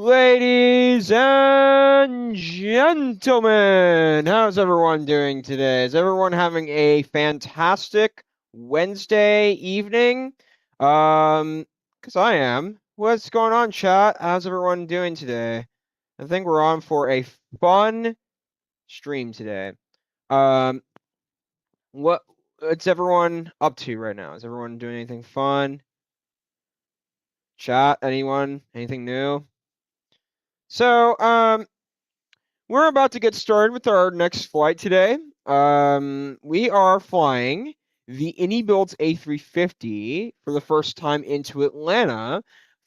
Ladies and gentlemen, how's everyone doing today? Is everyone having a fantastic Wednesday evening? Because I am. What's going on, chat? How's everyone doing today? I think we're on for a fun stream today. What's everyone up to right now? Is everyone doing anything fun? Chat, anyone? Anything new? So, we're about to get started with our next flight today. We are flying the IniBuilds A350 for the first time into Atlanta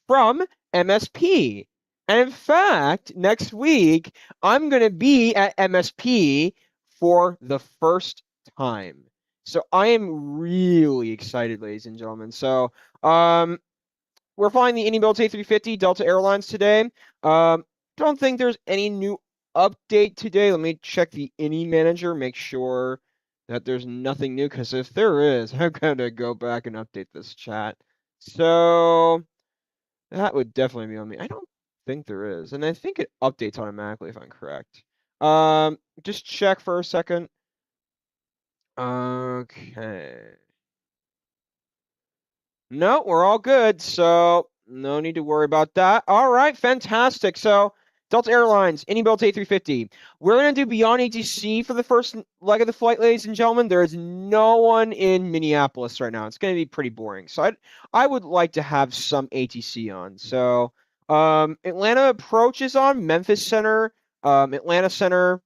from MSP. And in fact, next week, I'm going to be at MSP for the first time. So I am really excited, ladies and gentlemen. So, we're flying the IniBuilds A350 Delta Airlines today. Don't think there's any new update today. Let me check the Ini manager, make sure that there's nothing new, because if there is, I'm gonna go back and update this chat. So that would definitely be on me. I don't think there is, and I think it updates automatically if I'm correct. Just check for a second. Okay. No, we're all good, so no need to worry about that. All right, fantastic. So Delta Airlines, IniBuilds A350. We're going to do beyond ATC for the first leg of the flight, ladies and gentlemen. There is no one in Minneapolis right now. It's going to be pretty boring. So I would like to have some ATC on. So Atlanta approach is on, Memphis Center, Atlanta Center,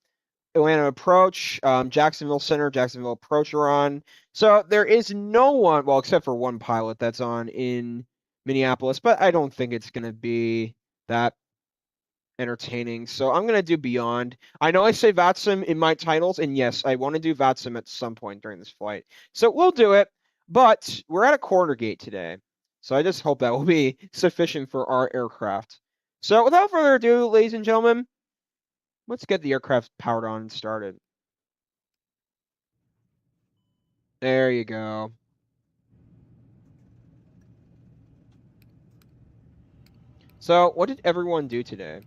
Atlanta approach, Jacksonville Center, Jacksonville approach are on. So there is no one, well, except for one pilot that's on in Minneapolis, but I don't think it's going to be that entertaining. So I'm going to do beyond. I know I say VATSIM in my titles, and yes, I want to do VATSIM at some point during this flight. So we'll do it, but we're at a quarter gate today. So I just hope that will be sufficient for our aircraft. So without further ado, ladies and gentlemen, let's get the aircraft powered on and started. There you go. So, what did everyone do today?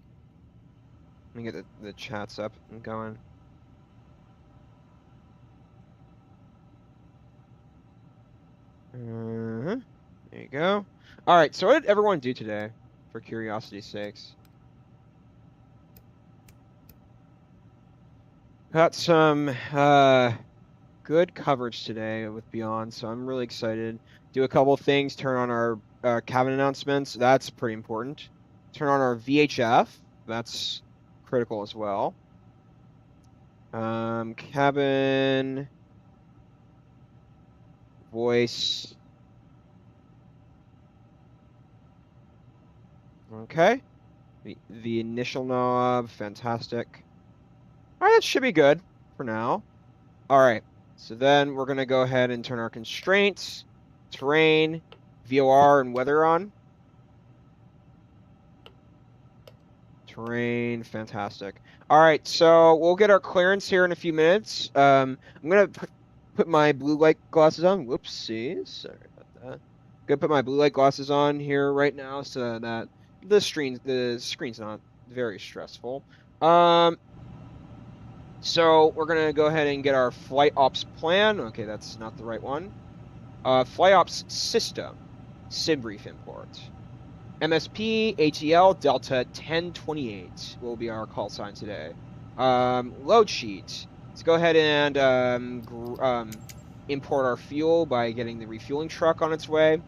Let me get the chats up and going. There you go. All right, so what did everyone do today, for curiosity's sakes? Got some good coverage today with Beyond, so I'm really excited. Do a couple of things, turn on our cabin announcements. That's pretty important. Turn on our VHF. That's critical as well. Cabin, voice. Okay. The initial knob, fantastic. All right, that should be good for now. All right, so then we're gonna go ahead and turn our constraints, terrain, VOR, and weather on. Terrain, fantastic. All right, so we'll get our clearance here in a few minutes. I'm gonna put my blue light glasses on. Whoopsies, sorry about that. I'm gonna put my blue light glasses on here right now so that the screen's not very stressful. So we're gonna go ahead and get our flight ops plan. Okay, that's not the right one. Flight ops system, SIMBrief import. MSP ATL Delta 1028 will be our call sign today. Load sheet. Let's go ahead and import our fuel by getting the refueling truck on its way.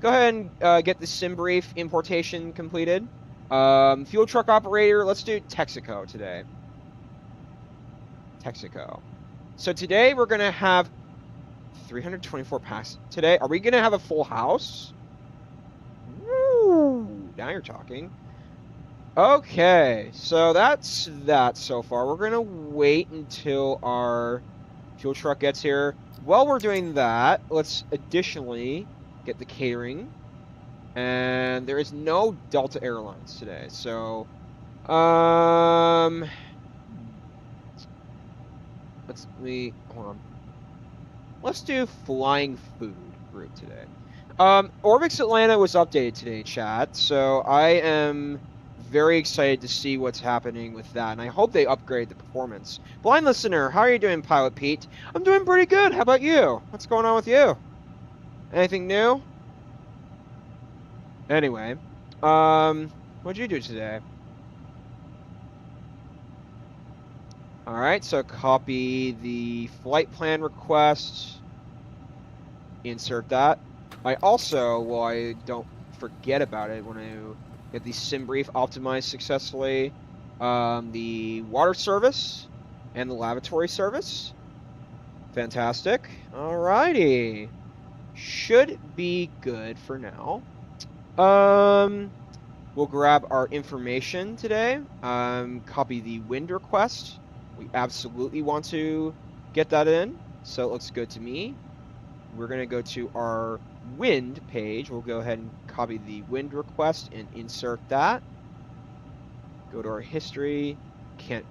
Go ahead and get the SIMBrief importation completed. Fuel truck operator, let's do Texaco today. Texaco. So today we're going to have 324 packs. Today, are we going to have a full house? Woo! Now you're talking. Okay, so that's that so far. We're going to wait until our fuel truck gets here. While we're doing that, let's additionally get the catering. And there is no Delta Airlines today, so hold on. Let's do flying food group today. Orbix Atlanta was updated today, chat. So I am very excited to see what's happening with that, and I hope they upgrade the performance. Blind listener, how are you doing, Pilot Pete? I'm doing pretty good. How about you? What's going on with you? Anything new? Anyway, what'd you do today? All right, so copy the flight plan request, insert that. I also, while I don't forget about it, want to get the sim brief optimized successfully, the water service and the lavatory service. Fantastic. All righty. Should be good for now. We'll grab our information today. Copy the wind request. We absolutely want to get that in, so it looks good to me. We're going to go to our wind page. We'll go ahead and copy the wind request and insert that. Go to our history. Can't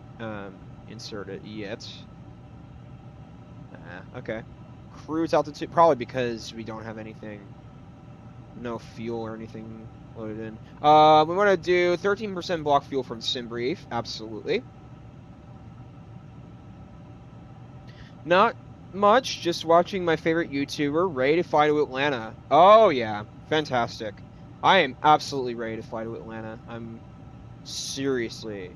insert it yet. Okay. Cruise altitude, probably because we don't have anything, no fuel or anything loaded in. We want to do 13% block fuel from SimBrief. Absolutely. Not much, just watching my favorite YouTuber, ready to fly to Atlanta. Oh, yeah. Fantastic. I am absolutely ready to fly to Atlanta. I'm seriously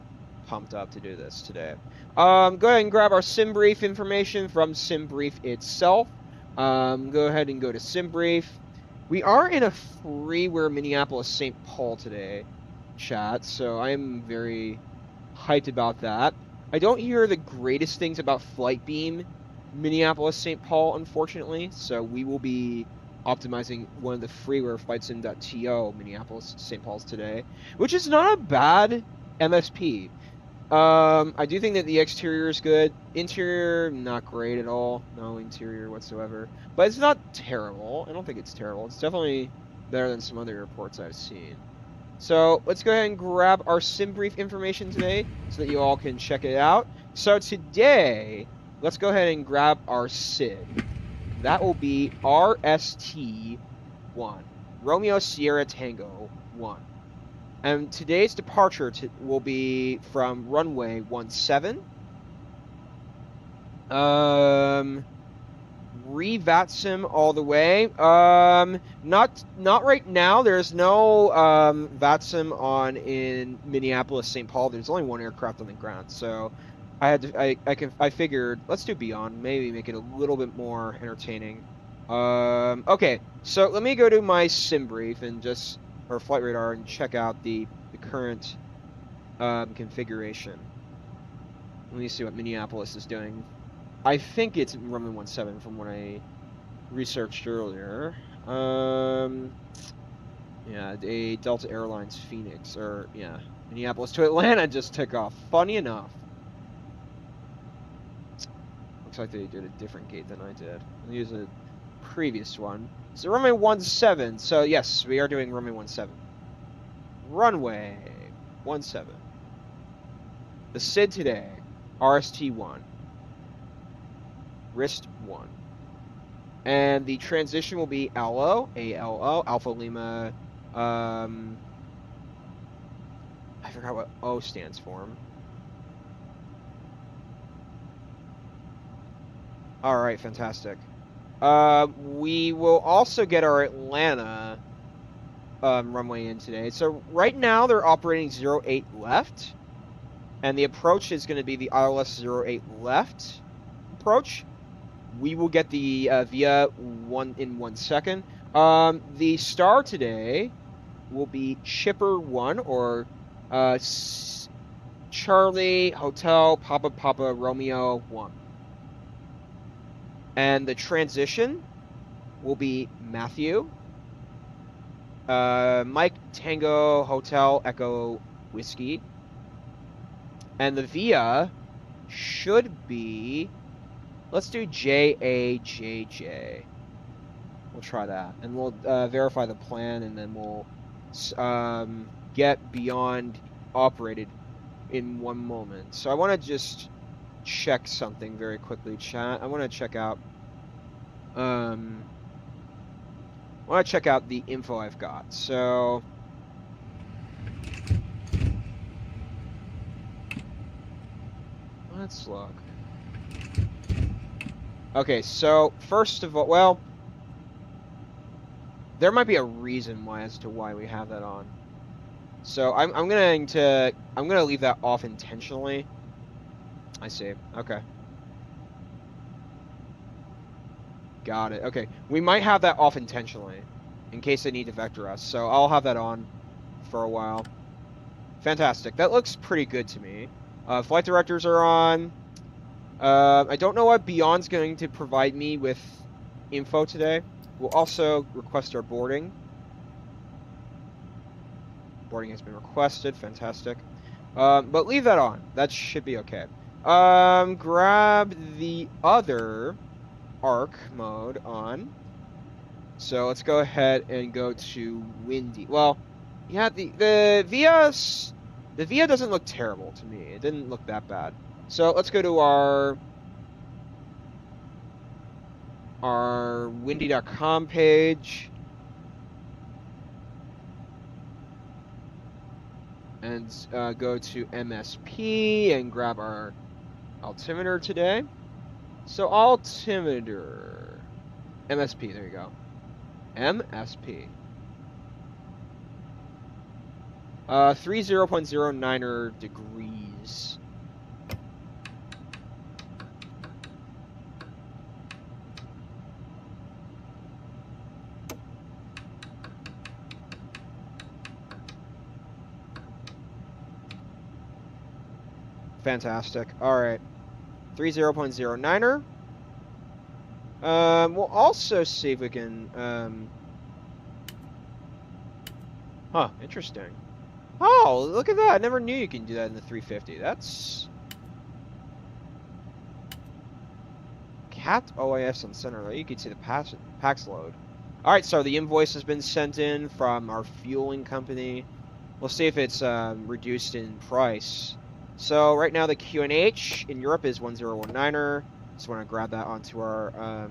pumped up to do this today. Go ahead and grab our SimBrief information from SimBrief itself. Go ahead and go to SimBrief. We are in a freeware Minneapolis St. Paul today, chat, so I'm very hyped about that. I don't hear the greatest things about Flightbeam Minneapolis St. Paul, unfortunately, so we will be optimizing one of the freeware flightsim.to Minneapolis St. Paul's today, which is not a bad MSP. I do think that the exterior is good. Interior, not great at all. No interior whatsoever. But it's not terrible. I don't think it's terrible. It's definitely better than some other reports I've seen. So let's go ahead and grab our SimBrief information today so that you all can check it out. So today, let's go ahead and grab our SID. That will be RST1, Romeo Sierra Tango 1. And today's departure will be from runway 17. Re-VATSIM all the way. Not right now. There's no VATSIM on in Minneapolis, St. Paul. There's only one aircraft on the ground, so I had to. I figured let's do beyond. Maybe make it a little bit more entertaining. Okay, so let me go to my SimBrief and just or flight radar and check out the current configuration. Let me see what Minneapolis is doing. I think it's runway 17 from what I researched earlier. Yeah, a Delta Airlines Phoenix, or yeah, Minneapolis to Atlanta just took off. Funny enough. Looks like they did a different gate than I did. I'll use a previous one. So runway 17. So yes, we are doing runway 17. Runway 17. The SID today, RST1. Wrist 1. And the transition will be ALO, A-L-O, Alpha Lima, I forgot what O stands for. Alright, fantastic. We will also get our Atlanta runway in today. So right now they're operating 08 left. And the approach is going to be the ILS 08 left approach. We will get the via in 1 second. The star today will be Chipper 1 or Charlie Hotel Papa Romeo 1. And the transition will be Matthew, Mike Tango Hotel Echo Whiskey. And the via should be, let's do JAJJ. We'll try that. And we'll verify the plan, and then we'll get beyond operated in 1 moment. So I want to just check something very quickly, chat. I want to check out the info I've got. So Let's look. Okay, so first of all, well, there might be a reason why as to why we have that on. So I'm gonna leave that off intentionally. I see. Okay. Got it. Okay. We might have that off intentionally in case they need to vector us. So I'll have that on for a while. Fantastic. That looks pretty good to me. Flight directors are on. I don't know what Beyond's going to provide me with info today. We'll also request our boarding. Boarding has been requested. Fantastic. But leave that on. That should be okay. Grab the other arc mode on. So let's go ahead and go to windy. Well, yeah, the VIA doesn't look terrible to me. It didn't look that bad. So let's go to our windy.com page. And go to MSP and grab our altimeter today. So altimeter, MSP, there you go. MSP. 30.09 degrees. Fantastic. All right. 30.09er. We'll also see if we can, huh, interesting. Oh, look at that. I never knew you can do that in the 350. That's CAT OIS on center. You can see the PAX load. All right, so the invoice has been sent in from our fueling company. We'll see if it's reduced in price. So right now the QNH in Europe is 1019er. Just want to grab that onto our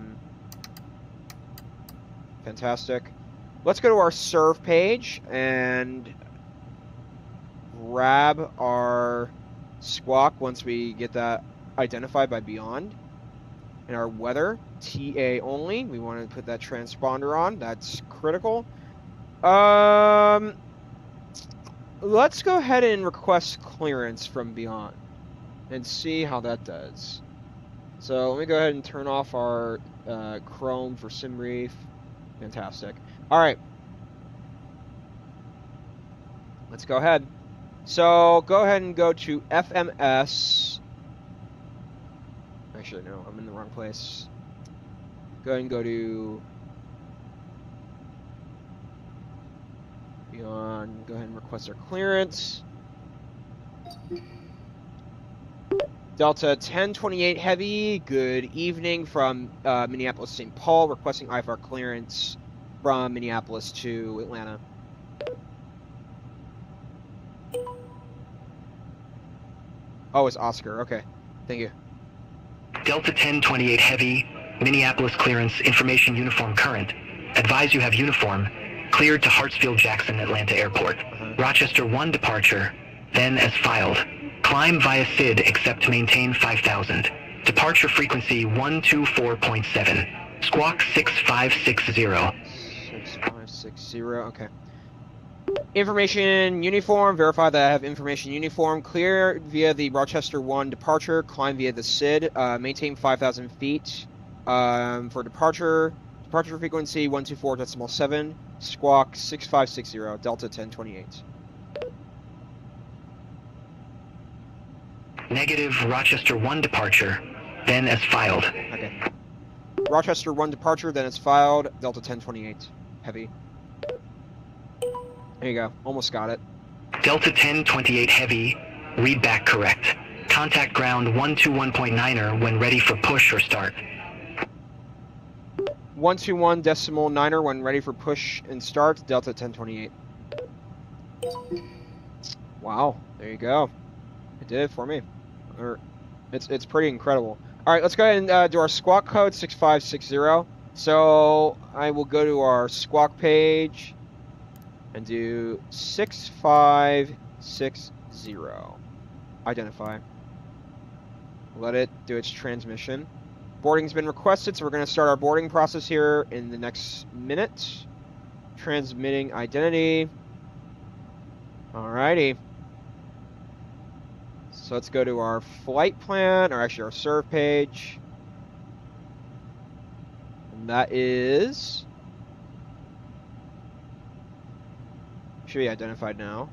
fantastic. Let's go to our serve page and grab our squawk once we get that identified by Beyond. And our weather, TA only. We want to put that transponder on. That's critical. Let's go ahead and request clearance from Beyond and see how that does. So let me go ahead and turn off our Chrome for SimBrief. Fantastic. All right. Let's go ahead. So go ahead and go to FMS. Actually, no, I'm in the wrong place. Go ahead and go to Beyond. Go ahead and request our clearance. Delta 1028 Heavy, good evening from Minneapolis, St. Paul, requesting IFR clearance from Minneapolis to Atlanta. Oh, it's Oscar. Okay. Thank you. Delta 1028 Heavy, Minneapolis clearance, information uniform current. Advise you have uniform. Cleared to Hartsfield-Jackson, Atlanta Airport. Rochester 1 departure, then as filed. Climb via SID except to maintain 5,000. Departure frequency 124.7. Squawk 6560. 6560, okay. Information uniform, verify that I have information uniform. Clear via the Rochester 1 departure, climb via the SID, maintain 5,000 feet. For departure frequency 124.7, squawk 6560, Delta 1028. Negative, Rochester 1 departure, then as filed. Okay. Rochester 1 departure, then as filed, Delta 1028, Heavy. There you go. Almost got it. Delta 1028 Heavy, read back correct. Contact ground 121.9er when ready for push or start. 121.9er when ready for push and start, Delta 1028. Wow, there you go. It did it for me. It's pretty incredible. All right, let's go ahead and do our squawk code 6560. So I will go to our squawk page and do 6560. Identify. Let it do its transmission. Boarding's been requested, so we're going to start our boarding process here in the next minute. Transmitting identity. Alrighty. So let's go to our flight plan, or actually our serve page. And that is... should be identified now.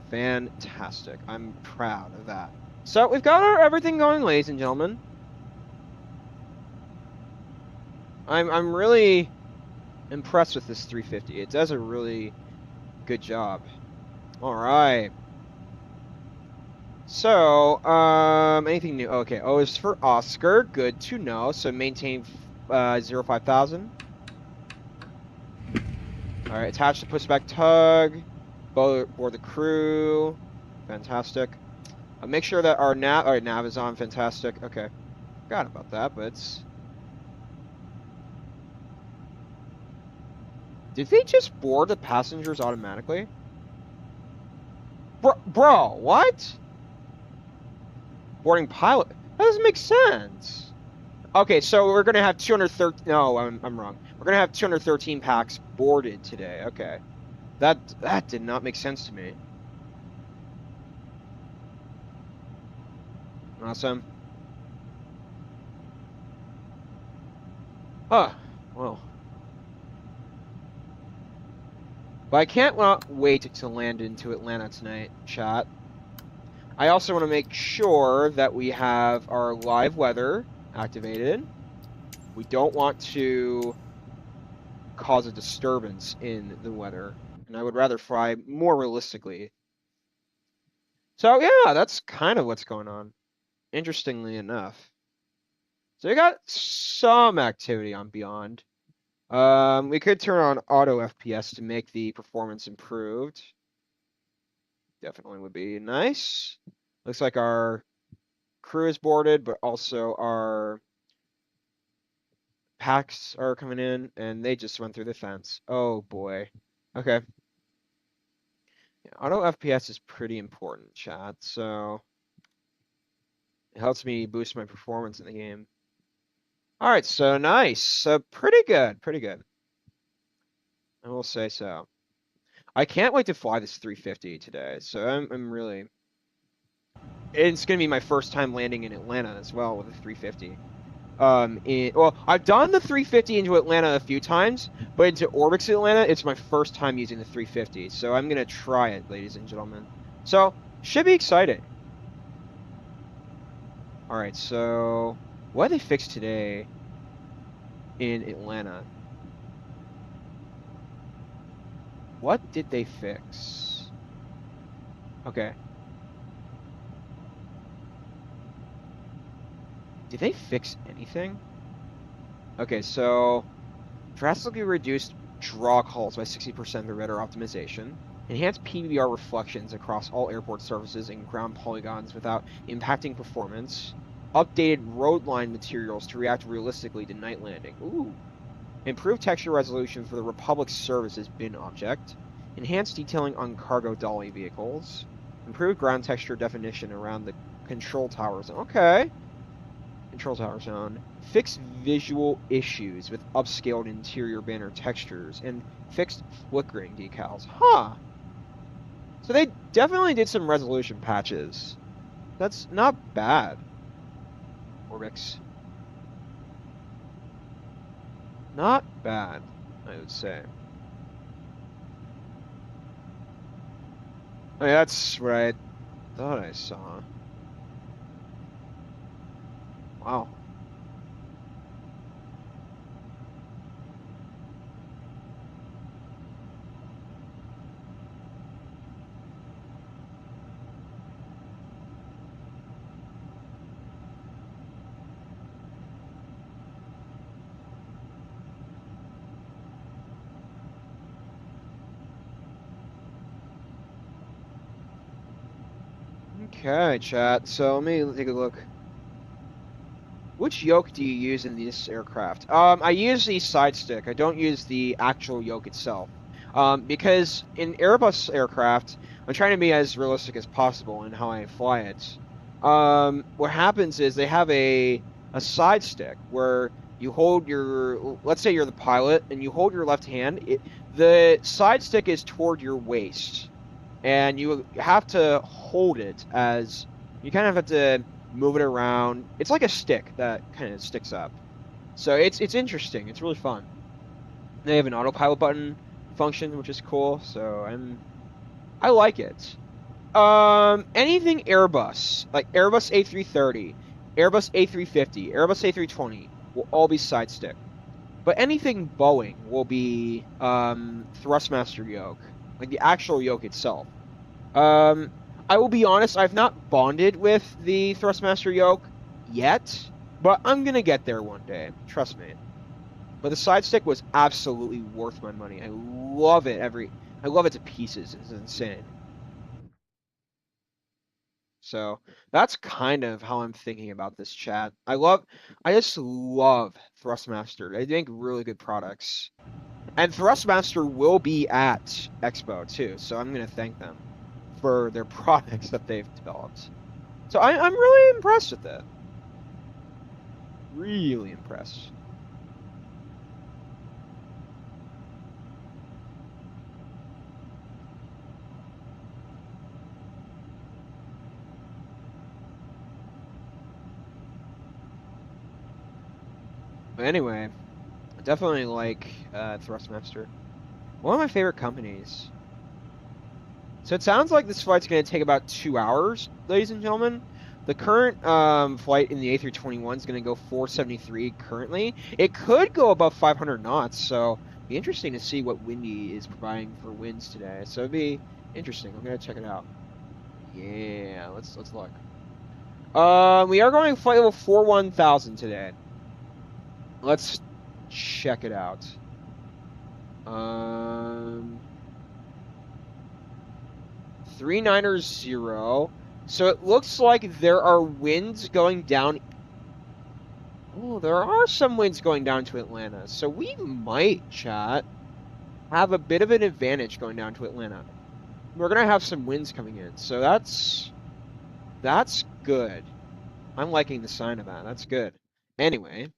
Fantastic. I'm proud of that. So we've got our everything going, ladies and gentlemen. I'm really impressed with this 350. It does a really good job. All right. So, anything new? Okay, O is for Oscar. Good to know. So maintain 05,000. All right, attach the pushback tug. Board the crew. Fantastic. Make sure that our nav. All right, nav is on. Fantastic. Okay, forgot about that, but it's. Did they just board the passengers automatically? Bro, what? Boarding pilot? That doesn't make sense. Okay, so we're gonna have 213. No, I'm wrong. We're gonna have 213 packs boarded today. Okay, that did not make sense to me. Awesome. Huh. Well. But I can't wait to land into Atlanta tonight, chat. I also want to make sure that we have our live weather activated. We don't want to cause a disturbance in the weather, and I would rather fly more realistically. So yeah, that's kind of what's going on, interestingly enough. So we got some activity on Beyond. We could turn on auto FPS to make the performance improved. Definitely would be nice. Looks like our crew is boarded, but also our packs are coming in, and they just went through the fence. Oh boy. Okay. Yeah, auto FPS is pretty important, chat, so it helps me boost my performance in the game. All right, so nice. So pretty good, pretty good. I will say so. I can't wait to fly this 350 today, so I'm really... It's going to be my first time landing in Atlanta as well with a 350. Well, I've done the 350 into Atlanta a few times, but into Orbix Atlanta, it's my first time using the 350. So I'm going to try it, ladies and gentlemen. So, should be exciting. All right, so what did they fix today in Atlanta? What did they fix? Okay. Did they fix anything? Okay, so drastically reduced draw calls by 60% through radar optimization. Enhanced PBR reflections across all airport surfaces and ground polygons without impacting performance. Updated road line materials to react realistically to night landing. Ooh. Improved texture resolution for the Republic Services bin object. Enhanced detailing on cargo dolly vehicles. Improved ground texture definition around the control towers. Okay. Control tower zone. Fixed visual issues with upscaled interior banner textures and fixed flickering decals. Huh. So they definitely did some resolution patches. That's not bad. Orbix. Not bad, I would say. Oh, yeah, that's what I thought I saw. Wow. Okay, chat. So let me take a look. Which yoke do you use in this aircraft? I use the side stick. I don't use the actual yoke itself. Because in Airbus aircraft, I'm trying to be as realistic as possible in how I fly it. what happens is they have a side stick where you hold your, let's say you're the pilot and you hold your left hand. The side stick is toward your waist, and you have to hold it as you kind of have to move it around. It's like a stick that kind of sticks up. So it's interesting. It's really fun. They have an autopilot button function, which is cool. So I like it. Anything Airbus, like Airbus A330, Airbus A350, Airbus A320 will all be side stick. But anything Boeing will be thrustmaster yoke, like the actual yoke itself. Um, I will be honest, I've not bonded with the thrustmaster yoke yet, but I'm gonna get there one day. Trust me. But the side stick was absolutely worth my money. I love it I love it to pieces. It's insane. So that's kind of how I'm thinking about this chat. I just love Thrustmaster. They make really good products. And Thrustmaster will be at Expo too, so I'm gonna thank them for their products that they've developed. So I'm really impressed with it. Really impressed. But anyway, I definitely like Thrustmaster. One of my favorite companies. So it sounds like this flight's going to take about 2 hours, ladies and gentlemen. The current flight in the A321 is going to go 473 currently. It could go above 500 knots, so it'd be interesting to see what Windy is providing for winds today. So it'd be interesting. I'm going to check it out. Yeah, let's look. We are going flight level 41,000 today. Let's check it out. 390. So it looks like there are winds going down. Oh, there are some winds going down to Atlanta. So we might, chat, have a bit of an advantage going down to Atlanta. We're going to have some winds coming in. So that's good. I'm liking the sign of that. That's good. Anyway.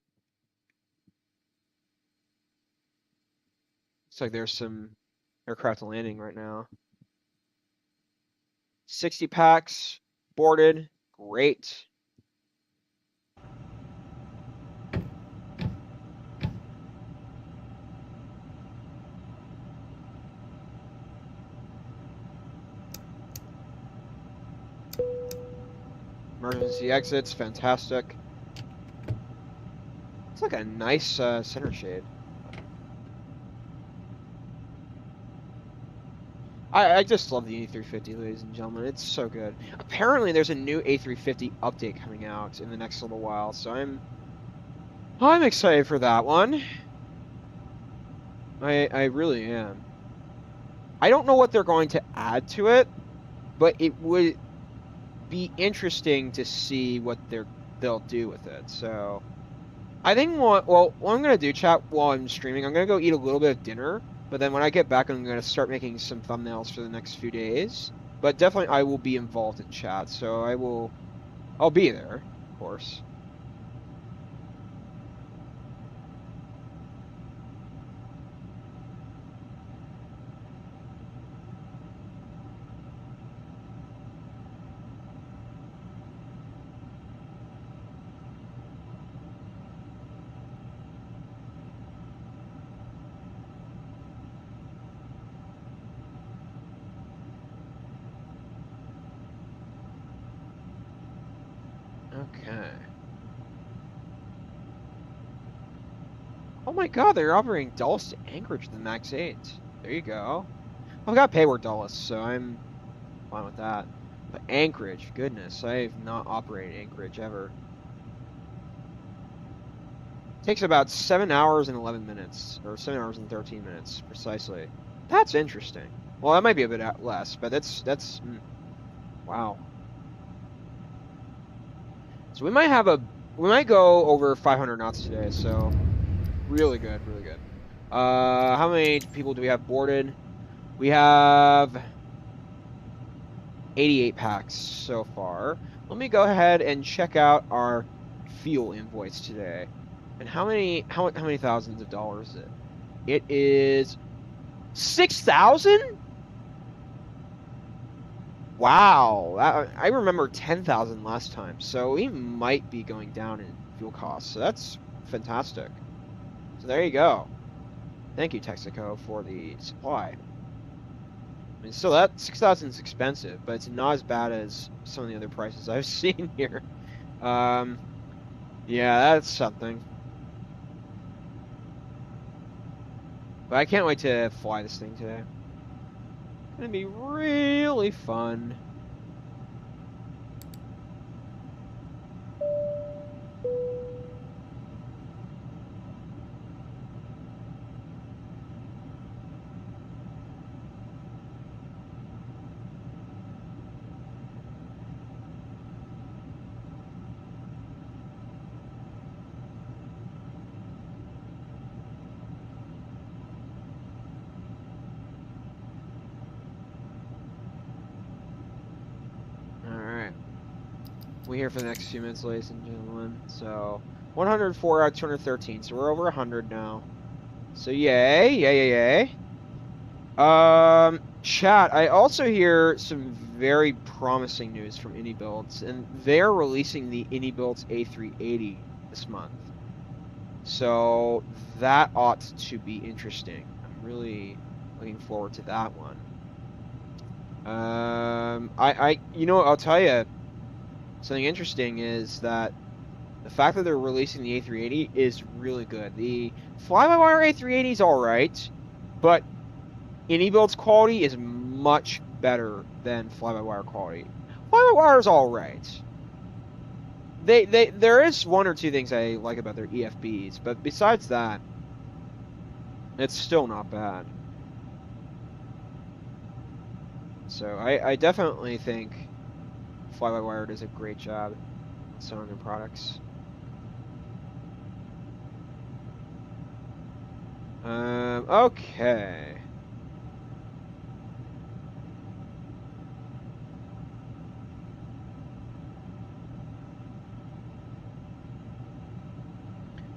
Looks like there's some aircraft landing right now. 60 packs boarded. Great. Emergency exits, fantastic. It's like a nice center shade. I just love the A350, ladies and gentlemen. It's so good. Apparently, there's a new A350 update coming out in the next little while, so I'm excited for that one. I really am. I don't know what they're going to add to it, but it would be interesting to see what they'll do with it. So I think what I'm gonna do, chat, while I'm streaming, I'm gonna go eat a little bit of dinner. But then when I get back, I'm going to start making some thumbnails for the next few days. But definitely I will be involved in chat, so I'll be there, of course. Okay. Oh my god, they're offering Dulles to Anchorage the Max 8. There you go. I've got payword Dulles, so I'm fine with that. But Anchorage, goodness, I've not operated Anchorage ever. Takes about 7 hours and 11 minutes, or 7 hours and 13 minutes, precisely. That's interesting. Well, that might be a bit less, but that's wow. So we might go over 500 knots today, so really good, really good. How many people do we have boarded? We have 88 packs so far. let me go ahead and check out our fuel invoice today. And how many thousands of dollars is it? It is 6,000? Wow, I remember 10,000 last time, so we might be going down in fuel costs. So that's fantastic. So there you go. Thank you, Texaco, for the supply. I mean, still that 6,000 is expensive, but it's not as bad as some of the other prices I've seen here. Yeah, that's something. But I can't wait to fly this thing today. It's gonna be really fun. Alright. We're here for the next few minutes, ladies and gentlemen. So, 104 out of 213. So we're over 100 now. So yay, yay. Chat, I also hear some very promising news from IniBuilds, and they're releasing the IniBuilds A380 this month. So that ought to be interesting. I'm really looking forward to that one. You know what, I'll tell you, something interesting is that the fact that they're releasing the A380 is really good. The fly-by-wire A380 is all right, but IniBuild's quality is much better than fly-by-wire quality. Fly-by-wire is all right. There is one or two things I like about their EFBs, but besides that, it's still not bad. So I definitely think fly-by-wire does a great job on some of their products. Okay.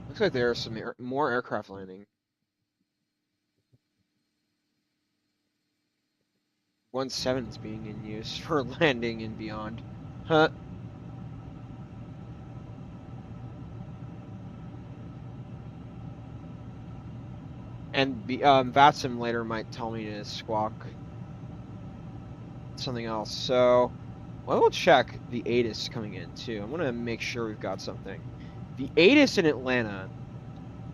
Looks like there are some more aircraft landing. 1-7 is being in use for landing and beyond. Huh. And VATSIM later might tell me to squawk something else. So, well, we'll check the ATIS coming in too. I'm gonna make sure we've got something. The ATIS in Atlanta.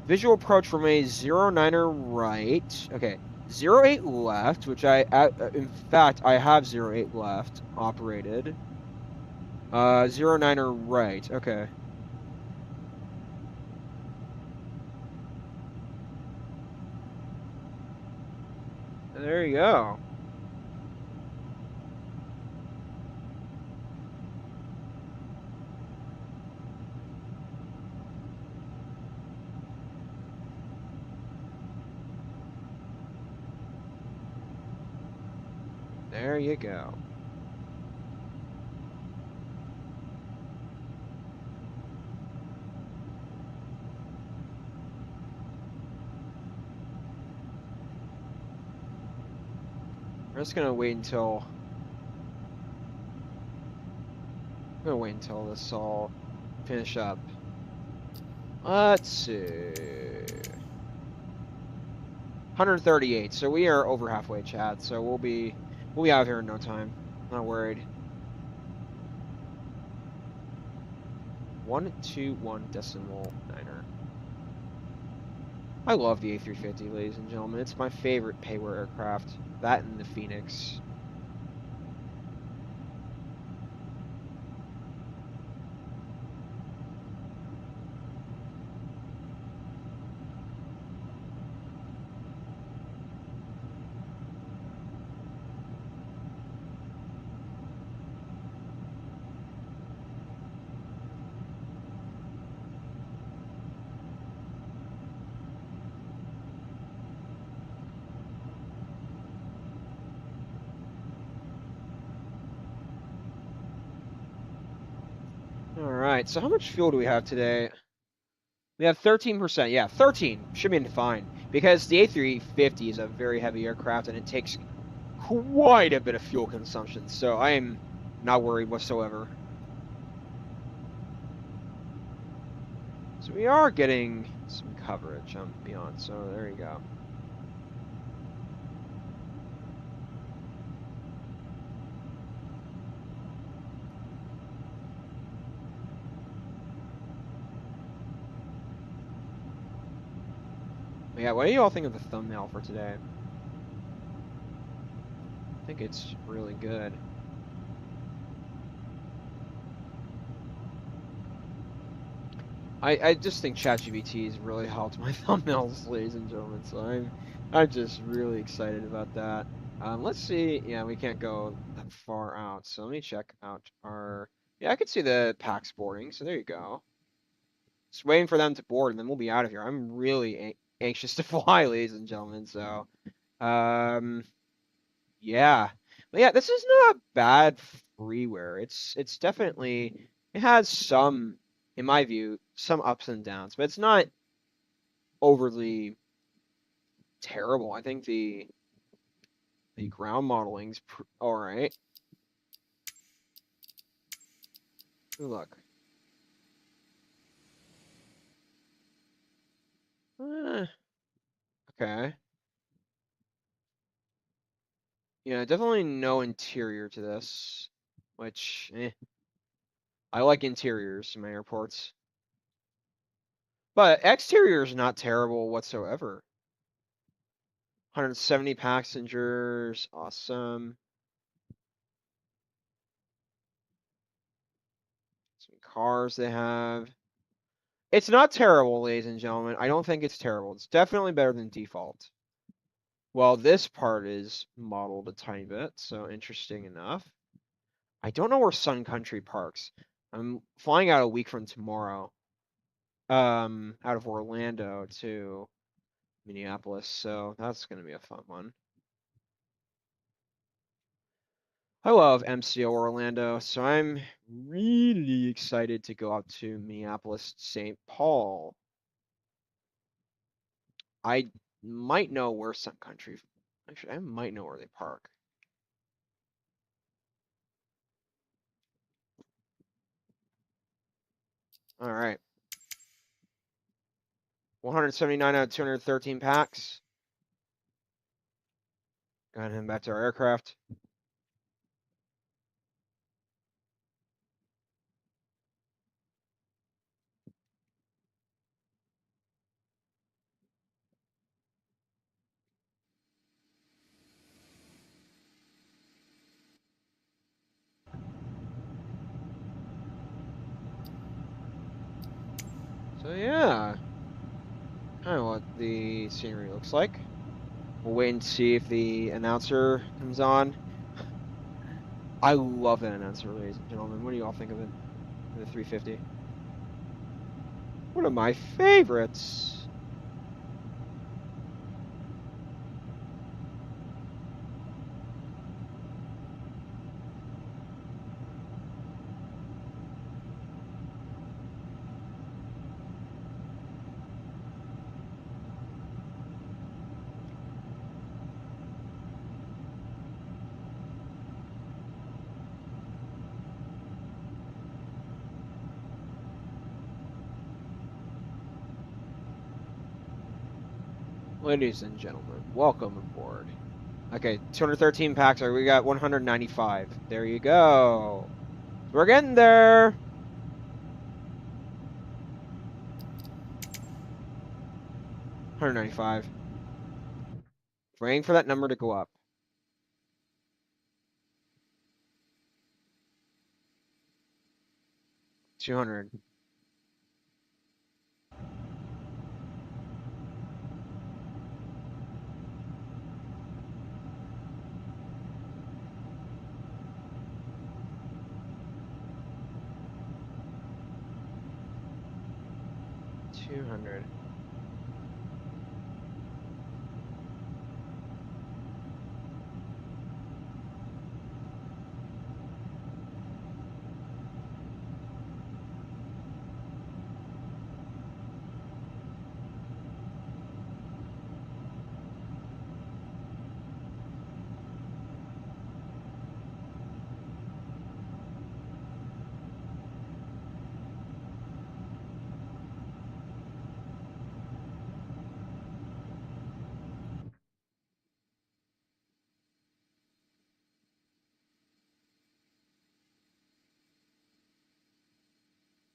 Visual approach from a 09er right. Okay, 08 left, which in fact, I have 08 left operated. 09er right. Okay. There you go. There you go. We're just gonna wait until. I'm gonna wait until this all finish up. Let's see. 138. So we are over halfway, Chad. So we'll be out of here in no time. Not worried. 121.9er. I love the A350, ladies and gentlemen. It's my favorite payware aircraft. That and the Phoenix. right, so how much fuel do we have today? We have 13%. Yeah, 13 should be fine because the A350 is a very heavy aircraft and it takes quite a bit of fuel consumption. So I am not worried whatsoever. So we are getting some coverage on beyond. So there you go. But yeah, what do you all think of the thumbnail for today? I think it's really good. I just think ChatGPT has really helped my thumbnails, ladies and gentlemen. So I'm just really excited about that. Let's see. Yeah, we can't go that far out. So let me check out our. Yeah, I could see the PAX boarding. So there you go. Just waiting for them to board, and then we'll be out of here. I'm really anxious to fly, ladies and gentlemen. So, um, yeah, but yeah, this is not bad freeware. It's definitely it has some, in my view, some ups and downs, but it's not overly terrible. I think the ground modeling's all right. Ooh, look. Okay. Yeah, definitely no interior to this, which I like interiors in my airports. But exterior is not terrible whatsoever. 170 passengers, awesome. Some cars they have. It's not terrible, ladies and gentlemen. I don't think it's terrible. It's definitely better than default. Well, this part is modeled a tiny bit, so interesting enough. I don't know where Sun Country parks. I'm flying out a week from tomorrow. Out of Orlando to Minneapolis, so that's gonna be a fun one. I love MCO Orlando, so I'm really excited to go out to Minneapolis, St. Paul. I might know where Sun Country, actually, I might know where they park. All right. 179 out of 213 packs. Go ahead and head back to our aircraft. So yeah, kind of what the scenery looks like. We'll wait and see if the announcer comes on. I love that announcer, ladies and gentlemen. What do you all think of it? The 350. One of my favorites. Ladies and gentlemen, welcome aboard. Okay, 213 packs. We got 195. There you go. We're getting there. $195. Waiting for that number to go up. 200. $200.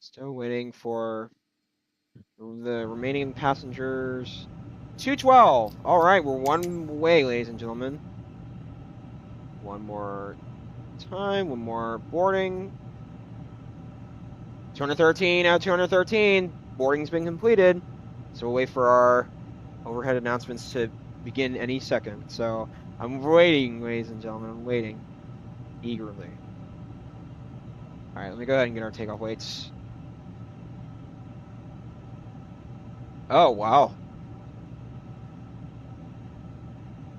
Still waiting for the remaining passengers. 212. All right, we're one way, ladies and gentlemen. One more time, one more boarding. 213 out of 213. Boarding's been completed. So we'll wait for our overhead announcements to begin any second. So I'm waiting, ladies and gentlemen. I'm waiting eagerly. All right, let me go ahead and get our takeoff weights. Oh, wow.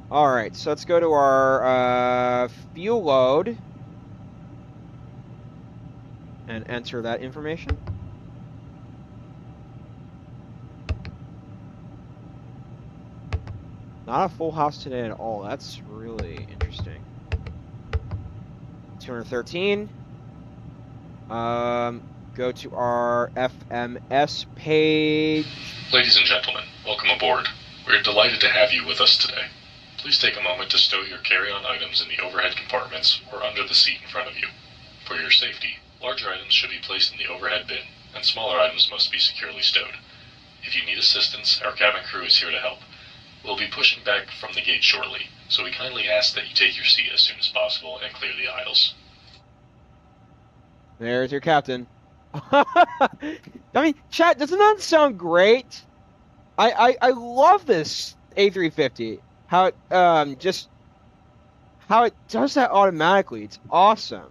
All right, so let's go to our fuel load and enter that information. Not a full house today at all. That's really interesting. 213. Go to our FMS page. Ladies and gentlemen, welcome aboard. We're delighted to have you with us today. Please take a moment to stow your carry-on items in the overhead compartments or under the seat in front of you. For your safety, larger items should be placed in the overhead bin, and smaller items must be securely stowed. If you need assistance, our cabin crew is here to help. We'll be pushing back from the gate shortly, so we kindly ask that you take your seat as soon as possible and clear the aisles. There's your captain. I mean, chat, doesn't that sound great? I love this A350. How it just how it does that automatically. It's awesome.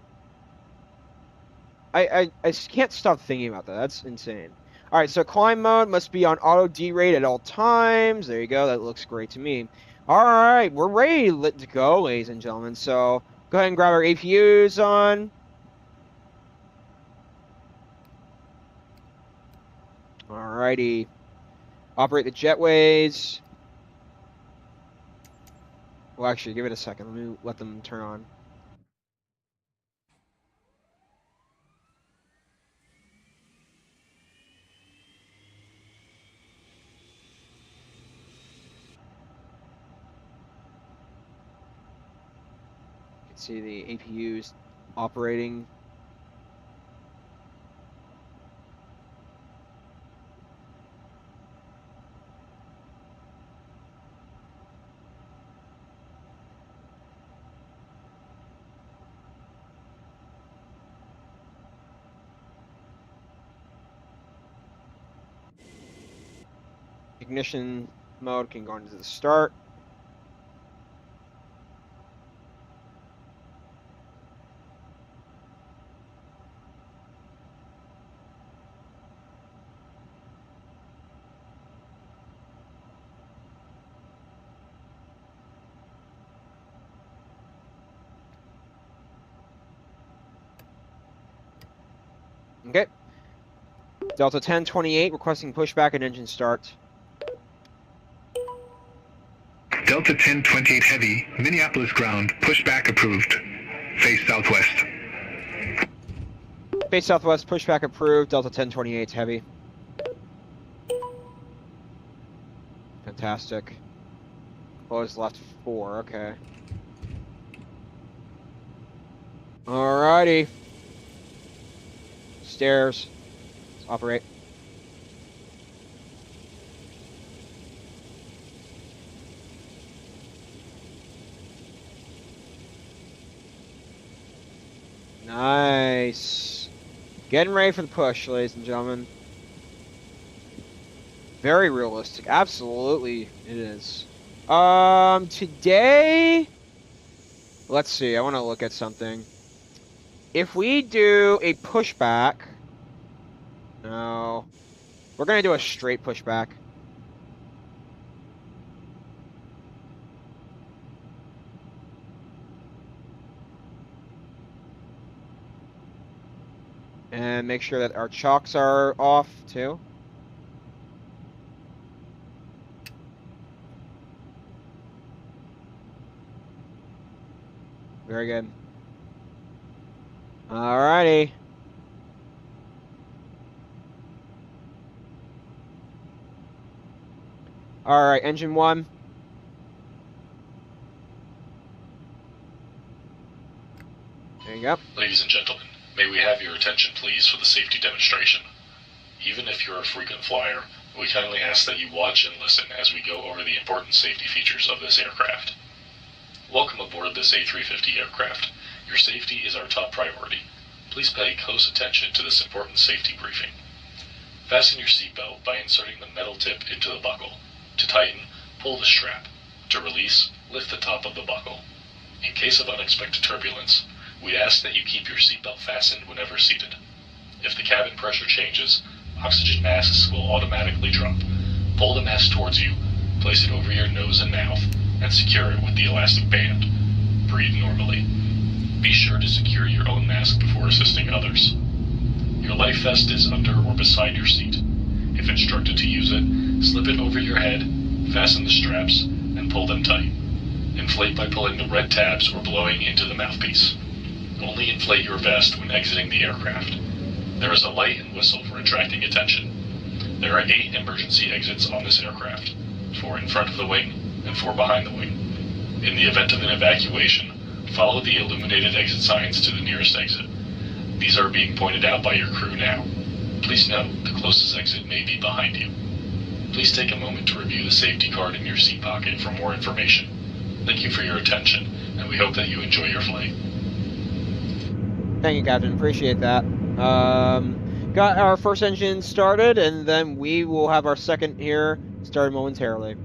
I just can't stop thinking about that. That's insane. All right, so climb mode must be on auto derate at all times. There you go. That looks great to me. All right, we're ready to go, ladies and gentlemen. So go ahead and grab our APUs on. All righty. Operate the jetways. Well, actually, give it a second. Let me let them turn on. You can see the APUs operating. Ignition mode can go into the start. Okay. Delta 1028 requesting pushback and engine start. Delta 1028 Heavy, Minneapolis ground, pushback approved. Face southwest. Face southwest, pushback approved. Delta 1028 Heavy. Fantastic. Close left 4, okay. Alrighty. Stairs. Let's operate. Nice. Getting ready for the push, ladies and gentlemen. Very realistic. Absolutely, it is. Today, let's see. I want to look at something. If we do a pushback, no, we're gonna do a straight pushback. And make sure that our chocks are off too. Very good. Alrighty. Alright, engine 1. There you go. Ladies and gentlemen, may we have your attention please for the safety demonstration. Even if you're a frequent flyer, we kindly ask that you watch and listen as we go over the important safety features of this aircraft. Welcome aboard this A350 aircraft. Your safety is our top priority. Please pay close attention to this important safety briefing. Fasten your seatbelt by inserting the metal tip into the buckle. To tighten, pull the strap. To release, lift the top of the buckle. In case of unexpected turbulence, we ask that you keep your seatbelt fastened whenever seated. If the cabin pressure changes, oxygen masks will automatically drop. Pull the mask towards you, place it over your nose and mouth, and secure it with the elastic band. Breathe normally. Be sure to secure your own mask before assisting others. Your life vest is under or beside your seat. If instructed to use it, slip it over your head, fasten the straps, and pull them tight. Inflate by pulling the red tabs or blowing into the mouthpiece. Only inflate your vest when exiting the aircraft. There is a light and whistle for attracting attention. There are 8 emergency exits on this aircraft, 4 in front of the wing and 4 behind the wing. In the event of an evacuation, follow the illuminated exit signs to the nearest exit. These are being pointed out by your crew now. Please note, the closest exit may be behind you. Please take a moment to review the safety card in your seat pocket for more information. Thank you for your attention, and we hope that you enjoy your flight. Thank you, Captain. Appreciate that. Got our first engine started, and then we will have our second here started momentarily.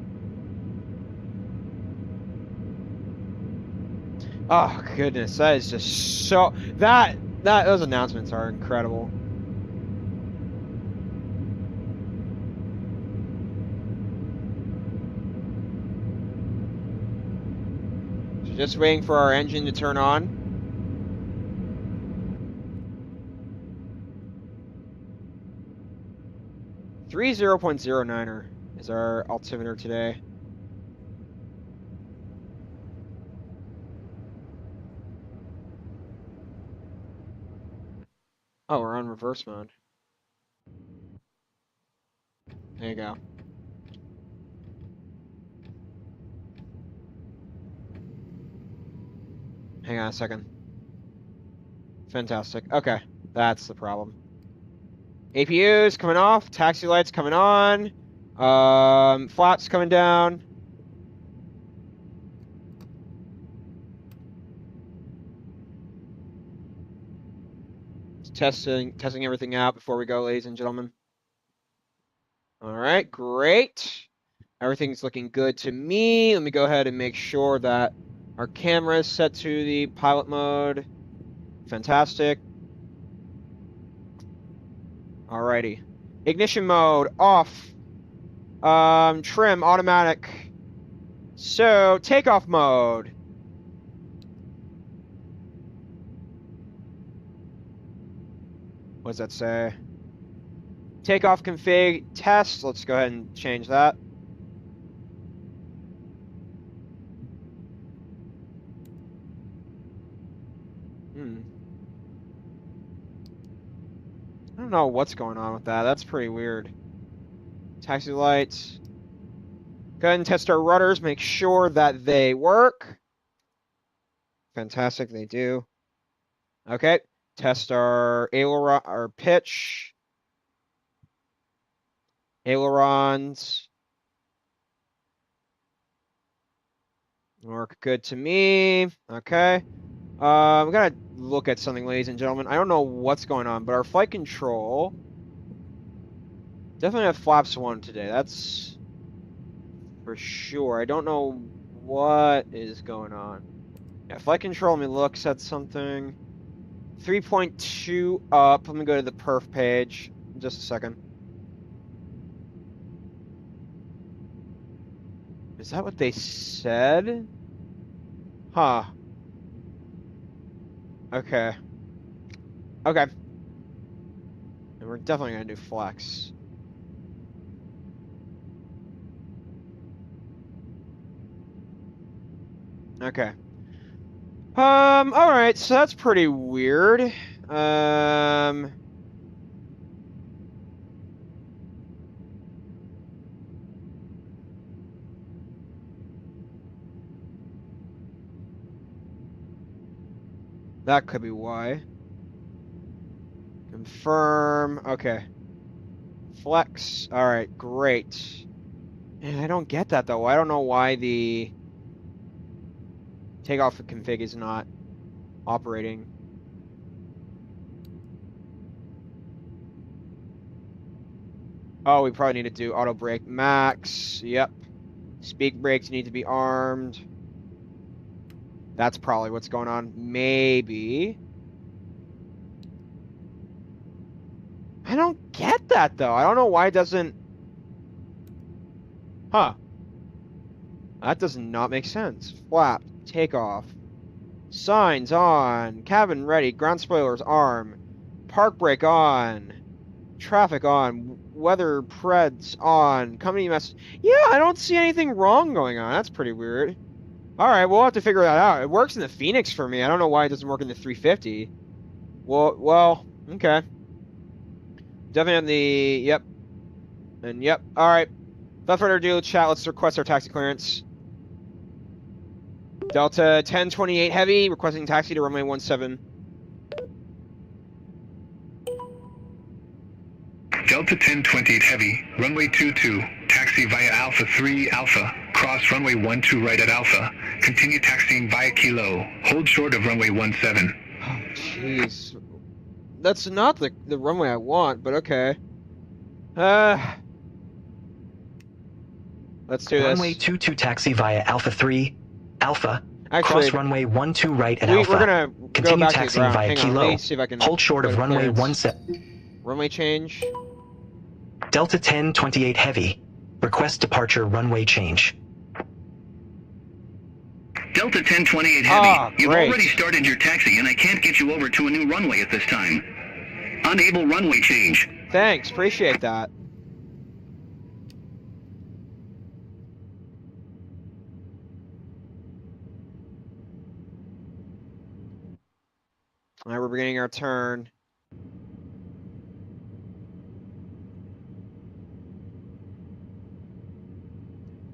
Oh goodness, that is just so those announcements are incredible. So just waiting for our engine to turn on. Three 0.09er is our altimeter today. Oh, we're on reverse mode. There you go. Hang on a second. Fantastic. Okay, that's the problem. APU's coming off, taxi lights coming on, flaps coming down. Testing everything out before we go, ladies and gentlemen. All right, great. Everything's looking good to me. Let me go ahead and make sure that our camera is set to the pilot mode. Fantastic. Alrighty. Ignition mode off. Trim automatic. So takeoff mode. What does that say? Takeoff config test. Let's go ahead and change that. I don't know what's going on with that. That's pretty weird. Taxi lights. Go ahead and test our rudders. Make sure that they work. Fantastic, they do. Okay. Test our aileron, our pitch. Ailerons. Work good to me. Okay. We gotta look at something, ladies and gentlemen. I don't know what's going on, but our flight control definitely have flaps 1 today. That's for sure. I don't know what is going on. Yeah, flight control, let me look at something. 3.2 up. Let me go to the perf page. Just a second. Is that what they said? Huh. Okay. Okay. And we're definitely gonna do flex. Okay. Alright, so that's pretty weird. That could be why. Confirm. Okay. Flex. All right, great. And I don't get that though. I don't know why the takeoff config is not operating. Oh, we probably need to do auto brake max. Yep. Speed brakes need to be armed. That's probably what's going on. Maybe. I don't get that though. I don't know why it doesn't. Huh. That does not make sense. Flap. Takeoff. Signs on. Cabin ready. Ground spoilers arm. Park brake on. Traffic on. Weather preds on. Company message. Yeah, I don't see anything wrong going on. That's pretty weird. All right, we'll have to figure that out. It works in the Phoenix for me. I don't know why it doesn't work in the 350. Well, okay. Definitely, yep. And yep. All right. Without further ado, chat, let's request our taxi clearance. Delta 1028 Heavy, requesting taxi to runway 17. Delta 1028 Heavy, runway 22, taxi via Alpha 3 Alpha, cross runway 12 right at Alpha, continue taxiing via Kilo, hold short of runway 17. Oh, jeez. That's not the runway I want, but okay. Let's do this. Runway 22 taxi via Alpha 3 Alpha, Actually, cross runway 12 right at we're Alpha, gonna go continue back to the taxiing ground. via Hang on, Kilo, let me see if I can hold short of go to runway clearance. 17. Runway change. Delta 1028 Heavy, request departure runway change. Delta 1028 Heavy, Ah, you've great. already started your taxi and I can't get you over to a new runway at this time. Unable runway change. Thanks, appreciate that. All right, we're beginning our turn.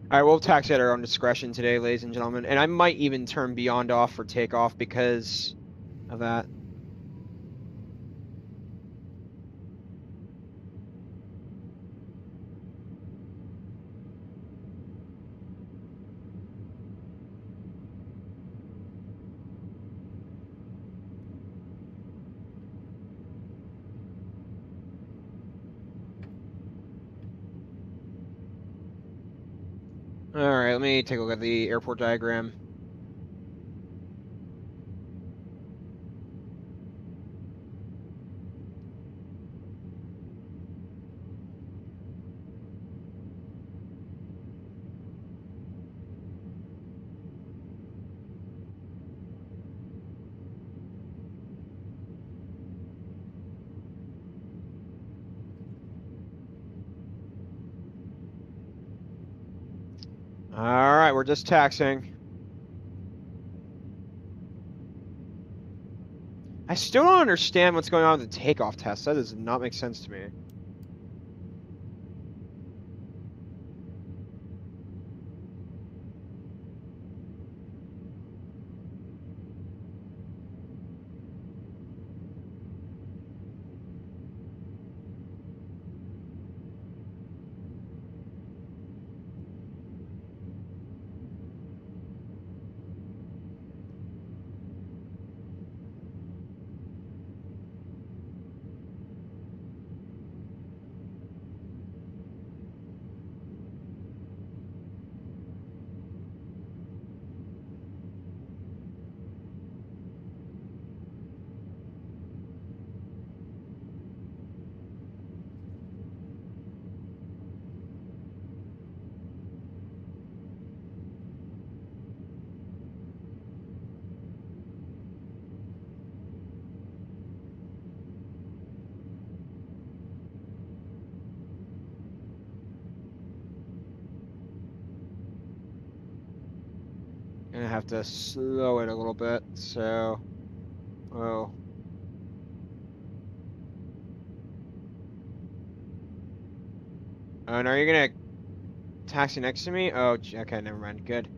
All right, we'll taxi at our own discretion today, ladies and gentlemen. And I might even turn beyond off for takeoff because of that. All right, let me take a look at the airport diagram. All right, we're just taxiing. I still don't understand what's going on with the takeoff test. That does not make sense to me. Gonna have to slow it a little bit, so... Oh. Oh, and are you gonna taxi next to me? Oh, okay, never mind. Good.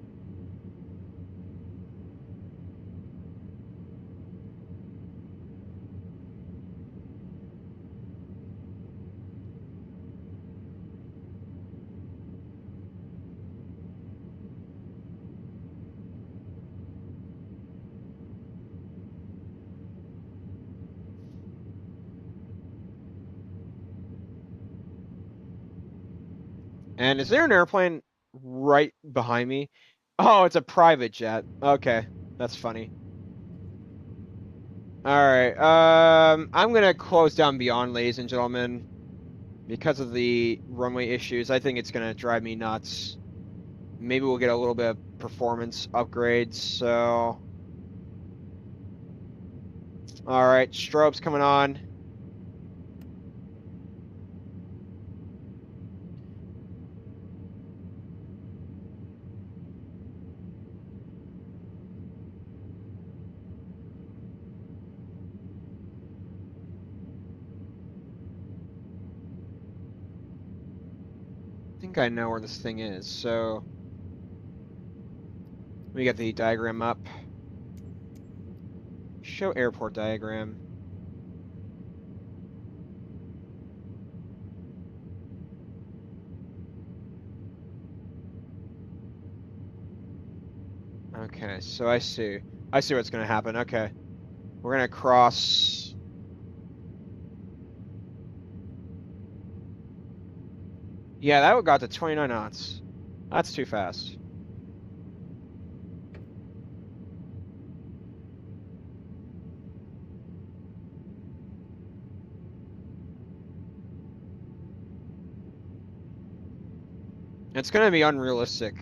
And is there an airplane right behind me? Oh, it's a private jet. Okay, that's funny. All right. I'm gonna close down Beyond, ladies and gentlemen, because of the runway issues. I think it's gonna drive me nuts. Maybe we'll get a little bit of performance upgrades. So, all right, strobes coming on. I think I know where this thing is. So, let me get the diagram up. Show airport diagram. Okay, so I see what's gonna happen. Okay. We're gonna cross. Yeah, that got to 29 knots. That's too fast. It's gonna be unrealistic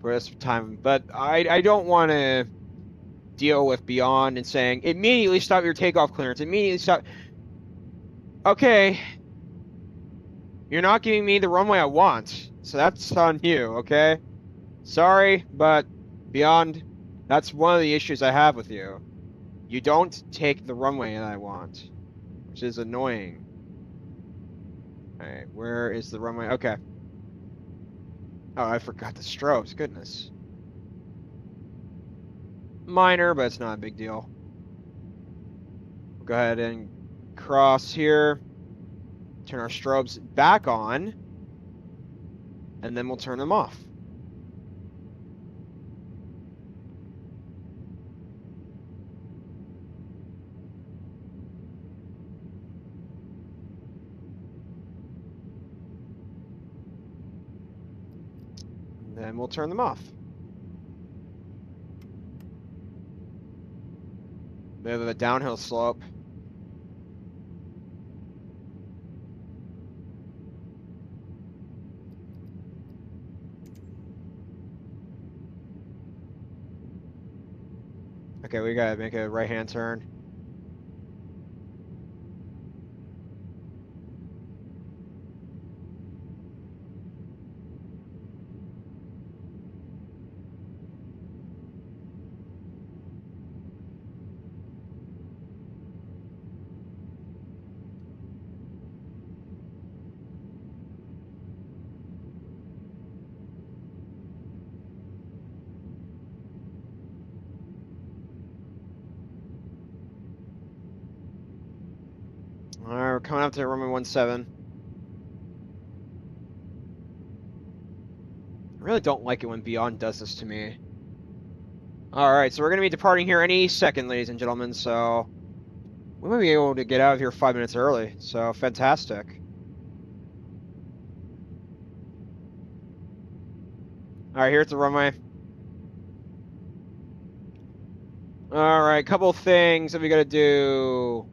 for this time, but I don't want to deal with Beyond and saying immediately stop your takeoff clearance. Immediately stop. Okay, you're not giving me the runway I want, so that's on you. Okay, sorry, but Beyond, that's one of the issues I have with you. You don't take the runway that I want, which is annoying. All right, where is the runway? Okay. Oh, I forgot the strobes. Goodness. Minor, but it's not a big deal. We'll go ahead and cross here. Turn our strobes back on. And then we'll turn them off. And then we'll turn them off. Bit of a downhill slope. Okay, we gotta make a right-hand turn. All right, we're coming up to runway 17. I really don't like it when Beyond does this to me. All right, so we're going to be departing here any second, ladies and gentlemen, so we might be able to get out of here 5 minutes early, so fantastic. All right, here's the runway. All right, couple things that we got to do.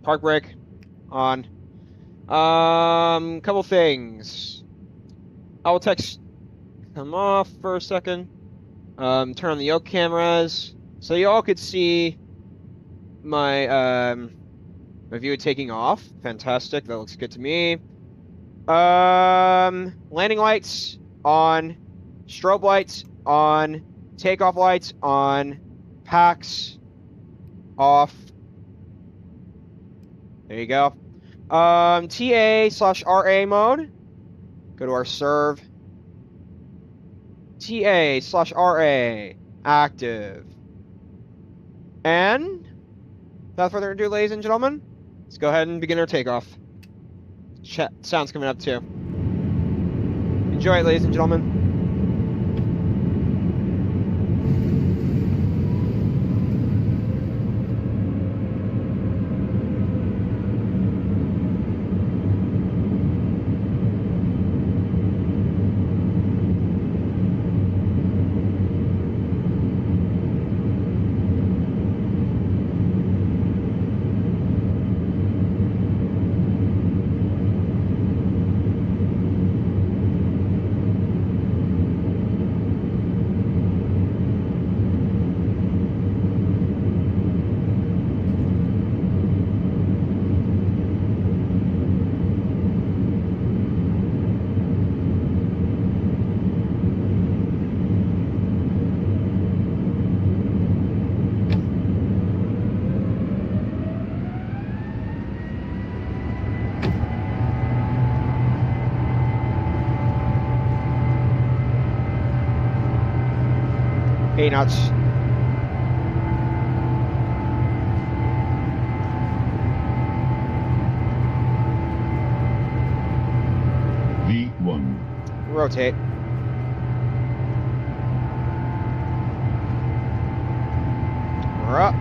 Park brake on. Couple things. I will text come off for a second. Turn on the yoke cameras so you all could see my my view taking off. Fantastic. That looks good to me. Landing lights on. Strobe lights on. Takeoff lights on. Packs off. There you go. TA/RA mode. Go to our serve. TA/RA active. And without further ado, ladies and gentlemen, let's go ahead and begin our takeoff. Sound's coming up too. Enjoy it, ladies and gentlemen. 8 knots. V1. Rotate. We're up.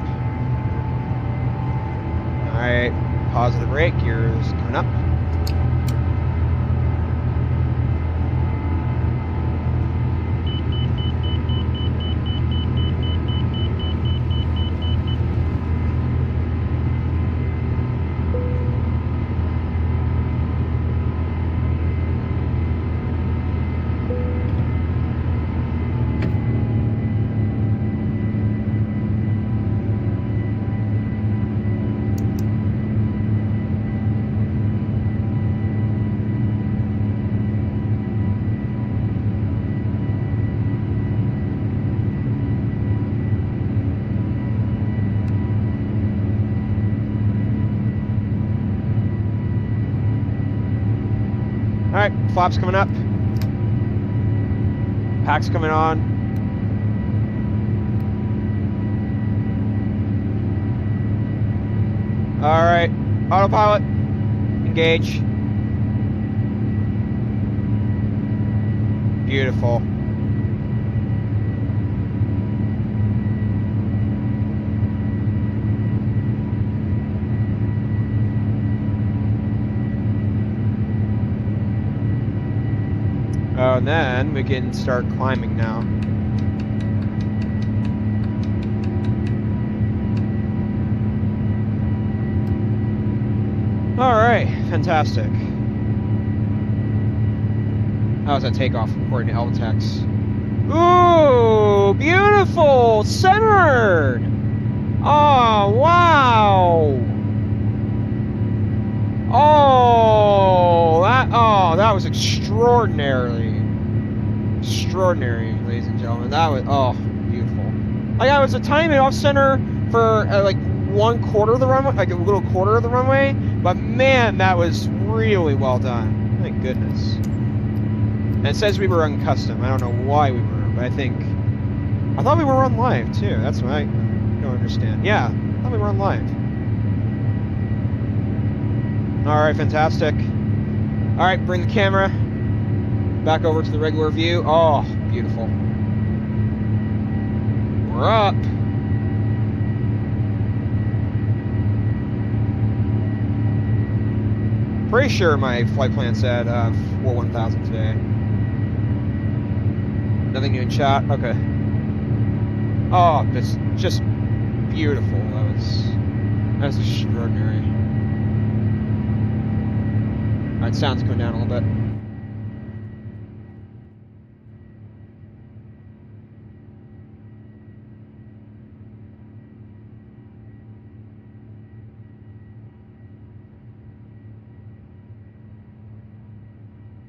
Alright, pause the brake, gears coming up. Alright, flaps coming up. Pack's coming on. Alright, autopilot. Engage. Beautiful. Oh, and then we can start climbing now. All right, fantastic. How was that takeoff according to Eltex? Ooh, beautiful, centered. Oh, wow. Oh, that was extraordinary, ladies and gentlemen. That was, oh, beautiful. Like, I was timing off center for like 1/4 of the runway, like a little quarter of the runway, but man, that was really well done. Thank goodness. And it says we were on custom. I don't know why we were, but I thought we were on live too. That's what I don't understand. Yeah, I thought we were on live. All right, fantastic. All right, bring the camera back over to the regular view. Oh, beautiful. We're up. Pretty sure my flight plan said 4-1000 today. Nothing new in chat. Okay. Oh, it's just beautiful. That was extraordinary. Alright, sound's going down a little bit.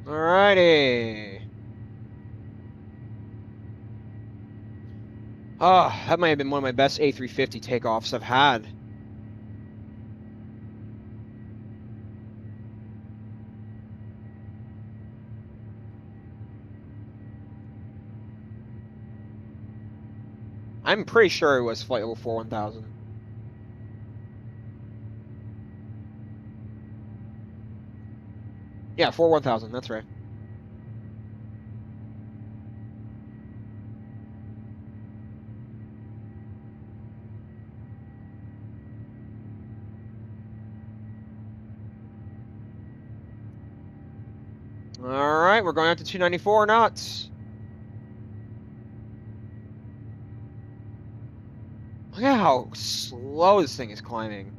Alrighty. Oh, that might have been one of my best A350 takeoffs I've had. I'm pretty sure it was flight level 4-1000. Yeah, 4-1000, that's right. Alright, we're going up to 294 knots. Look at how slow this thing is climbing.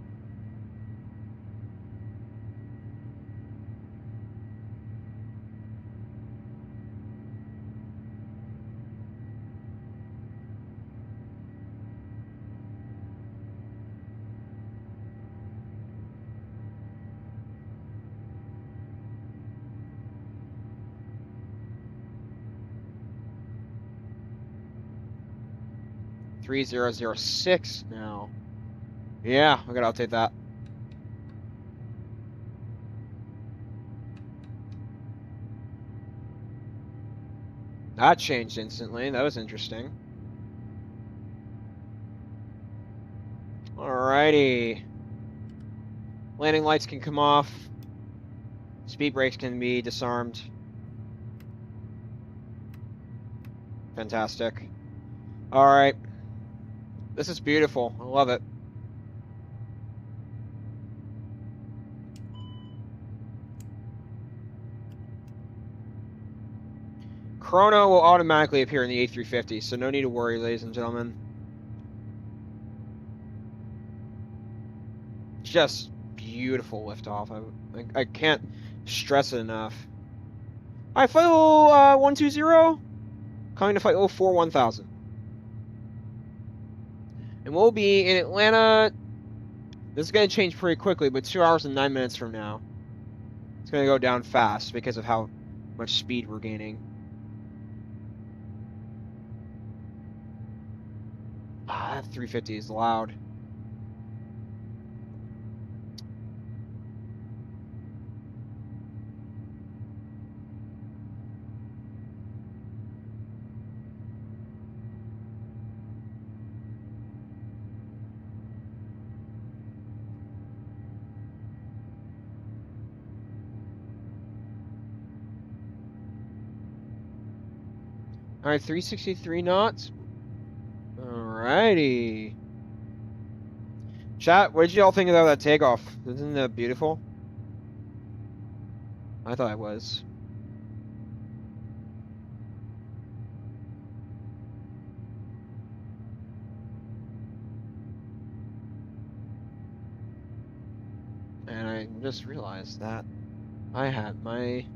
$3006 now. Yeah, I gotta update that. That changed instantly. That was interesting. Alrighty. Landing lights can come off. Speed brakes can be disarmed. Fantastic. Alright. This is beautiful. I love it. Chrono will automatically appear in the A350, so no need to worry, ladies and gentlemen. Just beautiful liftoff. I can't stress it enough. Alright, flight level 120. Coming to flight level 41000. And we'll be in Atlanta. This is going to change pretty quickly, but 2 hours and 9 minutes from now. It's going to go down fast because of how much speed we're gaining. Ah, that 350 is loud. Alright, 363 knots. Alrighty. Chat, what did y'all think about that takeoff? Isn't that beautiful? I thought it was. And I just realized that I had my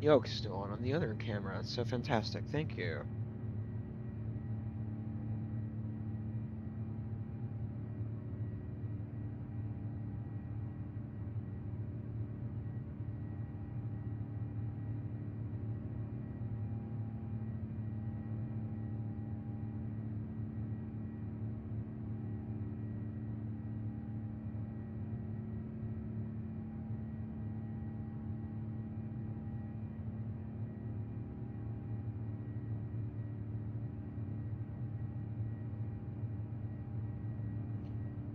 yoke still on the other camera. It's so fantastic. Thank you.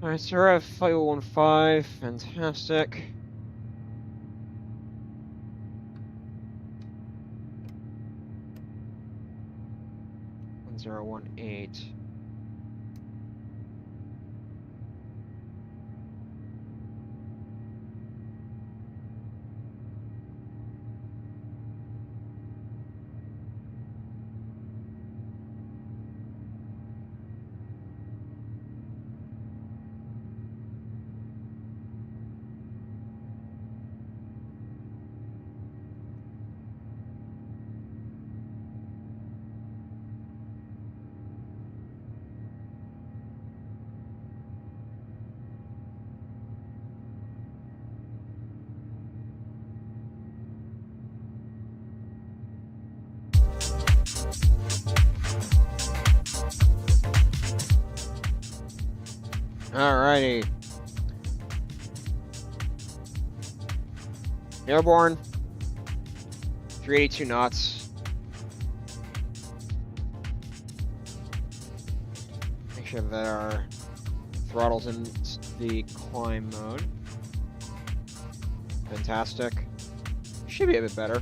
Alright, so we're at flight 15, fantastic. One 018. Alrighty. Airborne. 382 knots. Make sure that our throttle's in the climb mode. Fantastic. Should be a bit better.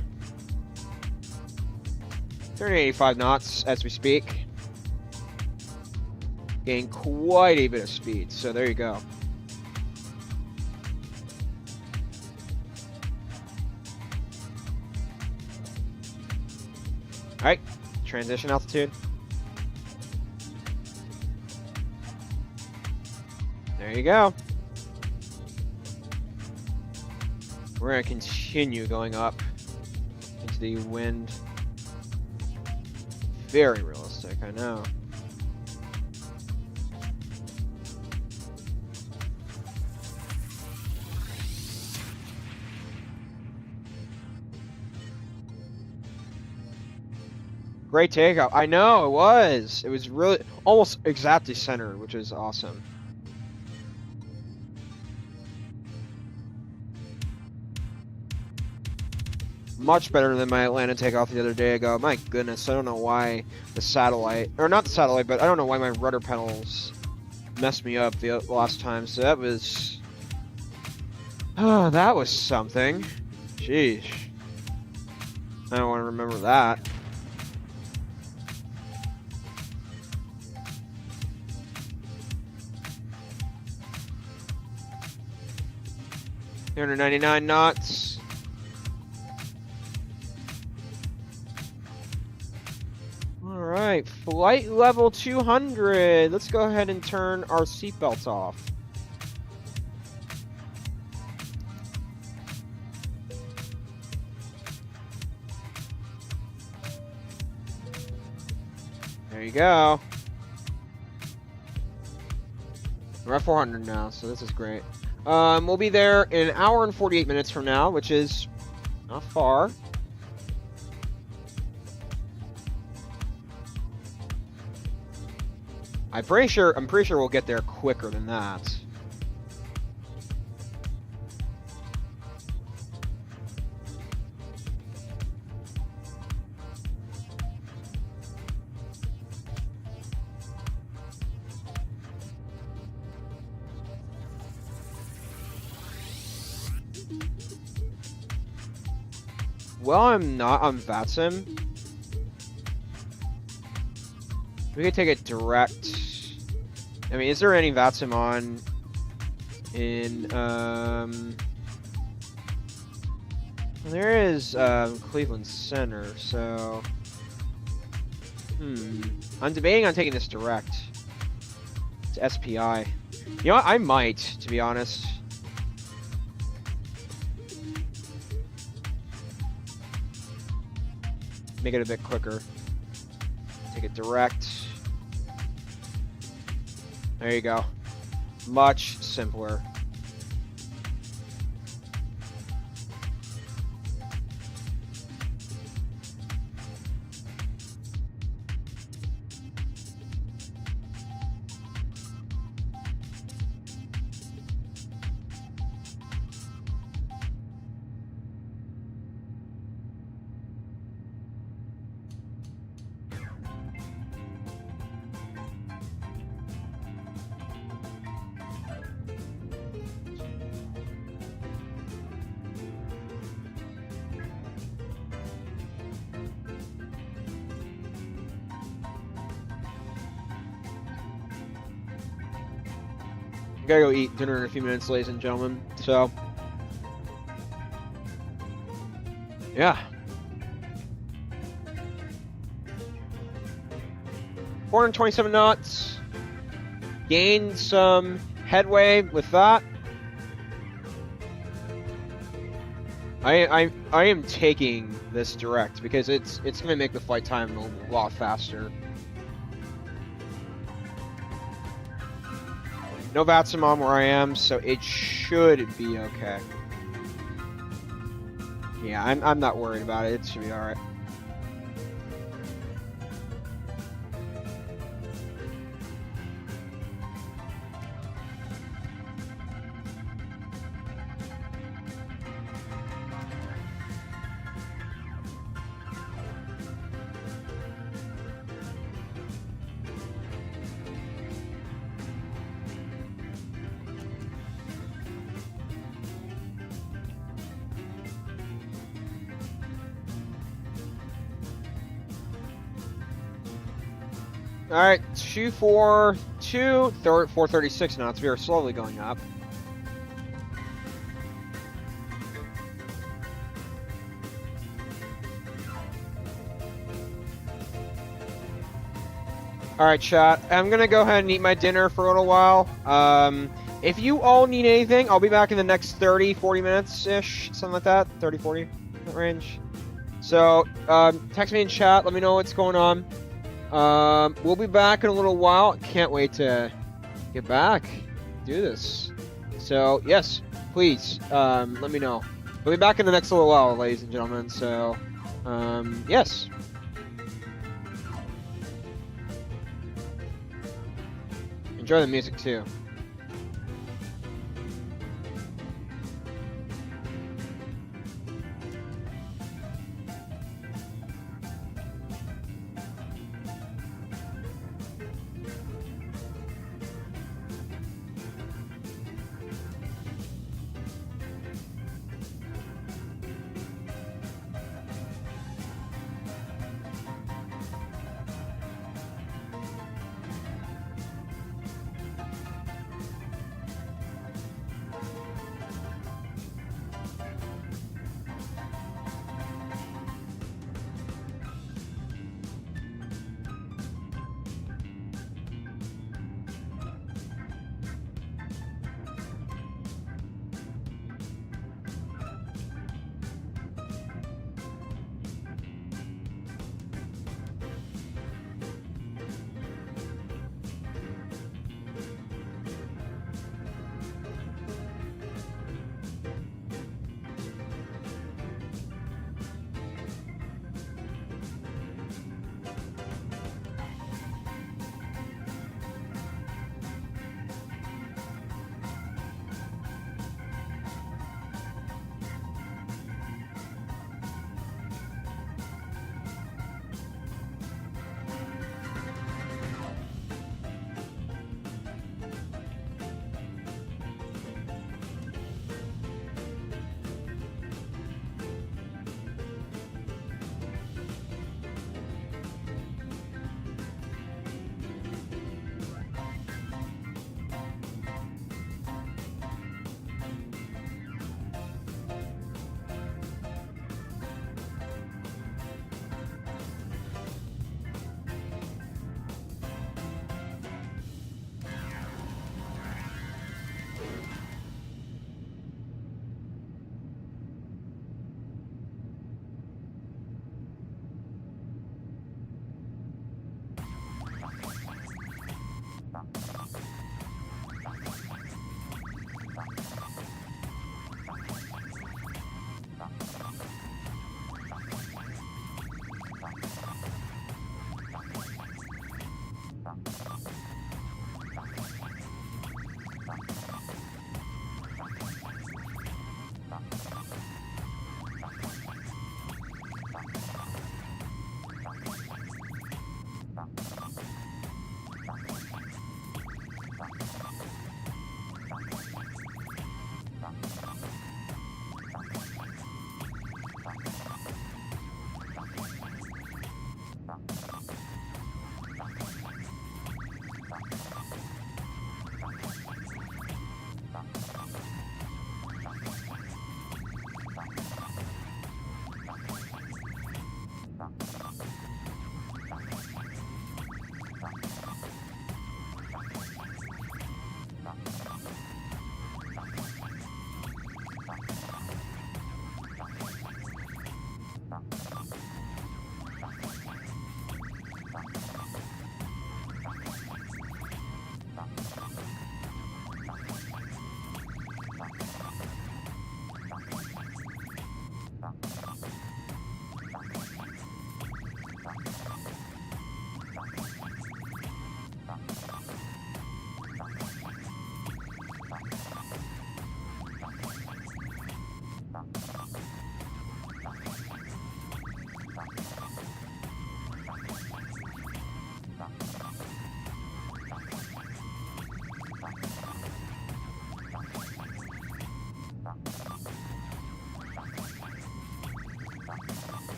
385 knots as we speak. Gain quite a bit of speed, so there you go. Alright, transition altitude. There you go. We're going to continue going up into the wind. Very realistic, I know. Great takeoff. I know, it was. It was really almost exactly centered, which is awesome. Much better than my Atlanta takeoff the other day ago. My goodness, I don't know why the satellite, or not the satellite, but I don't know why my rudder pedals messed me up the last time, so that was... Oh, that was something. Jeez. I don't want to remember that. $399 knots. All right, flight level 200. Let's go ahead and turn our seatbelts off. There you go. We're at 400 now, so this is great. We'll be there in an hour and 48 minutes from now, which is not far. I'm pretty sure we'll get there quicker than that. Well, I'm not on VATSIM. We could take it direct. I mean, is there any VATSIM on in there is Cleveland Center, so I'm debating on taking this direct. It's SPI. You know what? I might, to be honest. Make it a bit quicker. Take it direct. There you go. Much simpler. I gotta go eat dinner in a few minutes, ladies and gentlemen. So, yeah. 427 knots. Gained some headway with that. I am taking this direct because it's gonna make the flight time a lot faster. No VATSIM on where I am, so it should be okay. Yeah, I'm not worried about it. It should be all right. All right, 242, 436 knots. We are slowly going up. All right, chat. I'm gonna go ahead and eat my dinner for a little while. If you all need anything, I'll be back in the next 30, 40 minutes-ish, something like that. 30, 40, that range. So, text me in chat. Let me know what's going on. We'll be back in a little while. Can't wait to get back, do this. So, yes, please, let me know. We'll be back in the next little while, ladies and gentlemen. So, yes. Enjoy the music, too.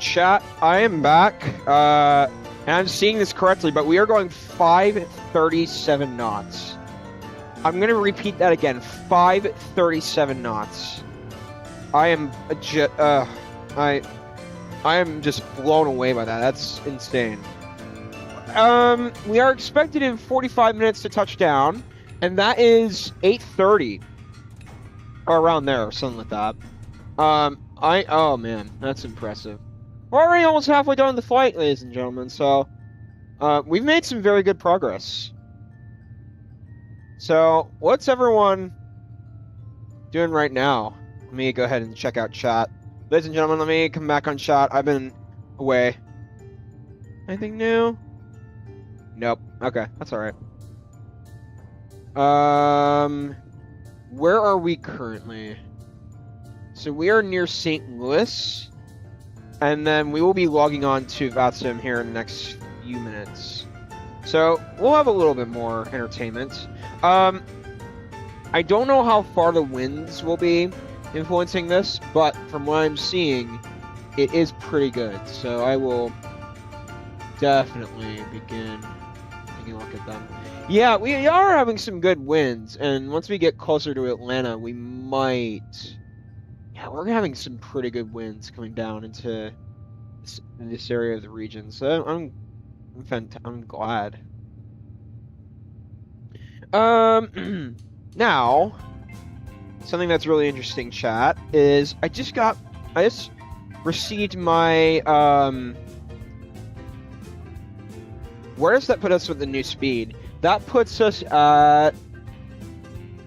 Chat, I am back. And I'm seeing this correctly, but we are going 537 knots. I'm going to repeat that again. 537 knots. I am I am just blown away by that. That's insane. We are expected in 45 minutes to touch down, and that is 8:30 or around there, or something like that. Oh man, that's impressive. We're already almost halfway done the flight, ladies and gentlemen, so we've made some very good progress. So, what's everyone doing right now? Let me go ahead and check out chat. Ladies and gentlemen, let me come back on chat. I've been away. Anything new? Nope. Okay, that's alright. Where are we currently? So we are near St. Louis, and then we will be logging on to VATSIM here in the next few minutes. So we'll have a little bit more entertainment. I don't know how far the winds will be influencing this, but from what I'm seeing, it is pretty good. So I will definitely begin taking a look at them. Yeah, we are having some good winds, and once we get closer to Atlanta, we might... Yeah, we're having some pretty good winds coming down into this area of the region, so I'm glad. Now, something that's really interesting, chat, is I just received my where does that put us with the new speed? That puts us at,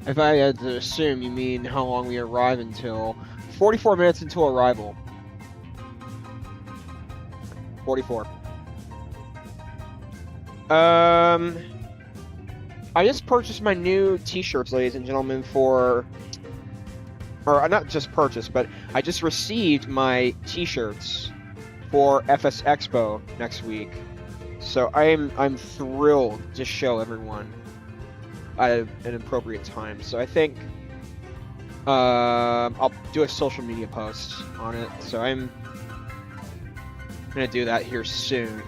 if I had to assume you mean how long we arrive until, 44 minutes until arrival. 44. I just purchased my new t-shirts, ladies and gentlemen, or not just purchased, but I just received my t-shirts for FS Expo next week. So I'm thrilled to show everyone at an appropriate time. So I think I'll do a social media post on it. So I'm gonna do that here soon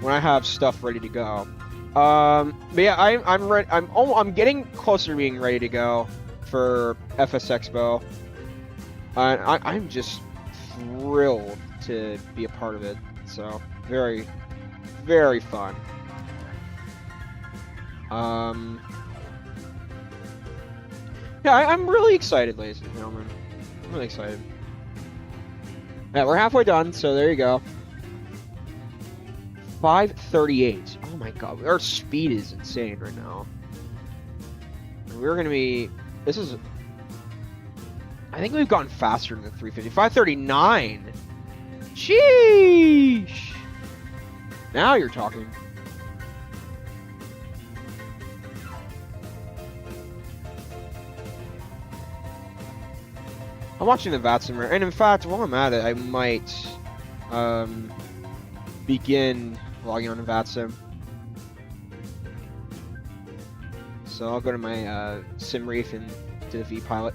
when I have stuff ready to go. But yeah, I'm ready. I'm getting closer to being ready to go for FS Expo. I'm just thrilled to be a part of it. So very, very fun. Yeah, I'm really excited, ladies and gentlemen. I'm really excited. Yeah, we're halfway done, so there you go. 5:38. Oh my god, our speed is insane right now. We're gonna be... This is... I think we've gone faster than the 350. 5:39! Sheesh! Now you're talking. I'm watching the VATSIM, and in fact, while I'm at it, I might begin logging on to VATSIM. So I'll go to my sim reef and do the vPilot.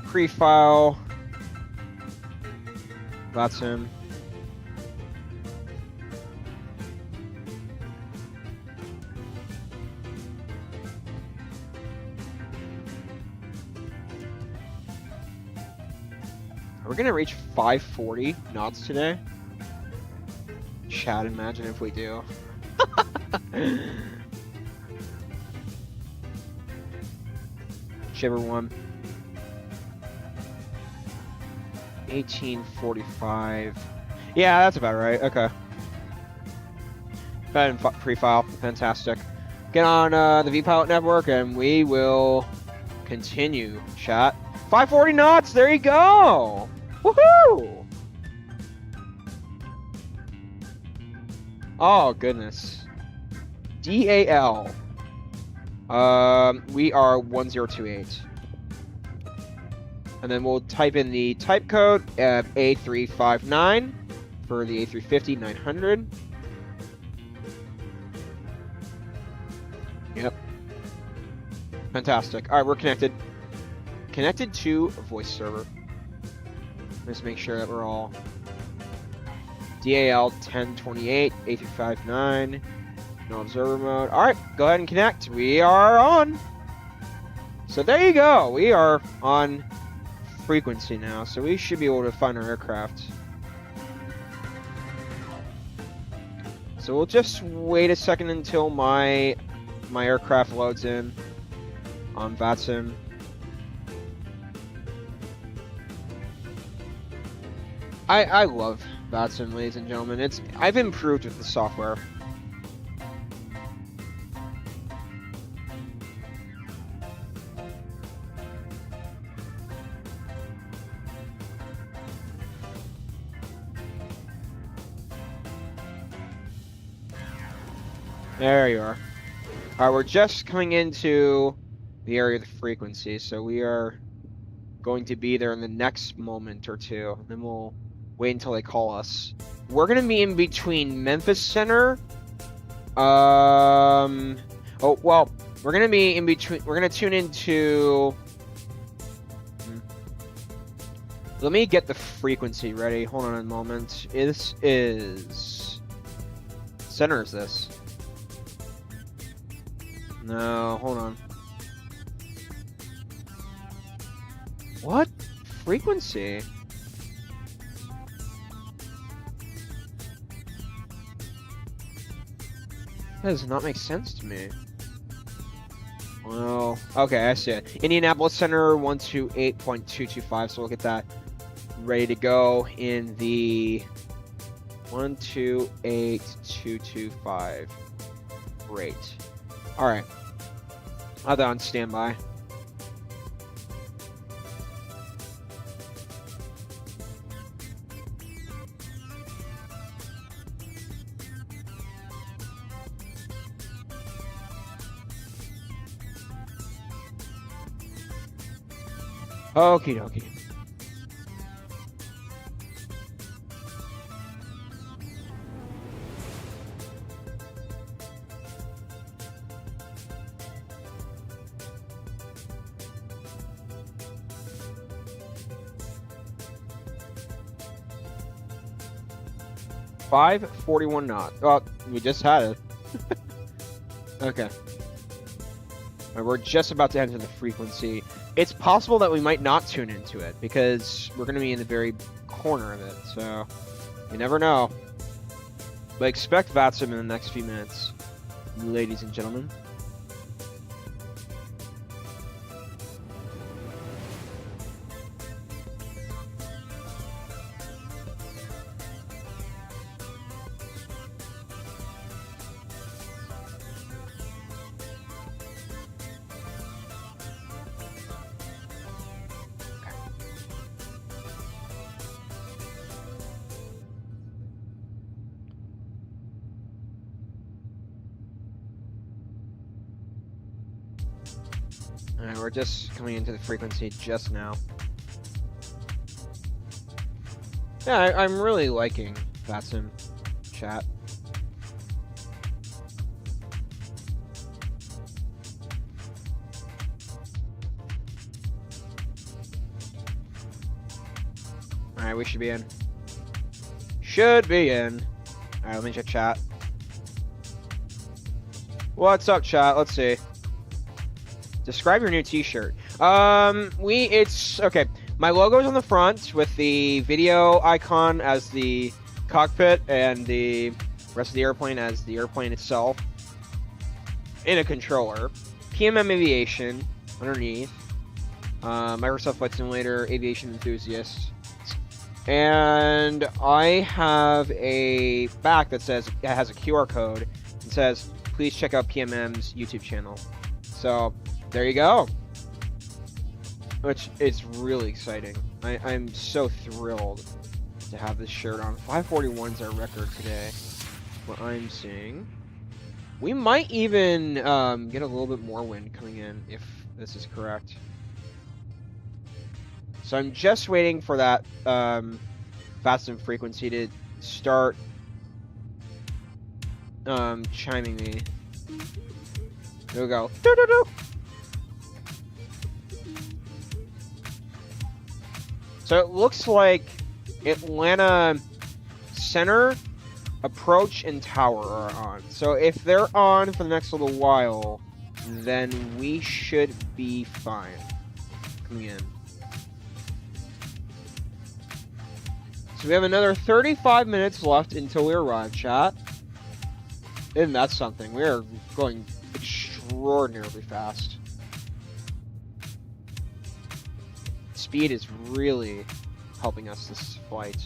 Pre-file VATSIM. We're gonna reach 540 knots today. Chat, imagine if we do. Shiver one. 1845. Yeah, that's about right. Okay. Go ahead and pre-file. Fantastic. Get on the vPilot network, and we will continue. Chat. 540 knots. There you go. Woohoo! Oh goodness. DAL. We are 1028. And then we'll type in the type code of A359 for the A350 900. Fantastic. All right, we're connected. Connected to voice server. Let's make sure that we're all DAL 1028 A359. No observer mode. All right, go ahead and connect. We are on. So there you go. We are on frequency now, so we should be able to find our aircraft. So we'll just wait a second until my aircraft loads in on VATSIM. I love VATSIM, ladies and gentlemen. I've improved with the software. There you are. Alright, we're just coming into the area of the frequency, so we are going to be there in the next moment or two, and then we'll wait until they call us. We're gonna be in between Memphis Center. Oh well, we're gonna be in between. We're gonna tune into. Let me get the frequency ready. Hold on a moment. This is. Center is this? No, hold on. What frequency? That does not make sense to me. Well, okay, I see it. Indianapolis Center 128.225, so we'll get that ready to go in the 128.225. Great. Alright. I'll have that on standby. Okie dokie. $541 knots. Oh, we just had it. Okay. Right, we're just about to enter the frequency. It's possible that we might not tune into it because we're going to be in the very corner of it, so you never know. But expect VATSIM in the next few minutes, ladies and gentlemen. Alright, we're just coming into the frequency just now. Yeah, I'm really liking VATSIM chat. Alright, we should be in. Should be in. Alright, let me check chat. What's up, chat? Let's see. Describe your new t-shirt. It's okay. My logo's on the front with the video icon as the cockpit and the rest of the airplane as the airplane itself in a controller. PMM Aviation underneath. Microsoft Flight Simulator Aviation Enthusiast. And I have a back that says it has a QR code. It says, please check out PMM's YouTube channel. So there you go. Which is really exciting. I'm so thrilled to have this shirt on. 541's our record today. What I'm seeing. We might even get a little bit more wind coming in if this is correct. So I'm just waiting for that VATSIM frequency to start chiming me. There we go. So it looks like Atlanta Center, Approach, and Tower are on. So if they're on for the next little while, then we should be fine. Coming in. So we have another 35 minutes left until we arrive, chat. And that's something. We are going extraordinarily fast. Speed is really helping us this flight.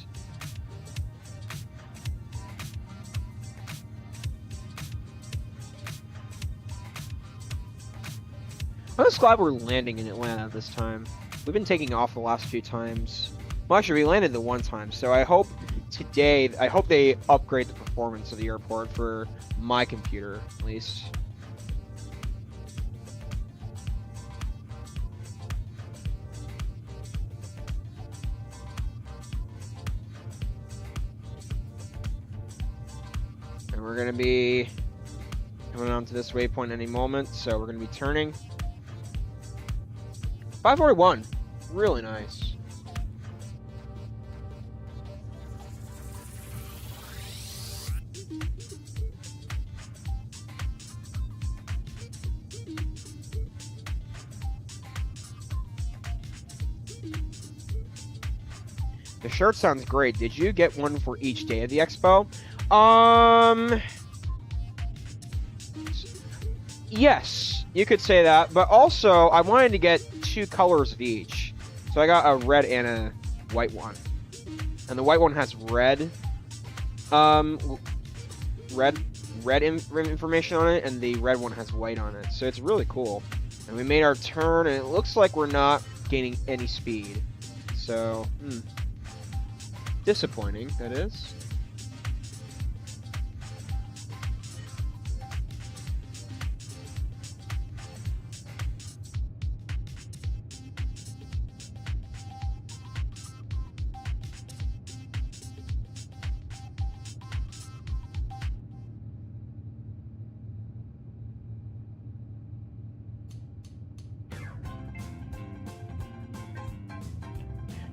I'm just glad we're landing in Atlanta this time. We've been taking off the last few times. Well, actually, we landed the one time, so I hope they upgrade the performance of the airport for my computer, at least. And we're going to be coming onto this waypoint any moment, so we're going to be turning. 541, really nice. The shirt sounds great. Did you get one for each day of the expo? Yes, you could say that, but also I wanted to get 2 colors of each. So I got a red and a white one. And the white one has red information on it, and the red one has white on it. So it's really cool. And we made our turn, and it looks like we're not gaining any speed. So, disappointing, that is.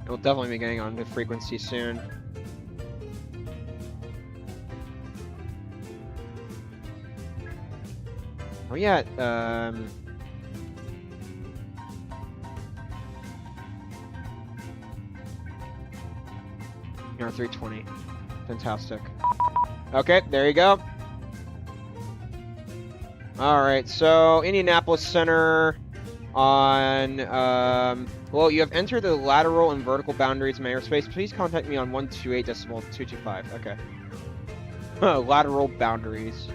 We'll definitely be getting onto frequency soon. Oh yeah, you're 320. Fantastic. Okay, there you go. Alright, so Indianapolis Center on, well, you have entered the lateral and vertical boundaries of my airspace. Please contact me on 128.225. Okay. Lateral boundaries.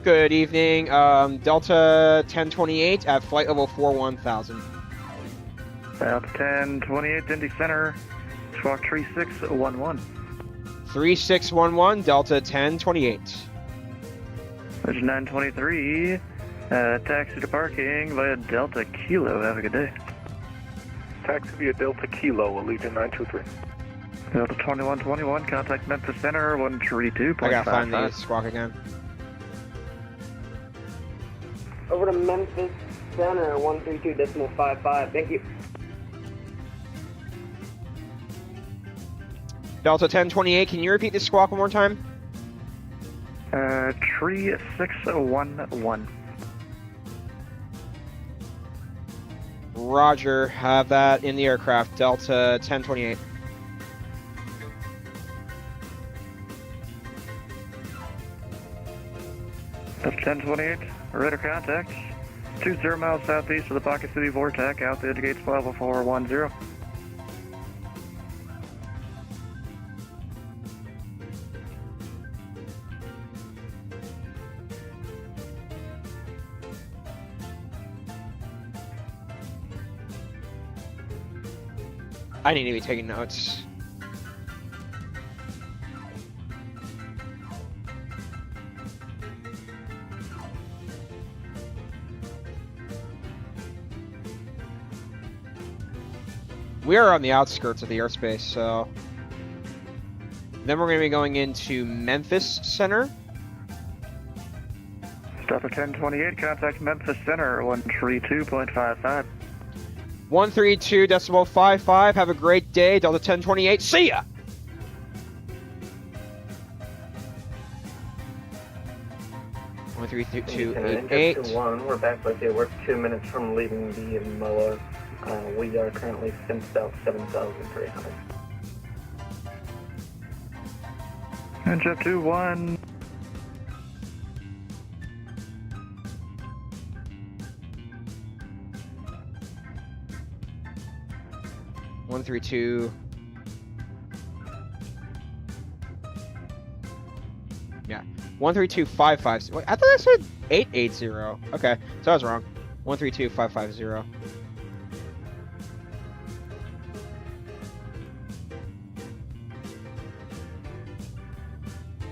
Good evening, Delta 1028 at flight level 41000. Delta 1028, Indy Center, squawk 3611. 3611, Delta 1028. Legend 923, taxi to parking via Delta Kilo. Have a good day. Taxi via Delta Kilo, Allegiant 923. Delta 2121, contact Memphis Center, 132.55. I gotta find the squawk again. Over to Memphis Center, 132.55. Thank you. Delta 1028, can you repeat the squawk one more time? 3611. Roger, have that in the aircraft, Delta 1028. Delta 1028, radar contact. 20 miles southeast of the Pocket City Vortex, out the gates level 410. I need to be taking notes. We are on the outskirts of the airspace, so then we're going to be going into Memphis Center. Delta 1028, contact Memphis Center, 132.55. 132.55. Have a great day, Delta 1028. See ya! One three two eight eight. 1, we're back with you. We're 2 minutes from leaving the MOA. We are currently fenced out 7,300. And Jet 21. One three two. Yeah. 132.55. Wait, I thought I said 880. Okay, so I was wrong. 132.550.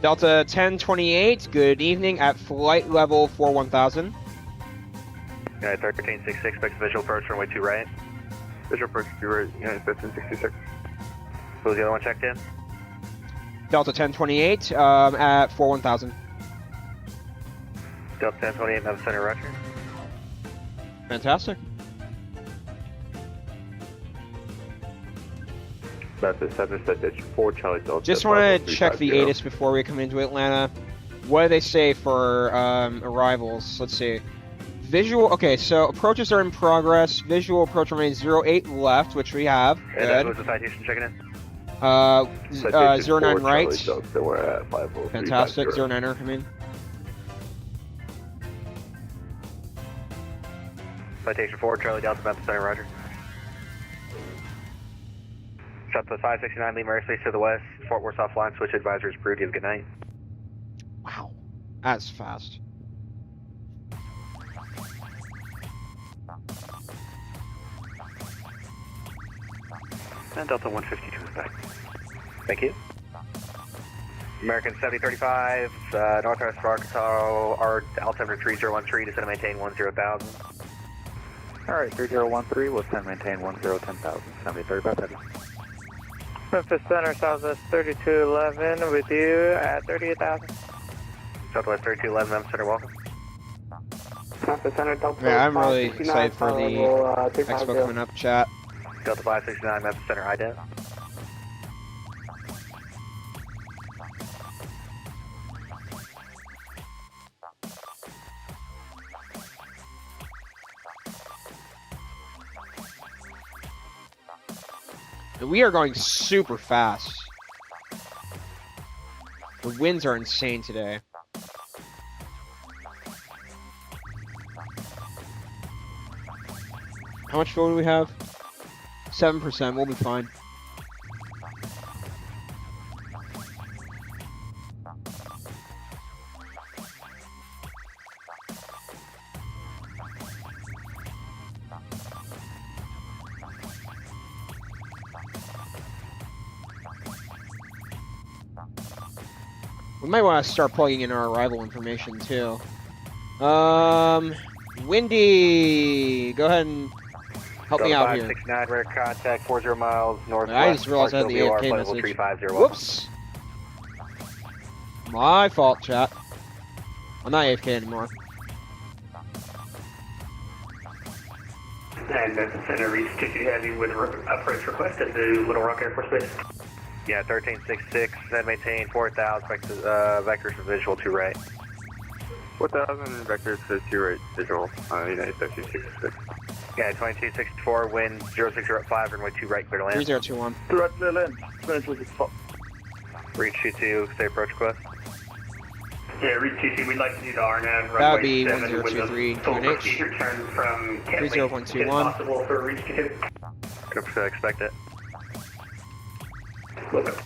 Delta 1028, good evening at flight level 41,000. United 1366, expect visual approach runway 2 right. Visual approach 2 right, United 1366. Who was the other one checked in? Delta 1028 at 41,000. Delta 1028, Memphis Center, roger. Fantastic. Memphis Center, set 4 Charlie Delta. Just want to check the ATIS before we come into Atlanta. What do they say for arrivals? Let's see. Visual, okay, so approaches are in progress. Visual approach remains 08 left, which we have. And that Good. was the citation checking in? 09 right. Delta, we're at 50350. Fantastic. 09er, I mean. Citation 4, Charlie Delta, Memphis Center, roger. Shot to 569, leave airspace to the west. Fort Worth offline, switch advisors approved. You have a good night. Wow. That's fast. And Delta 152 is back. Thank you. American 7035, Northwest Arkansas, our altimeter 3013, descend and maintain 10,000. Alright, 3013, we'll send maintain 10,000. 7035 heavy. Memphis Center, Southwest 3211, with you at 38,000. Southwest 3211, Memphis Center, welcome. Memphis Center, Delta Yeah, I'm really 569, excited for the level, expo coming up, chat. Delta 569, Memphis Center, IDEV. We are going super fast. The winds are insane today. How much fuel do we have? 7%, we'll be fine. We might want to start plugging in our arrival information too. Windy, go ahead and help me out here. 569, radar contact, 40 miles northwest. I just realized I had the AFK message. 350. Whoops! My fault, chat. I'm not AFK anymore. And Memphis Center reached 22 Heavy with approach request at the Little Rock Air Force Base. Yeah, 1366, then maintain 4,000, vectors for visual 2 right. 4,000 vectors to 2 right, visual, United 1366. Yeah, 2264, wind 060 runway 2 right, clear to land. 3021. Direct clear land. Reach 22, stay approach request. Yeah, reach 22, we'd like to do the RNAV That would runway be 7 with a 1023 full QNH. procedure turn from Kent Lake, 30.21. if possible for reach 2. Gonna expect it. Look.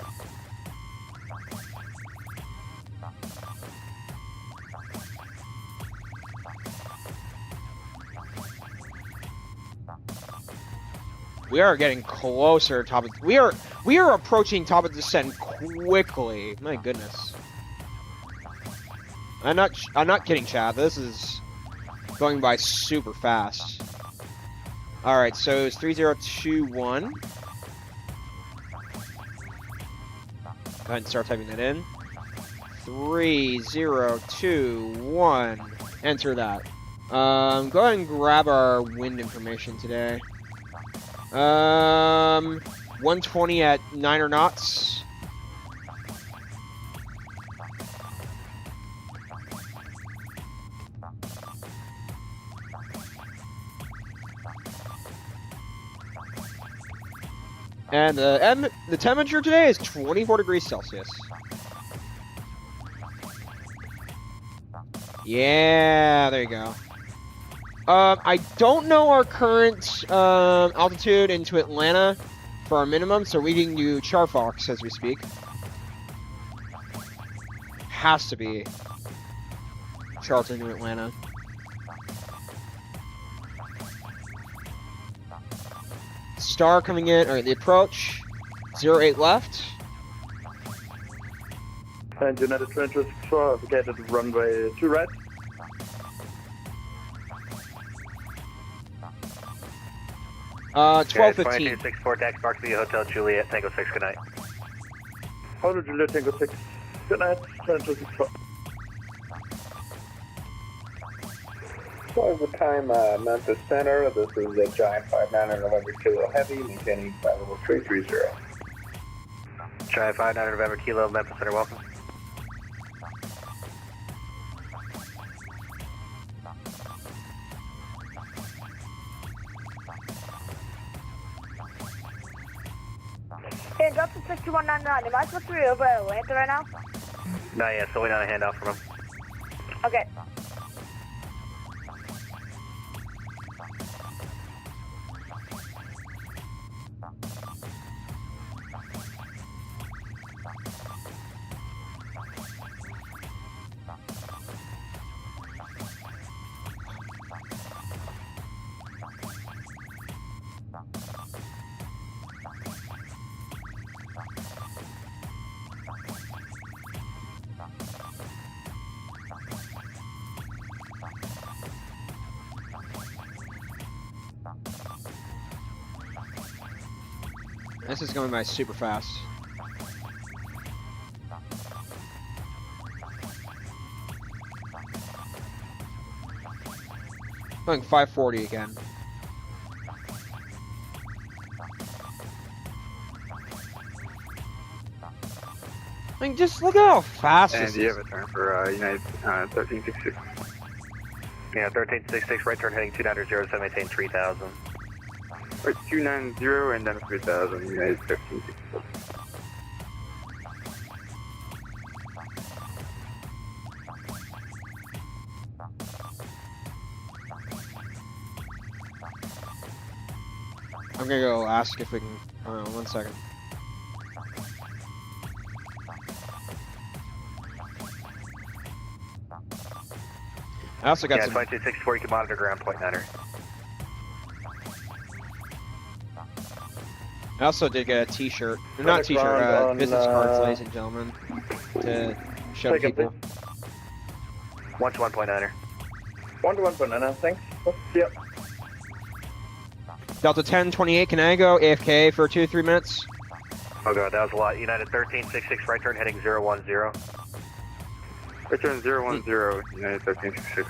We are getting closer to top of, we are approaching top of descent quickly. My goodness. I'm not kidding, chat. This is going by super fast. All right, so it's 3021. Go ahead and start typing that in. 3021. enter that. Go ahead and grab our wind information today. 120 at 9 knots. And the temperature today is 24 degrees Celsius. Yeah, there you go. I don't know our current altitude into Atlanta for our minimum, so we can do Charfox as we speak. Has to be Charleston to Atlanta. Star coming in, or the approach, 08 left. And United 264, navigated runway 2 right. Uh, 12:15. 2264, taxi Park View Hotel Juliet, Tango 6, good night. Hotel Juliet, Tango 6, good night, 2264. So the time, Memphis Center, this is a Giant 59 November Kilo Heavy, maintaining flight level 330. Giant 59 November Kilo, Memphis Center, welcome. Hey, drop to 6199. Am I supposed to be over Atlanta right now? Not yet, still waiting on a handoff from him. Okay. This is going by super fast. Going 540 again. I mean, just look at how fast And this you is. have a turn for United 1366. Yeah, 1366, right turn heading 290, so maintain 3000. Right, 290 and then 3000, United 1366. I'm gonna go ask if we can. Hold on, 1 second. I also got Yeah, some. 2264, you can monitor ground point 9er. I also did get a T-shirt, not T-shirt, ground on, business cards, ladies and gentlemen, to show Take it, people. 1 to 1.9er. 1 to 1.9, thanks. Yep. Delta 1028, can I go AFK for 2 to 3 minutes? Oh god, that was a lot. United 1366, right turn heading 010. Return 010, United 1366.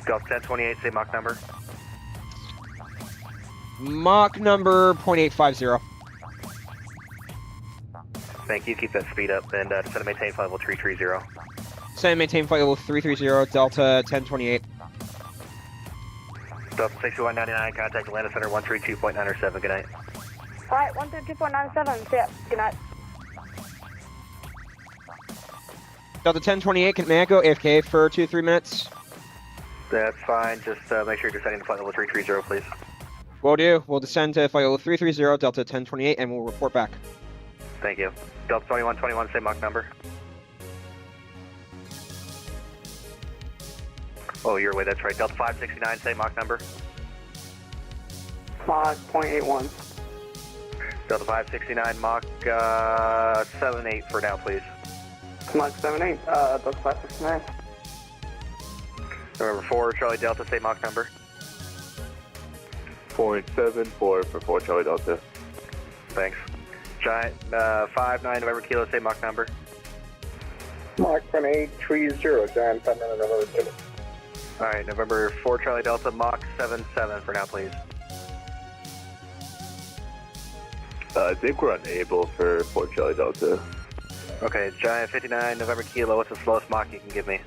Delta 1028, say Mach number. Mach number 0.850. Thank you, keep that speed up, and descend and maintain flight level 330. Send and maintain flight level 330, Delta 1028. Delta 6199, contact Atlanta Center 132.907, good night. Alright, 132.97. See ya. Good night. Delta 1028, may I go AFK for 2 to 3 minutes? That's fine, just make sure you're descending to flight level 330, please. Will do. We'll descend to flight level 330, Delta 1028, and we'll report back. Thank you. Delta 2121, say Mach number. Oh, your way, that's right. Delta 569, say Mach number. Mach 0.81. Delta 569, Mach 78 for now, please. Mach 78, Delta 569. Number 4, Charlie Delta, say Mach number. 0.74 for 4 Charlie Delta. Thanks. Giant 59 November Kilo, say Mach number. Mark 1830, Giant 5 November 2. Alright, November 4 Charlie Delta, Mach 77 for now, please. I think we're unable for 4 Charlie Delta. Okay, it's Giant 59, November Kilo, what's the slowest Mach you can give me?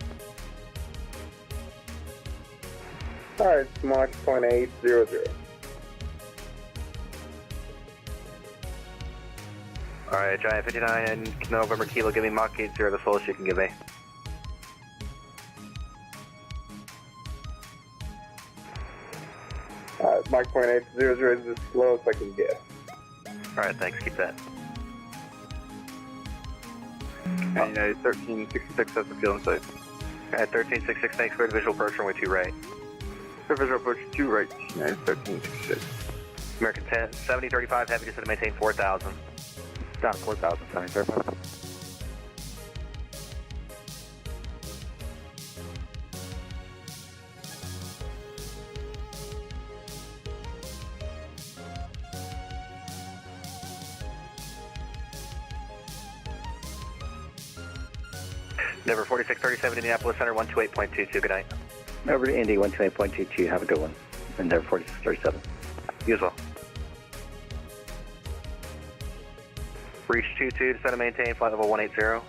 Alright, it's Mark 800. Alright, Giant 59, November Kilo, give me Mach 80, the slowest you can give me. Mark 800 is the slowest I can get. Alright, thanks, keep that. And United 1366 has the field in sight. At 1366, thanks for the visual approach runway 2 right. Visual approach 2 right, United 1366. American 10, 7035, heavy descent to maintain 4,000. Down 4,000, 7035. November 4637, Minneapolis Center, 128.22, good night. Over to Indy, 128.22, have a good one. And there, 4637. You as well. Reach 22, descend and maintain, flight level 180.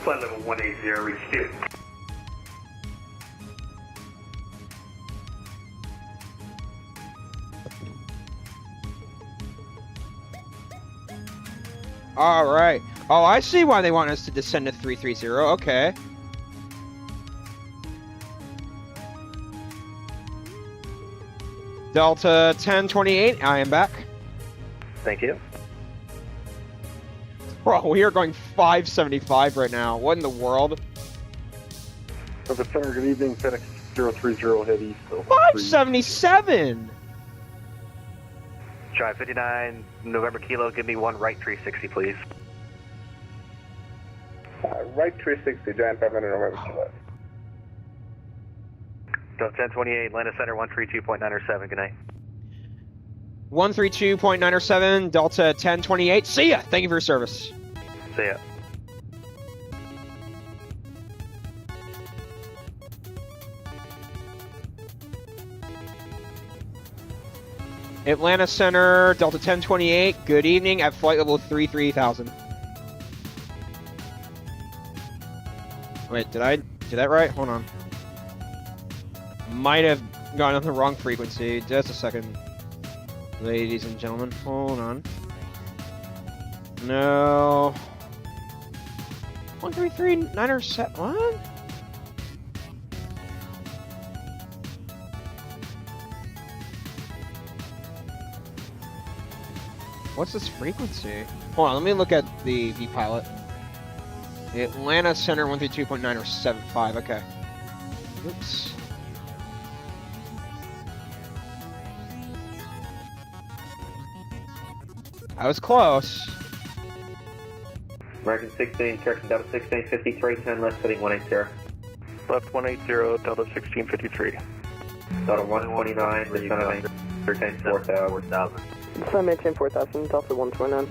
Flight level 180, reach 2. All right. Oh, I see why they want us to descend to 330. Okay. Delta 1028, I am back. Thank you. Bro, we are going 575 right now. What in the world? Delta Center, good evening, FedEx 030 heavy. 577! Drive 59, November Kilo, give me one right 360, please. Right 360, Giant 500 November Kilo. Delta 1028, Atlanta Center, 132.907, good night. 132.907, Delta 1028. See ya! Thank you for your service. See ya. Atlanta Center, Delta 1028. Good evening at flight level 3000. Wait, did I do that right? Hold on. Might have gone on the wrong frequency. Just a second. Ladies and gentlemen, hold on. No. 133.907. What? What's this frequency? Hold on, let me look at the vPilot. Atlanta Center 132.975. Okay. Oops. I was close. American 16, correction, Delta 1653, 10 left, heading 180. Left 180, Delta 1653. Delta 129, descend 4,000. Descend maintain 4,000, Delta 129.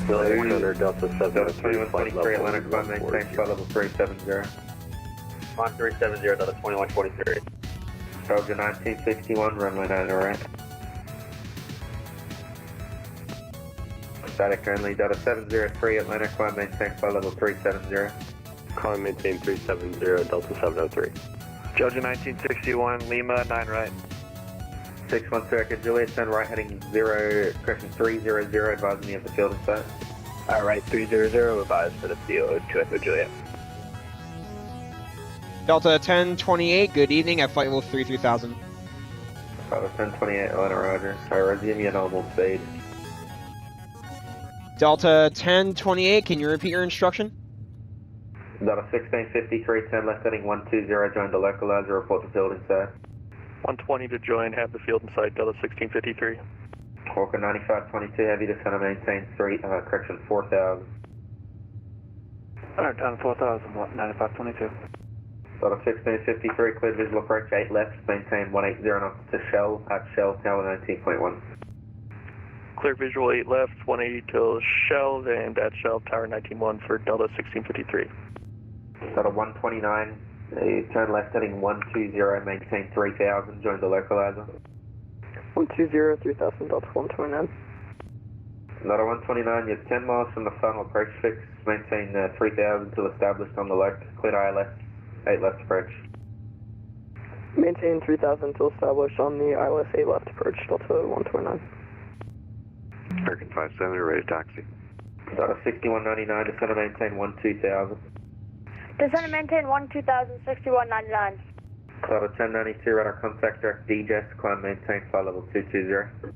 Delta 2123, Atlanta, command maintain, flight level 370. Mach 370, Delta 2123. Soldier 1961, runway 9 right. Static only, Delta 703, Atlanta, command maintain, flight level 370. Climb maintain 370, Delta 703. Georgia 1961, Lima 9 right. 612, Juliet, send right heading 0, correction 300, advising me of the field in sight. Alright, 300, advise for the field to Echo Juliet. Delta 1028, good evening at flight level 3000. Delta 1028, Atlanta, roger. Sorry, resume your normal speed. Delta 1028, can you repeat your instruction? Delta 1653, 10 left heading 120, join the localizer, report the field in sight. 120 to join, have the field in sight, Delta 1653. Hawker 9522, heavy descent and maintain 4,000. Alright, down 4,000, 9522. Delta 1653, cleared visual approach 8 left, maintain 180 knots to Shell, at Shell, tower 19.1. Clear visual 8 left, 180 till shelved, and at shelf tower 19-1 for Delta 1653. Delta 129, turn left heading 120, maintain 3000, join the localizer. 120, 3000, Delta 129. Delta 129, you're 10 miles from the final approach fix, maintain 3000 till established on the left, clear ILS, 8 left approach. Maintain 3000 till established on the ILS 8 left approach, Delta 129. American 57, ready to taxi. Delta 6199, descend and maintain 12000. Descend and maintain 12000, 6199. Delta 1092, radar contact direct DJS, climb maintain flight level 220.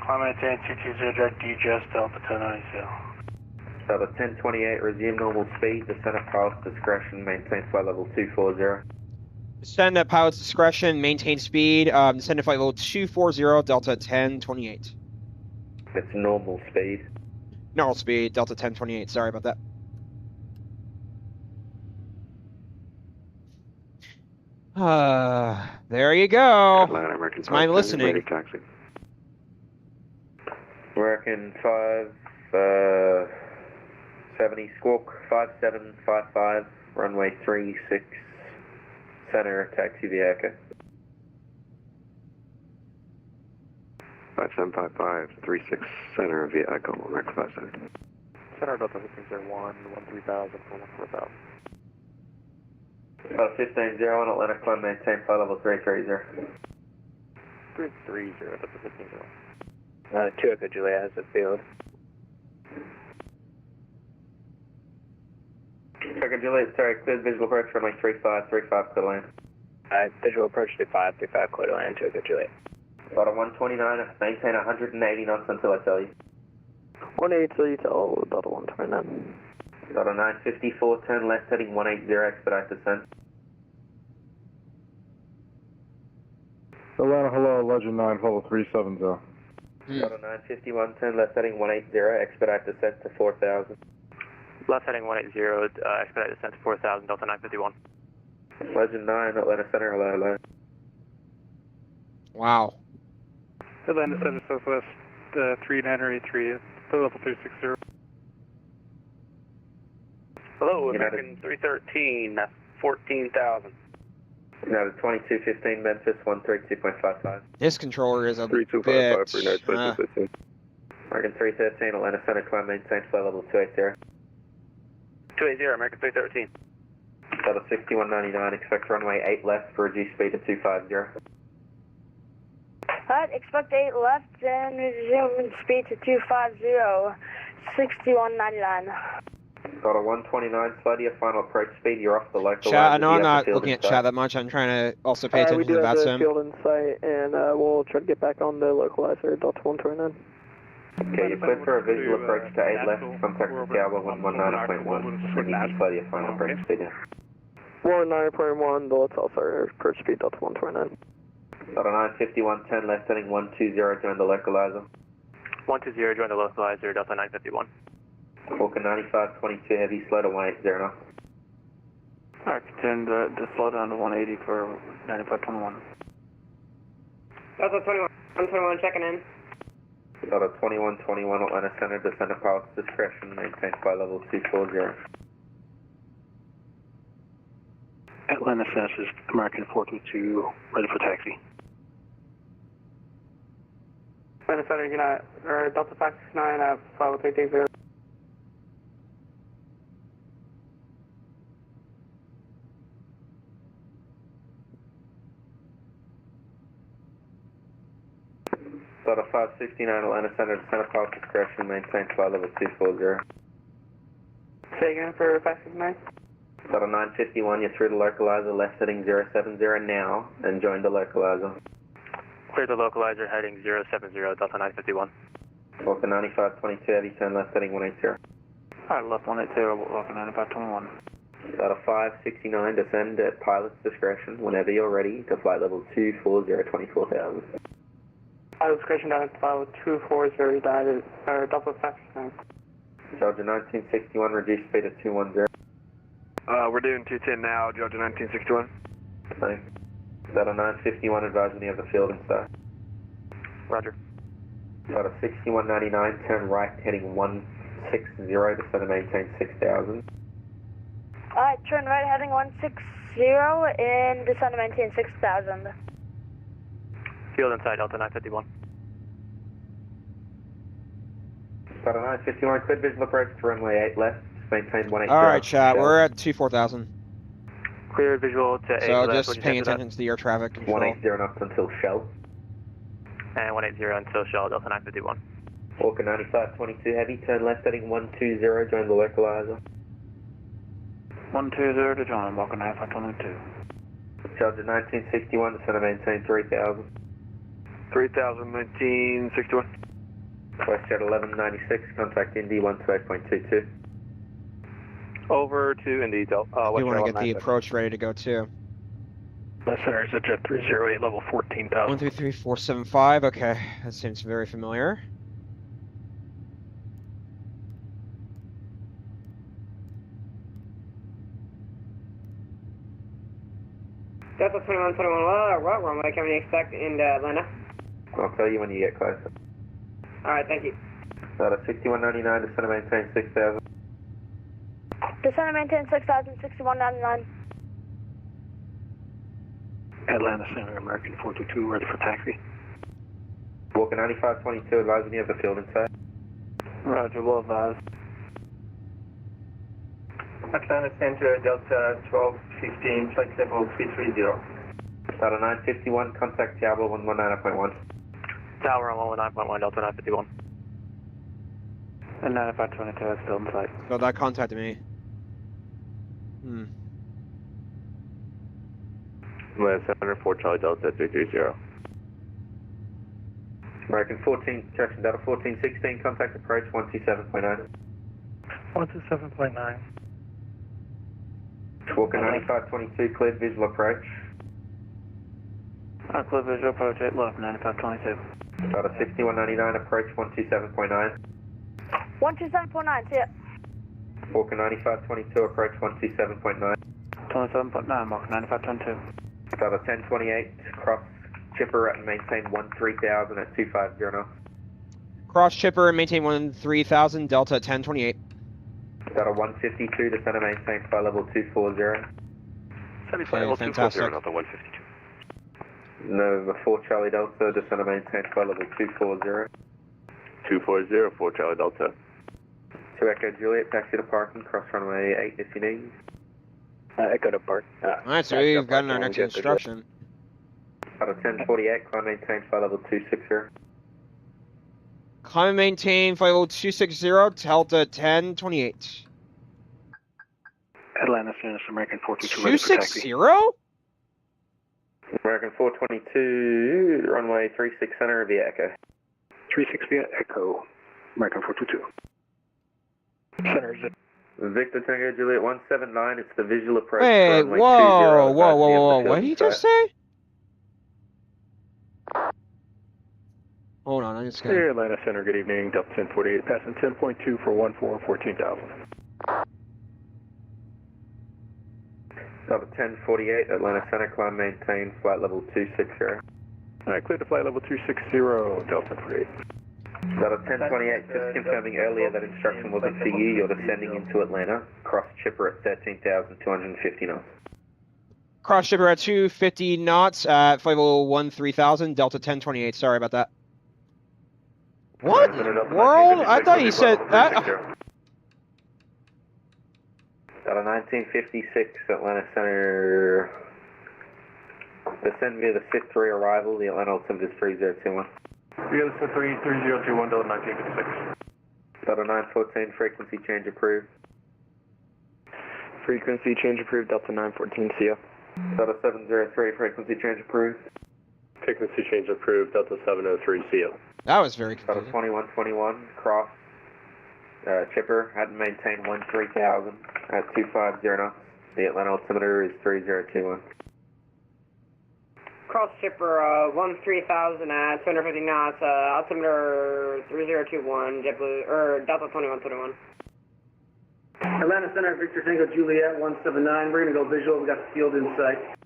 Climb maintain 220, direct DJS, Delta 1092. Delta 1028, resume normal speed, descend at pilot's discretion, maintain flight level 240. Descend at pilot's discretion, maintain speed, descend to flight level 240, Delta 1028. It's normal speed. Normal speed, Delta 1028, sorry about that. There you go. Atlanta, American It's my 57, listening. ready to taxi. American 570, squawk 5755, runway 36, center, taxi via Echo. 5755, 36, center via Echo, American 57. Center Delta 1501, 13000, 4000. 15-0 on Atlanta, climb maintain flight level 330. 330, Delta 15-0. 2 Echo Juliet has the field. Echo Juliet, sorry, cleared visual approach runway 35, clear to land. Visual approach 35, 35, clear to land, 2 Echo Juliet. Delta 129, maintain 180 knots until I tell you. 180 till you tell Delta 129. Delta 954, turn left heading 180, expedite descent. Atlanta, hello, Legend 9, follow 370. Delta 951, turn left heading 180, expedite descent to 4000. Left heading 180, expedite descent to 4000, Delta 951. Legend 9, Atlanta Center, hello. Wow. Atlanta Center Southwest 3983, level 360. Hello, American 313, 14,000. United 2215, Memphis 132.55. This controller is a 3255 bitch. for United 2215. American 313, Atlanta Center, climb maintain flight level 280. 280, American 313. Delta 6199, expect runway 8 left for reduced speed to 250. Alright, expect 8 left and resume speed to 250, 6199. Delta 129, slow to your final approach speed, you're off the local Chat, I line, know you I'm have the not field looking in at sight. chat that much. I'm trying to also pay attention We do to have the VATSIM. field in sight, and we'll try to get back on the localizer, Delta 129. Okay, you're clear for a visual approach to 8 left, contact the Tower 119.1, reduce slow to your final approach speed. 190.1, let's also approach speed, Delta 129. Delta 951, 10 left heading 120, join the localizer. 120, join the localizer, Delta 951. Walker 9522 heavy, slow to 180 now. Alright, continue to slow down to 180 for 9521. Delta 121, checking in. Delta 2121, Atlanta Center, descend at pilot's discretion, maintain flight level 240. Atlanta Center is American 422, ready for taxi. Atlanta Center, United, or Delta 569, flight level 330. Delta 569, Atlanta Center, descend at pilot's discretion, maintain flight level 240. Say again for 569. Delta 951, you're through the localizer, left heading 070 now, and join the localizer. Clear the localizer heading 070, Delta 951. Walker 9522 heavy, turn left heading 180. Alright, left 180, Walker 9521. Delta 569, descend at pilot's discretion whenever you're ready to flight level 240, 24,000. Pilot discretion down at flight level 240, Delta 569. Georgia 1961, reduced speed to 210. We're doing 210 now, Georgia 1961. Thanks. Delta 951, advise when you have the field in sight. Roger. Got a 6199, turn right, heading 160, descend and maintain 6000. Alright, turn right heading 160 and descend and maintain 6000. Field inside Delta 951. Got a 951, cleared visual approach to runway 8 left, maintain 180. Alright, chat, we're at 24,000. Clear visual to 8 So left. just paying attention to the air traffic control. 180 knots until Shell. And 180 until Shell Delta 951. Walker 9522 heavy, turn left heading 120, join the localizer. 120 to join, Walker 9522. Charger 1961, descend and maintain 3000. 3000, 1961. WestJet 1196, contact Indy 128.22. Over to Indy Delta. We want to get the approach ready to go too. Center is at jet 308, level 14,000. 133475, okay. That seems very familiar. Delta 2121, what runway can we expect in Atlanta? I'll tell you when you get closer. Alright, thank you. Got a 6199, descend and maintain 6000. Descend and maintain 6000, 6199. Atlanta Center, American 422, ready for taxi. Walker 9522, advising you have the field in sight. Roger, well advised. Atlanta Center, Delta 1215, flight level 330. Got a 951, contact Tower 119.1. Tower on 119.1, Delta 951. And 9522 has field in sight. So that contacted me. Atlanta Center, 4 Charlie Delta 330. American 14, correction, Delta 1416, contact approach 127.9. 127.9. Walker 9522, cleared visual approach. Clear visual approach 8 left, 9522. Got a 6199, approach 127.9. 127.9, see ya. Walker 9522, approach 127.9. 27.9, Walker 9522. Got a 1028, cross chipper and maintain 13,000 at 250 knots. Cross chipper and maintain 13,000, Delta 1028. Got a 152, descend and maintain flight level 240. Flight level 240, Delta 152. Nova 4 Charlie Delta, descend and maintain flight level 240. 240, 4 Charlie Delta. 2 Echo Juliet, taxi to parking, cross runway 8 if you need. Echo to park. Alright, so we've gotten our next instruction. Got a 1048, climb maintain flight level 260. Climb and maintain flight level 260, Delta 1028. Atlanta Center, American 422, ready for taxi. 260? American 422, runway 36 center via Echo. 36 via Echo, American 422. Center is at Victor Tango Juliet 179, it's the visual approach. Wait, runway whoa, 20, whoa, what did he just say? Hold on, I just got... Hey, Atlanta Center, good evening, Delta 1048, passing 10.2 for 14,000. Delta 1048, Atlanta Center, climb maintain flight level 260. Alright, clear to flight level 260, Delta 48. Delta 1028, just confirming earlier that instruction wasn't for you, you're descending into Atlanta, cross chipper at 13,250 knots. Cross chipper at 250 knots at flight level 13,000, Delta 1028, sorry about that. What? World? I thought you said that. Got a 1956 Atlanta Center. Descend via the SIT 3 arrival. The Atlanta altimeter is 3021. Via the SIT 3, 3021, Delta 1956. Got a 914 frequency change approved. Frequency change approved, Delta 914, see ya. Got a 703 frequency change approved. Frequency change approved, Delta 703, see ya. That was very Got a confusing. 2121 cross chipper. Hadn't maintained 13,000 at 250 knots. The Atlanta altimeter is 3021. Cross chipper 13,000 at 250 knots, altimeter 3021, JetBlue, or Delta 2121. Atlanta Center, Victor Tango Juliet 179. We're going to go visual. We got the field in sight.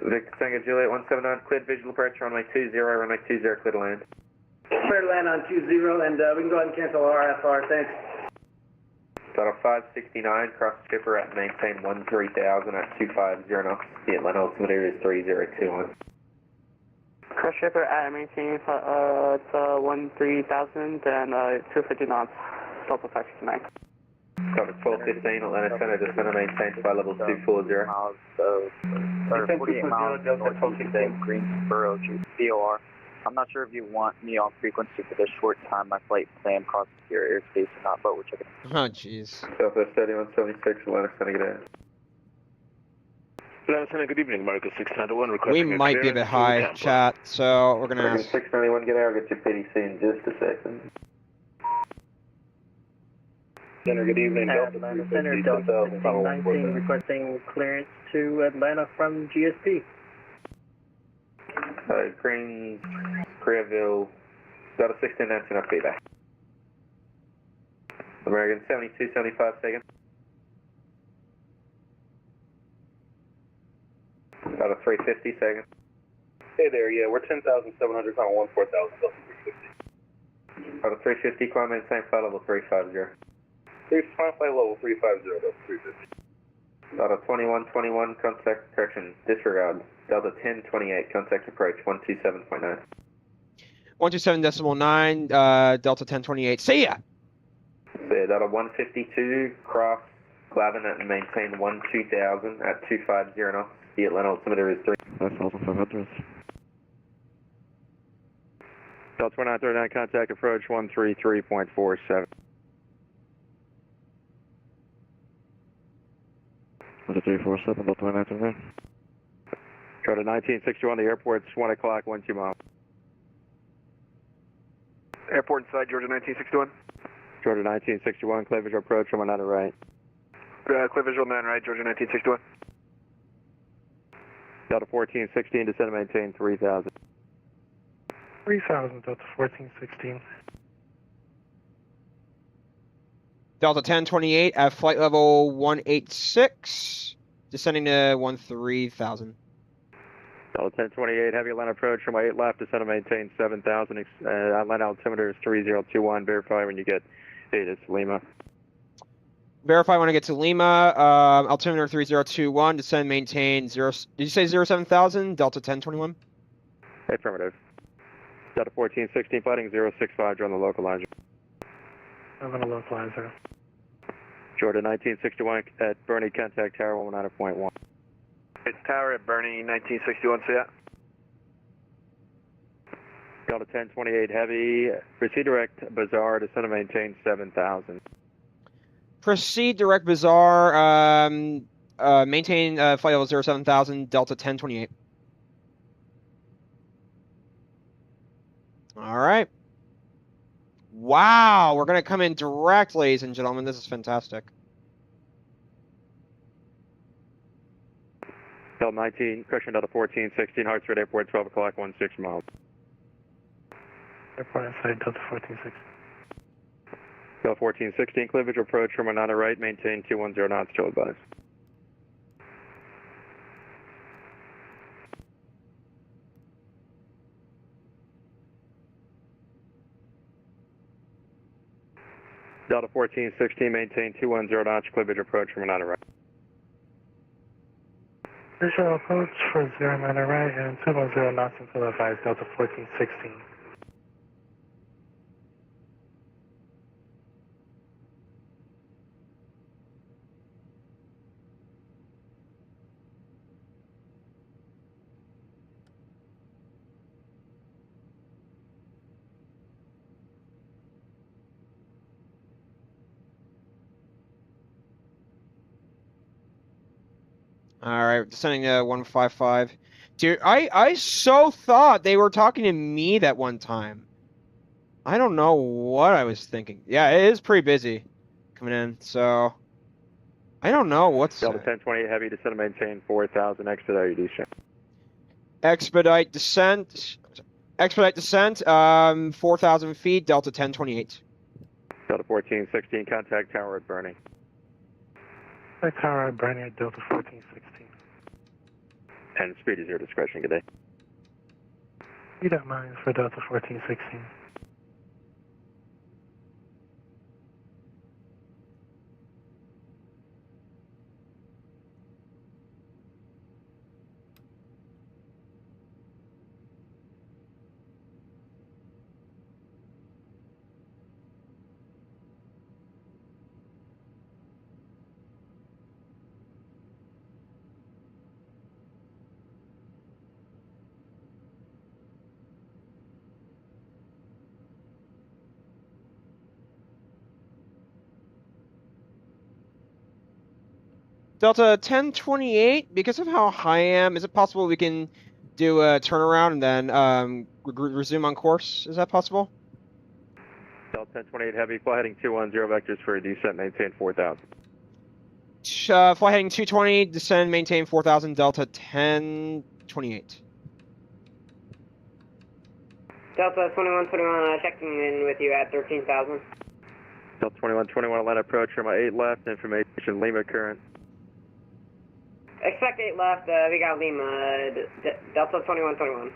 Victor Tango Juliet 179, cleared visual approach, runway 20, runway 20, clear to land. Clear to land on 20, and we can go ahead and cancel RFR, thanks. Total 569, cross skipper at maintain 13,000 at 250 knots. The Atlanta altimeter is 3021. Cross shipper at maintain 13,000 and 250 knots, Delta 569. Cover 1215, Atlanta Center, descend and maintain flight level 240. Miles of, or 48 miles northeast of Greensboro, BOR. I'm not sure if you want me on frequency for this short time. My flight plan crosses your airspace or not, but we're checking. Oh, jeez. Southwest 3176, Atlanta Center, get out. Atlanta Center, good evening, America 691. We might be a bit high, chat, so we're gonna ask. 691, get out, get your PDC in just a second. Center, good evening, Delta Center, Delta 1519, requesting clearance to Atlanta from GSP. Greens, Koreaville, Delta 1619 up feedback. American 7275 seconds. Delta 350 seconds. Hey there, yeah, we're 10,700, on 14,000, Delta 350. Delta 350, climb maintain flight level 350. Flight level 350, Delta 350. Delta 2121, contact correction, disregard. Delta 1028, contact approach 127.9. 127.9, Delta 1028. See ya! Delta 152, cross Glavin and maintain 12,000 at 250 knots. The Atlanta altimeter is 3. That's Delta 500. Delta 2939, contact approach 133.47. Delta 347, Delta 2939. Go to 1961, the airport's 1 o'clock, 12 miles. Airport inside, Georgia 1961. Georgia 1961, clear visual approach from another right. Clear visual 9 right, Georgia 1961. Delta 1416, descend and maintain 3,000. 3,000, Delta 1416. Delta 1028 at flight level 186, descending to 13,000. Delta 1028, heavy Atlanta approach from 8 left, descend and maintain 7,000. Atlanta altimeter is 3021. Verify when you get to Lima. Verify when I get to Lima. Altimeter 3021, descend and maintain 0. Did you say 07,000? Delta 1021? Affirmative. Delta 1416, fighting 065, join the localizer. I'm going to localizer. Georgia 1961 at Bernie, contact tower 190.1. It's tower at Bernie 1961, see that? Delta 1028 heavy, proceed direct Bazaar, descend and maintain 7,000. Proceed direct Bazaar, maintain flight level 07,000, Delta 1028. All right. Wow, we're going to come in direct, ladies and gentlemen. This is fantastic. Delta 19, correction, Delta 1416, Hartsfield Airport, 12 o'clock, 16 miles. Airport inside, Delta 1416. Delta 1416, clear visual approach from another right, maintain 210 knots, still advised. Delta 1416, maintain 210 knots, clear visual approach from another right. Visual approach for 0 minute right and 210 knots until advised, Delta 1416. All right, descending to 155. Dude, I so thought they were talking to me that one time. I don't know what I was thinking. Yeah, it is pretty busy coming in, so I don't know what's... Delta 1028 heavy, descend and maintain 4,000, expedite descent. Expedite descent. Expedite descent, 4,000 feet, Delta 1028. Delta 1416, contact tower at Bernie. Tower at Bernie at Delta 1416. And speed is your discretion, good day. You don't mind for Delta 1416. Delta 1028, because of how high I am, is it possible we can do a turnaround and then resume on course? Is that possible? Delta 1028 Heavy, fly heading 210 vectors for a descent, maintain 4,000. Fly heading 220, descend, maintain 4,000, Delta 1028. Delta 2121, checking in with you at 13,000. Delta 2121, Atlanta approach, from 8 left, information Lima current. Expect 8 left, we got Lima, Delta 2121.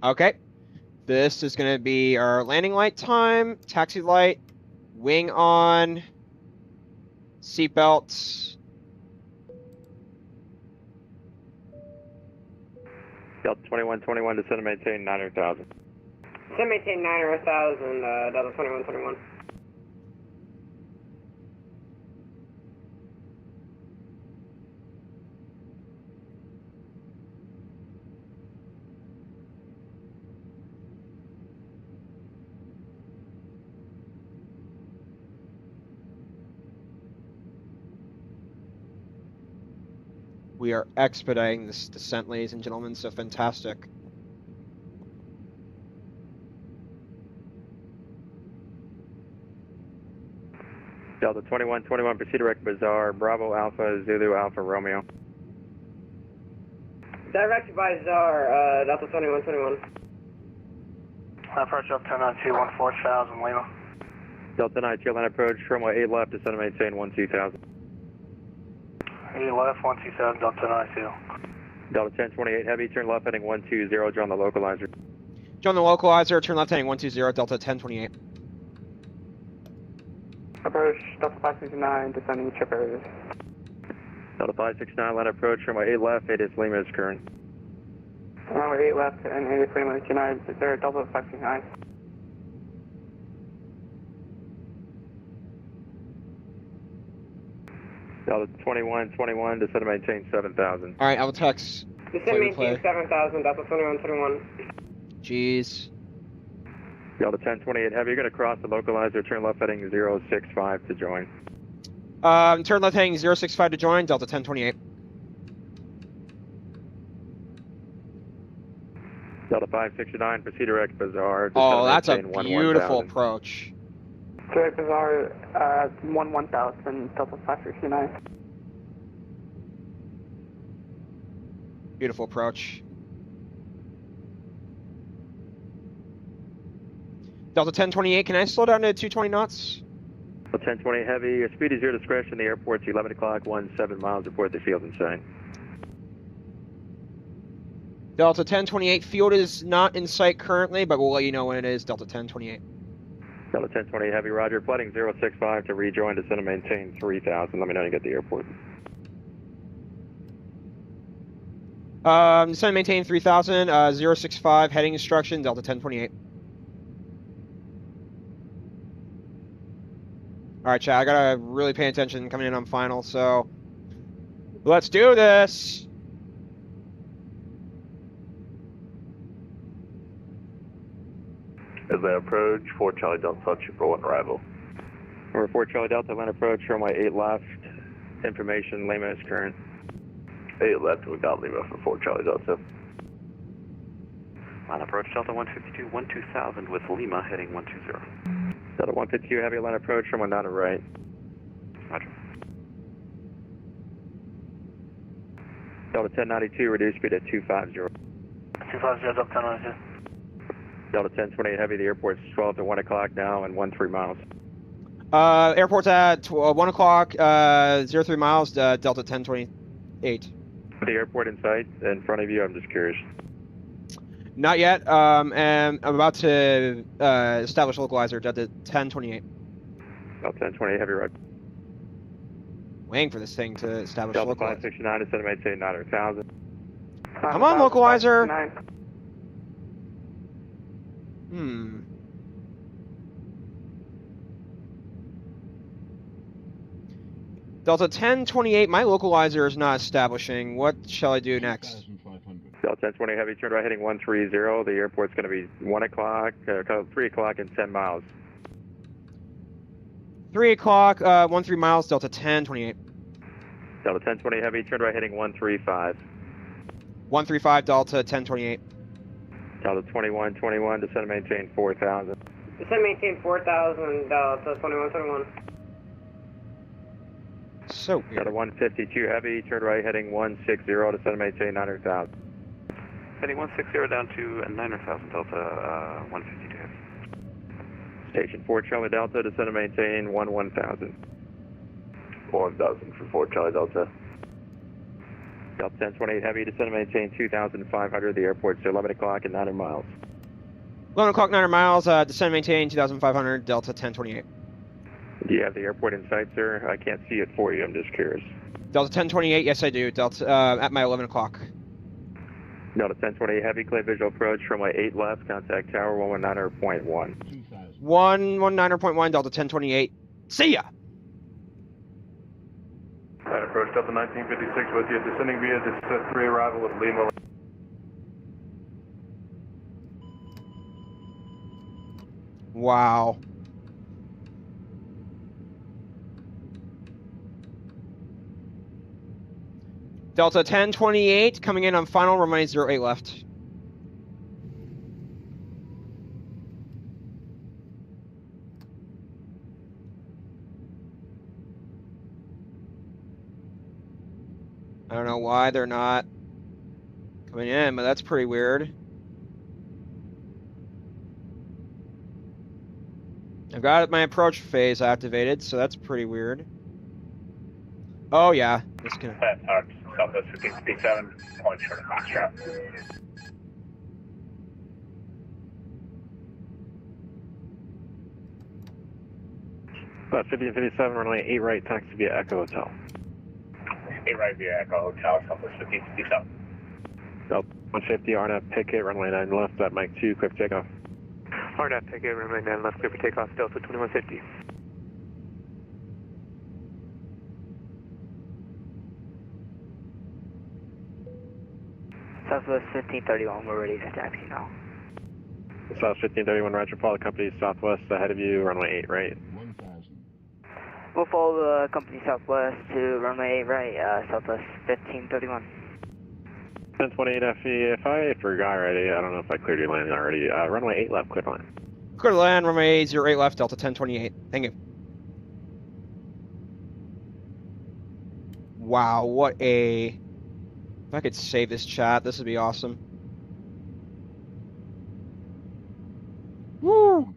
Okay. This is going to be our landing light time, taxi light, wing on, seatbelts. Delta 2121, descend and maintain 900,000. Descend maintain 900,000, Delta 2121. We are expediting this descent, ladies and gentlemen, so fantastic. Delta 2121, proceed direct Bazaar, Bravo Alpha, Zulu Alpha Romeo. Direct Bazaar, Delta 2121. Approach up 1092, 14,000, Lima. Delta 92, Atlanta approach, runway 8 left, descend and maintain 12,000. 8 left, 127, Delta 92. Delta 1028 Heavy, turn left heading 120, join the localizer. Join the localizer, turn left heading 120, Delta 1028. Approach Delta 569, descending trip areas. Delta 569, Atlanta approach, runway 8 left, 8 is Lima is current. Runway 8 left and 8 is Lima is United, is there Delta 569? Delta 2121, descend and maintain 7,000. All right, I will text. Descend maintain 7,000, Delta 2121. Jeez. Delta 1028 Heavy, you're going to cross the localizer, turn left heading 065 to join. Turn left heading 065 to join, Delta 1028. Delta 569, proceed direct Bazaar. Oh, that's a beautiful approach. Direct Bazaar, 1000, Delta 569. Beautiful approach. Delta 1028, can I slow down to 220 knots? Delta 1028 Heavy, your speed is your discretion. The airport's 11 o'clock, 17 miles, report the field in sight. Delta 1028, field is not in sight currently, but we'll let you know when it is, Delta 1028. Delta 1028 Heavy, roger, flooding 065 to rejoin, descend and maintain 3,000. Let me know when you get to the airport. Descend and maintain 3,000, 065, heading instruction, Delta 1028. All right, chat, I gotta really pay attention coming in on final, so let's do this. As they approach, 4 Charlie Delta, Super 1 arrival. Number 4 Charlie Delta, Atlanta approach, runway 8 left, information, Lima is current. 8 left, we got Lima for 4 Charlie Delta. Atlanta approach, Delta 152, 12,000 with Lima heading 120. Delta 152 Heavy, Atlanta approach, runway 9 to right. Roger. Delta 1092, reduce speed at 250. 250, Delta 1092. Delta 1028 Heavy, the airport's 12 to 1 o'clock now and 13 miles. Airport's at 1 o'clock, 03 miles, Delta 1028. The airport in sight, in front of you, I'm just curious. Not yet, and I'm about to establish localizer, Delta 1028. Delta 1028 Heavy, right. Waiting for this thing to establish Delta localizer. 569 to set maintain 900,000. Come on, localizer. Delta 1028, my localizer is not establishing. What shall I do next? Delta 1020 Heavy, turn right heading 130. The airport's going to be 1 o'clock, 3 o'clock and 10 miles. 3 o'clock, 13 miles, Delta 1028. Delta 1020 Heavy, turn right heading 135. 135, Delta 1028. Delta 2121, descend and maintain 4,000. Descend and maintain 4,000, Delta 2121. So weird. Delta 152 Heavy, turn right heading 160, descend and maintain 900,000. Heading 160 down to 900,000, Delta 152 Heavy. Station 4 Charlie Delta, descend and maintain 11,000. 1,000 for 4 Charlie Delta. Delta 1028 Heavy, descend and maintain 2,500. The airport's 11 o'clock and 900 miles. 11 o'clock, 900 miles, descend and maintain 2,500, Delta 1028. Do you have the airport in sight, sir? I can't see it for you, I'm just curious. Delta 1028, yes I do, Delta, at my 11 o'clock. Delta 1028 Heavy, clear visual approach, runway 8 left, contact tower 119.1. 119.1, Delta 1028. See ya! That approach, Delta 1956 with you, descending via descent 3 arrival with Lima. Wow. Delta 1028 coming in on final, runway 08 left. I don't know why they're not coming in, but that's pretty weird. I've got my approach phase activated, so that's pretty weird. Oh yeah, it's gonna. Southwest 1557, point short of Foxtrot. About 1557, runway 8 right, taxi via Echo Hotel. 8 right via Echo Hotel, Southwest 1557. Delta 150, RNAV picket, runway 9 left, at Mike 2, quick takeoff. RNAV picket, runway 9 left, clear for takeoff, Delta 2150. Southwest 1531, we're ready for taxi now. South 1531, Roger, follow the company Southwest ahead of you, runway 8 right. 1,000. We'll follow the company Southwest to runway 8 right, Southwest 1531. 1028 FE, if I forgot already, I don't know if I cleared your landing already, runway 8 left, clear line. Clear to land, runway 08 left, Delta 1028. Thank you. Wow, what a... If I could save this chat, this would be awesome. Woo!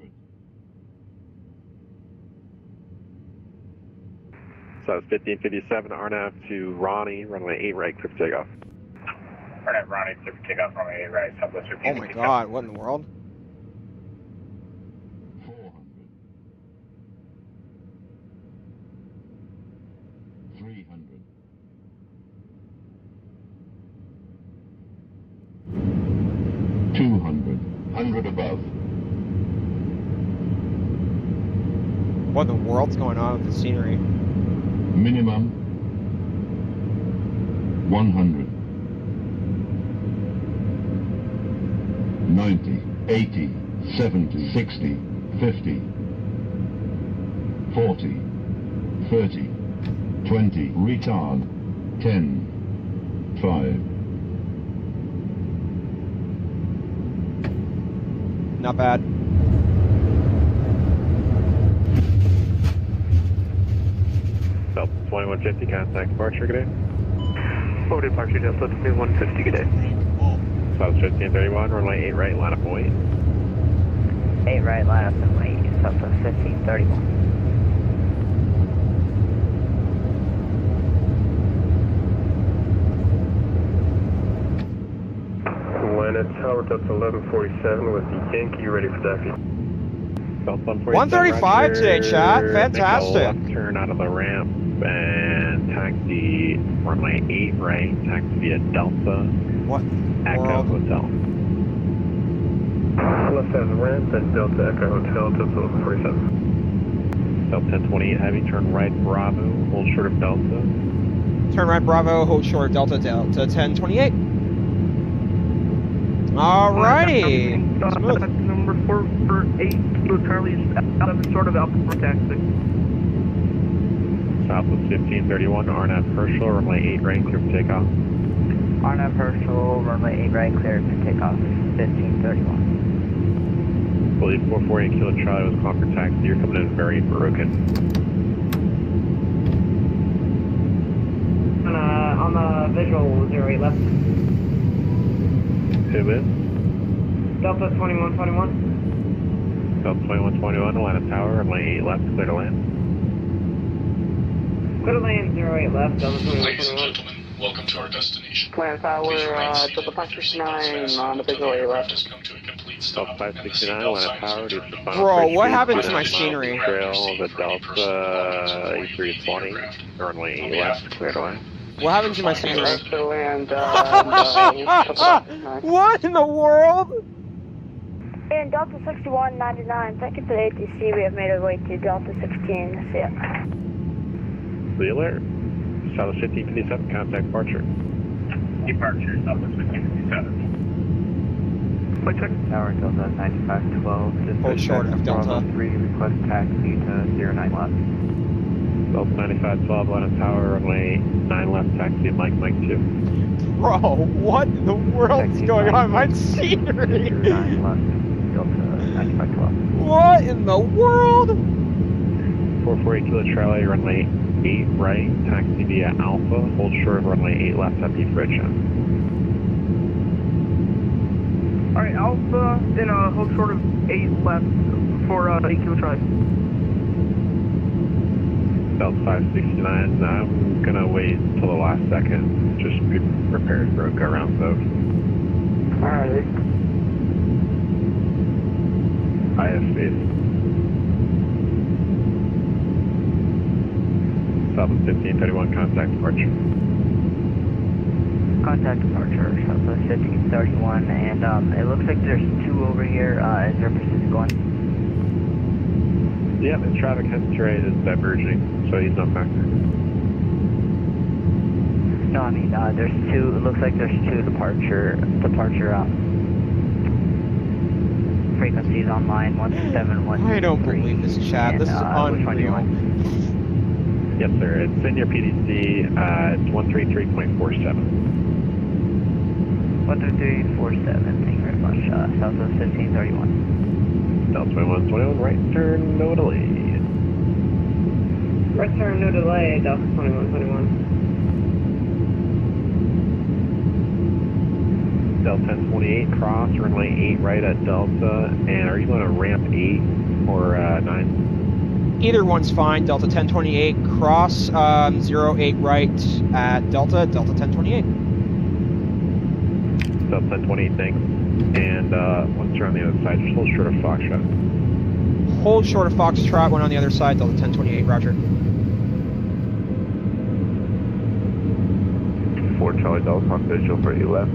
So it's 1557, RNAV to Ronnie, runway 8 right, clear for takeoff. RNAV Ronnie, clear for takeoff, runway 8 right, Southwest 1557. Oh my god, what in the world? 200, 100 above. What in the world's going on with the scenery? Minimum 100. 90, 80, 70, 60, 50, 40, 30, 20, retard, 10, 5. Not bad. Delta 2150, contact departure, good day. Full departure Delta 2150, good day. South 1531, runway 8 right, line up and wait. 8 right, line up and wait, Southwest 1531. Atlanta Tower Delta 1147 with the Yankee, ready for taxi. Delta 135 today, chat. Fantastic. Make a left turn out of the ramp and taxi runway 8 right, taxi via Delta. What? Echo Hotel. Left side of the ramp, then Delta Echo Hotel, Delta 1147. Delta 1028 heavy, turn right Bravo, hold short of Delta. Turn right Bravo, hold short of Delta, Delta 1028. Alrighty. Smooth. Number 4 for 8, Kilo Charlie's 11 short of Alpha for taxi. Southwest 1531, Arnav Herschel, runway 8 right, clear for takeoff. Arnav Herschel, runway 8 right, clear for takeoff, 1531. Believe 448 Kilo Charlie was called for taxi, you're coming in very broken. On the visual 08 left. Who is? Delta 2121. Delta 2121, Atlanta Tower, runway 8 left, clear to land. Clear to land 08 left, Delta 2121. Ladies and gentlemen, welcome to our destination. Atlanta Tower, Delta 569 on the visual 8 left. Has come to a complete Delta stop. 569, Atlanta Tower, due to the final Bro, bridge what speed, happened to my 2.5 scenery? Trail of the Delta A320, runway 8 left, clear to land. What happened to my scenery? And, What in the world? In Delta 6199, thank you for the ATC. We have made our way to Delta 16. See ya. The alert. Southwest 1557, contact departure. Departure, Southwest 1557. Flight check. Tower Delta 9512, Hold short of Delta. 3, request taxi to 09 left. Delta 9512, Atlanta Tower, runway 9 left, taxi at Mike 2. Bro, what in the world's going on with my scenery? 09 left, Delta 9512. What in the world? 448 Kilo Charlie, runway 8 right, taxi via Alpha, hold short of runway 8 left, empty bridge. Alright, Alpha, then hold short of 8 left for 8 Kilo Charlie. Delta 569, I'm gonna wait till the last second. Just be prepared for a go around though. Alright. ISP. Southwest 1531, contact departure. Contact departure, Southwest 1531, and it looks like there's 2 over here. Is there pursuit going? Yeah, the traffic rate is diverging, so he's not back there. No, I mean, there's 2, it looks like there's 2 departure frequencies online, 1713. I don't believe this chat, this is unreal. Yes, sir, it's in your PDC, it's 133.47. 13347, thank you very much, Southwest 1531. Delta 2121, right turn, no delay. Right turn, no delay, Delta 2121. Delta 1028, cross, runway 8 right at Delta, and are you going to ramp 8 or 9? Either one's fine. Delta 1028, cross 08 right at Delta, Delta 1028. Delta 1028, thanks. And once you're on the other side, just hold short of Foxtrot. Hold short of Foxtrot, one on the other side, Delta 1028, roger. 4 Charlie Delta on visual for 8 left.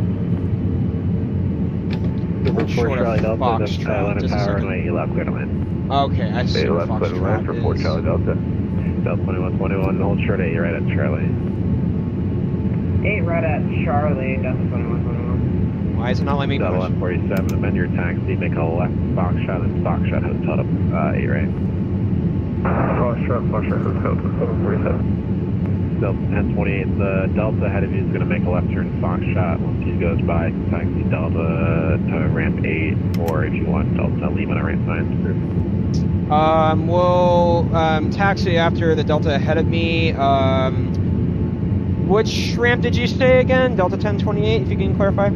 Hold short of Foxtrot. Atlanta Just a Tower, second. runway 8 left, clear to land. Okay, I see 8 where left, clear to land for 4 Foxtrot Charlie is. Delta. Delta 2121, hold short of 8 right at Charlie. 8 right at Charlie, Delta 2121. Why is it not letting me Delta push? 147, amend your taxi, make a left Foxtrot and Foxtrot Hotel to 8 right. Foxtrot Hotel to 747. Delta 1028, the Delta ahead of you is going to make a left turn Foxtrot. Once he goes by, taxi Delta to ramp 8, or if you want Delta, leave on a ramp 9. We'll taxi after the Delta ahead of me. Which ramp did you say again? Delta 1028, if you can clarify.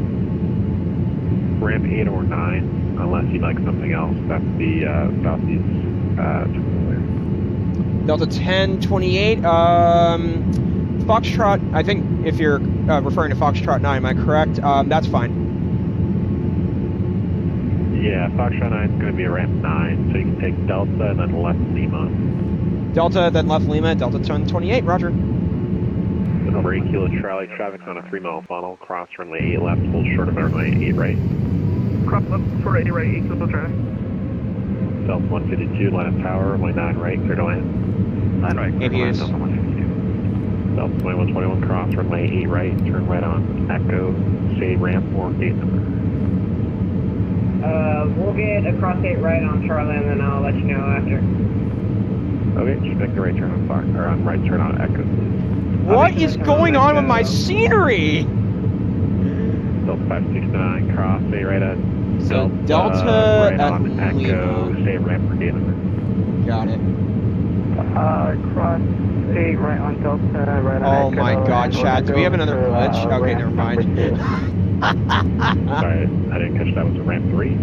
Ramp 8 or 9, unless you'd like something else. That's the southeast terminal. Delta 1028. Foxtrot, I think if you're referring to Foxtrot 9, am I correct? That's fine. Yeah, Foxtrot 9 is going to be a ramp 9, so you can take Delta and then left Lima. Delta, then left Lima, Delta 1028, roger. Over 8 kilo Charlie, traffic's on a 3-mile funnel, cross runway 8 left, hold short of runway 8 right. Cross left, short 8 right, 8 kilo traffic. Delta 152, line of tower, runway 9 right, clear to land. 9 right, clear to land, ABS. Delta 152. Delta 2121, cross runway 8 right, turn right on Echo, say ramp or gate number. We'll get across 8 right on Charlie and then I'll let you know after. Okay, just make the right turn on Fox, or on right turn on Echo, please. What is going on with my scenery? Delta 569, cross, say right at So Delta right at on Echo, Lima. say ramp or gate number. Got it. Cross 8 right on Delta, right on Oh Echo, my god, and Chad, do we have another glitch? Okay, never mind. Sorry, I didn't catch that. Was it ramp 3?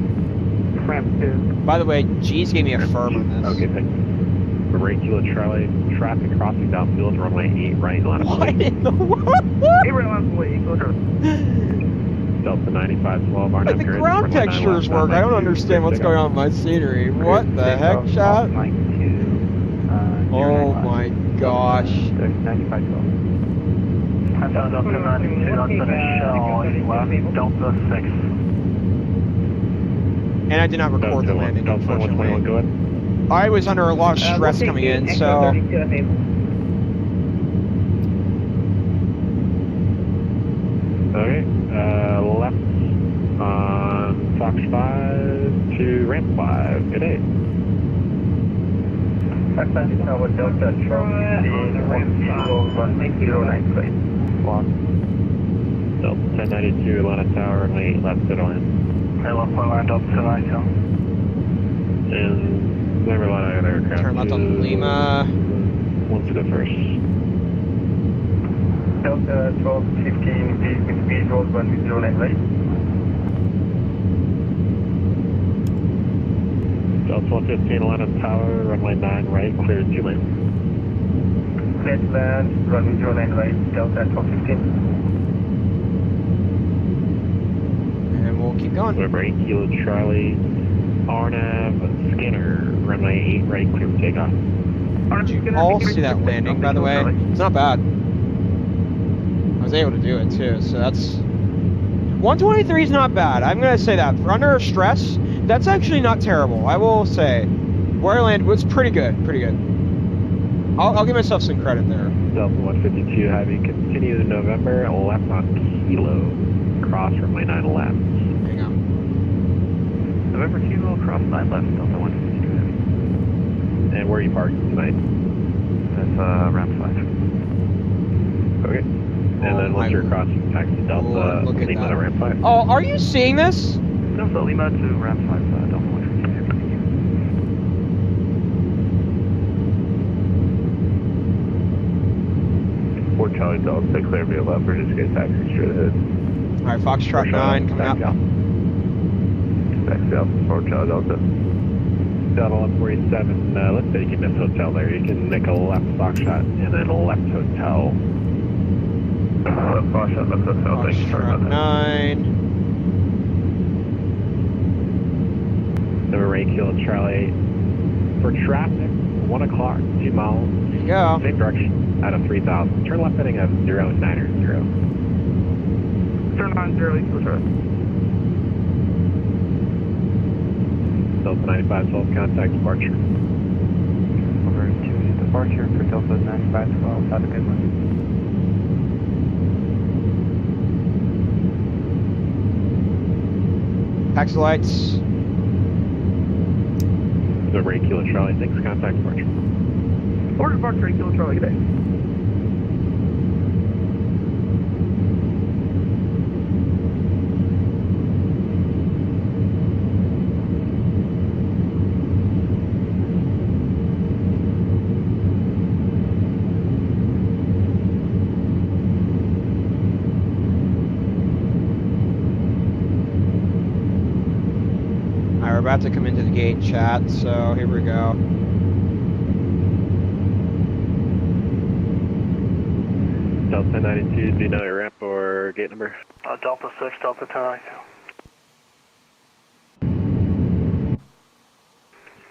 Ramp 2. By the way, G's gave me a firm on this. Okay, thank you. Over 8 kilo Charlie, traffic crossing downfield, runway 8 right, line of What sight. in the world? 8 right on way, 8 kilo traffic. Delta 9512, Like the ground textures work. I don't understand what's going on with my scenery. What the heck, Chad? Oh my gosh. 9512. Delta 92, that's in a shell, left, Delta 6. And I did not record the landing, Delta 121, go ahead. I was under a lot of stress coming in, so... Okay, left on Fox 5 to ramp 5. Good day. Tower Delta 12, Delta 1092, Atlanta Tower, runway 8 left, good on. Hello, Airline Delta 1092. And never line out aircraft. Turn left on Lima. One to the first. Delta 1215, with speed road 109 right. Delta 115, Atlanta Tower, runway 9 right, clear 2 lanes. Let's land, runway 09 right, Delta 1215. And we'll keep going. Over 8 kilo Charlie, RNAV, Skinner, runway 8 right, clear for takeoff. Did you all see that landing, by the way? It's not bad. I was able to do it too, so that's... 123 is not bad. I'm going to say that. For under stress, that's actually not terrible. I will say. Where I landed was pretty good. Pretty good. I'll give myself some credit there. Delta 152 Heavy, continue to November, left on Kilo, cross runway 9 left. Hang on. November Kilo, cross 9 left, Delta 152 Heavy. And where are you parking tonight? That's ramp 5. Okay. And then once you're across, you can taxi Delta Lima to ramp 5. Oh, are you seeing this? Delta Lima to ramp 5, Delta 152 Heavy. Fort Charlie Delta, clear via left, we're just going to taxi straight ahead. Alright, Foxtrot 9 coming up. Taxi out from Fort Charlie Delta. Delta 147, let's say you can miss hotel there. You can make a left Foxtrot and then a left hotel. Left Foxtrot, left hotel, thank you, sorry about that. 9. Number 8 kilo Charlie. For traffic, 1 o'clock, 2 miles. There you go. Same direction, out of 3,000. Turn left heading of 090. Turn on 0, 8 kilo traffic. Delta 9512, contact departure. Over 2 departure for Delta 9512, have a good one. Taxi lights. Number 8 kilo Charlie, thanks, contact departure. Order departure 8 kilo Charlie, good day. we're about to come into the gate, chat, so here we go. Delta 1092, do you know your ramp or gate number? Delta 6, Delta 1092.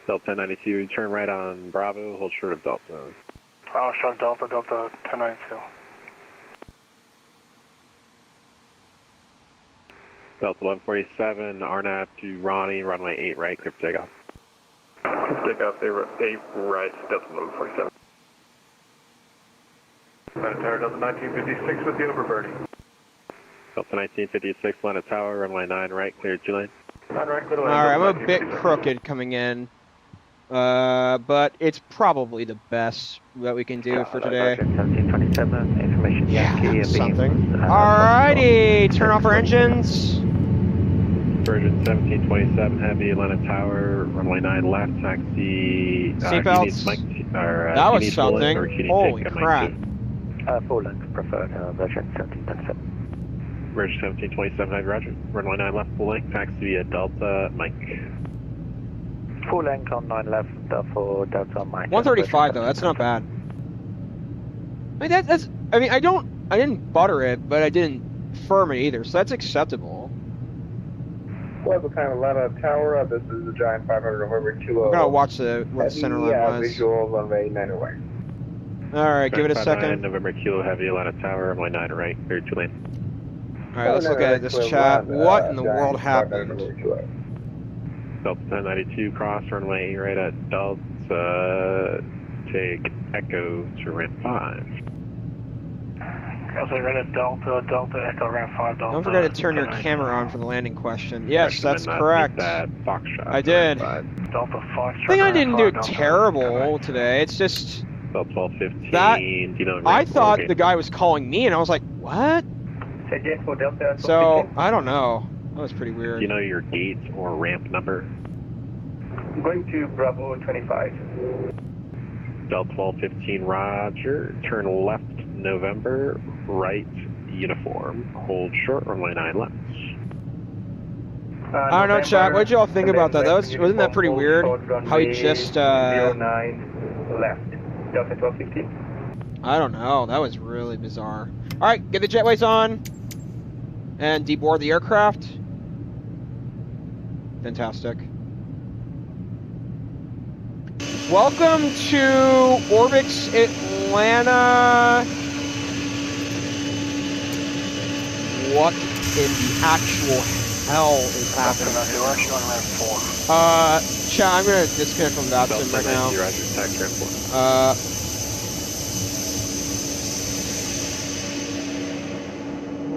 Delta 1092, turn right on Bravo, hold short of Delta. Short Delta, Delta 1092. Delta 1147, RNAV to Ronnie, runway 8 right, clear for takeoff. Takeoff, 8 right, Delta 1147. Tower, Delta 1956 with the overbirding. Delta 1956, Atlanta Tower, runway 9 right, cleared 2 lane. 9 right, clear to lane. Alright, I'm a bit crooked coming in. But it's probably the best that we can do for today. 1727, information Yeah, something. Alrighty, turn off our engines. Version 1727 Heavy, Atlanta Tower, runway 9 left, taxi. Seatbelts. That was something. Holy crap. Full length preferred, version 1727. Version 1727 Heavy, roger. Runway 9 left, full length, taxi via Delta, Mike. Full length on 9 left for Delta, Mike. 135 though, that's not bad. I mean, that's. I mean, I didn't butter it, but I didn't firm it either, so that's acceptable. Well, kind of Atlanta Tower. This is a giant 500 November Kilo. I'm gonna watch where the center line was. Visual runway 9 away. Alright, give it a second. November Kilo Heavy, Atlanta Tower, runway 9 right, clear 2 lane. Alright, let's look at this chat. What in the world happened? Delta 1092, cross runway 8 right at Delta, take Echo to ramp 5. Delta right at Delta, Delta Echo ramp 5, Delta. Don't forget to turn your camera on for the landing question. Yes, that's correct. I did. Delta Fox. I think I didn't do terrible today. It's just Delta 1215, that you know, I thought the guy was calling me, and I was like, what? So I don't know. That was pretty weird. Do you know your gate or ramp number? I'm going to Bravo 25. Delta 1215, roger. Turn left, November, right, uniform. Hold short, runway 9 left. I don't know, chat. What did y'all think about that? Wasn't that pretty weird? How he just 09 left. Delta 1215. I don't know. That was really bizarre. All right, get the jetways on and deboard the aircraft. Fantastic. Welcome to Orbix Atlanta. What in the actual hell is happening? Chat, I'm gonna disconnect from VATSIM right now.